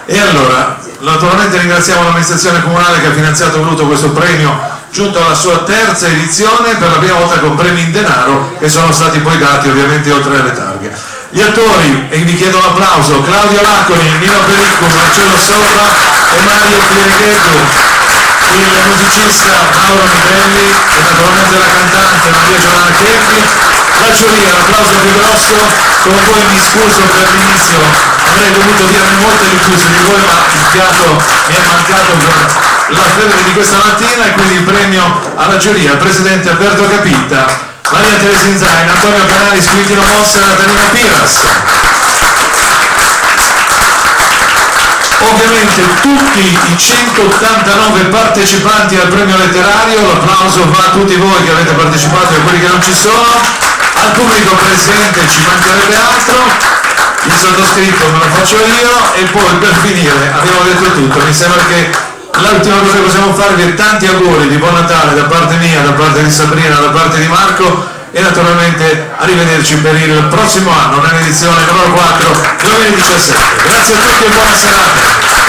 E allora, naturalmente ringraziamo l'amministrazione comunale che ha finanziato e voluto questo premio giunto alla sua terza edizione, per la prima volta con premi in denaro che sono stati poi dati ovviamente oltre alle targhe. Gli attori, e vi chiedo un applauso, Claudio Laconi, Nino Pericco, Marcello Sopra e Mario Pierigheddu, il musicista Mauro Mitelli e naturalmente la cantante Maria Giovanna Cheppi, la giuria, l'applauso più grosso. Come poi mi scuso per l'inizio, avrei dovuto dirne molte di più su di voi, ma il fiato mi è mancato per la febbre di questa mattina, e quindi il premio alla giuria, il presidente Alberto Capita, Maria Teresa Inzain, Antonio Canali, Quintino Mossa e Natalina Piras. Ovviamente tutti i 189 partecipanti al premio letterario, l'applauso va a tutti voi che avete partecipato e a quelli che non ci sono. Al pubblico presente ci mancherebbe altro, il sottoscritto me lo faccio io, e poi per finire abbiamo detto tutto. Mi sembra che l'ultima cosa che possiamo farvi è tanti auguri di buon Natale da parte mia, da parte di Sabrina, da parte di Marco, e naturalmente arrivederci per il prossimo anno nell'edizione numero 4 2017. Grazie a tutti e buona serata.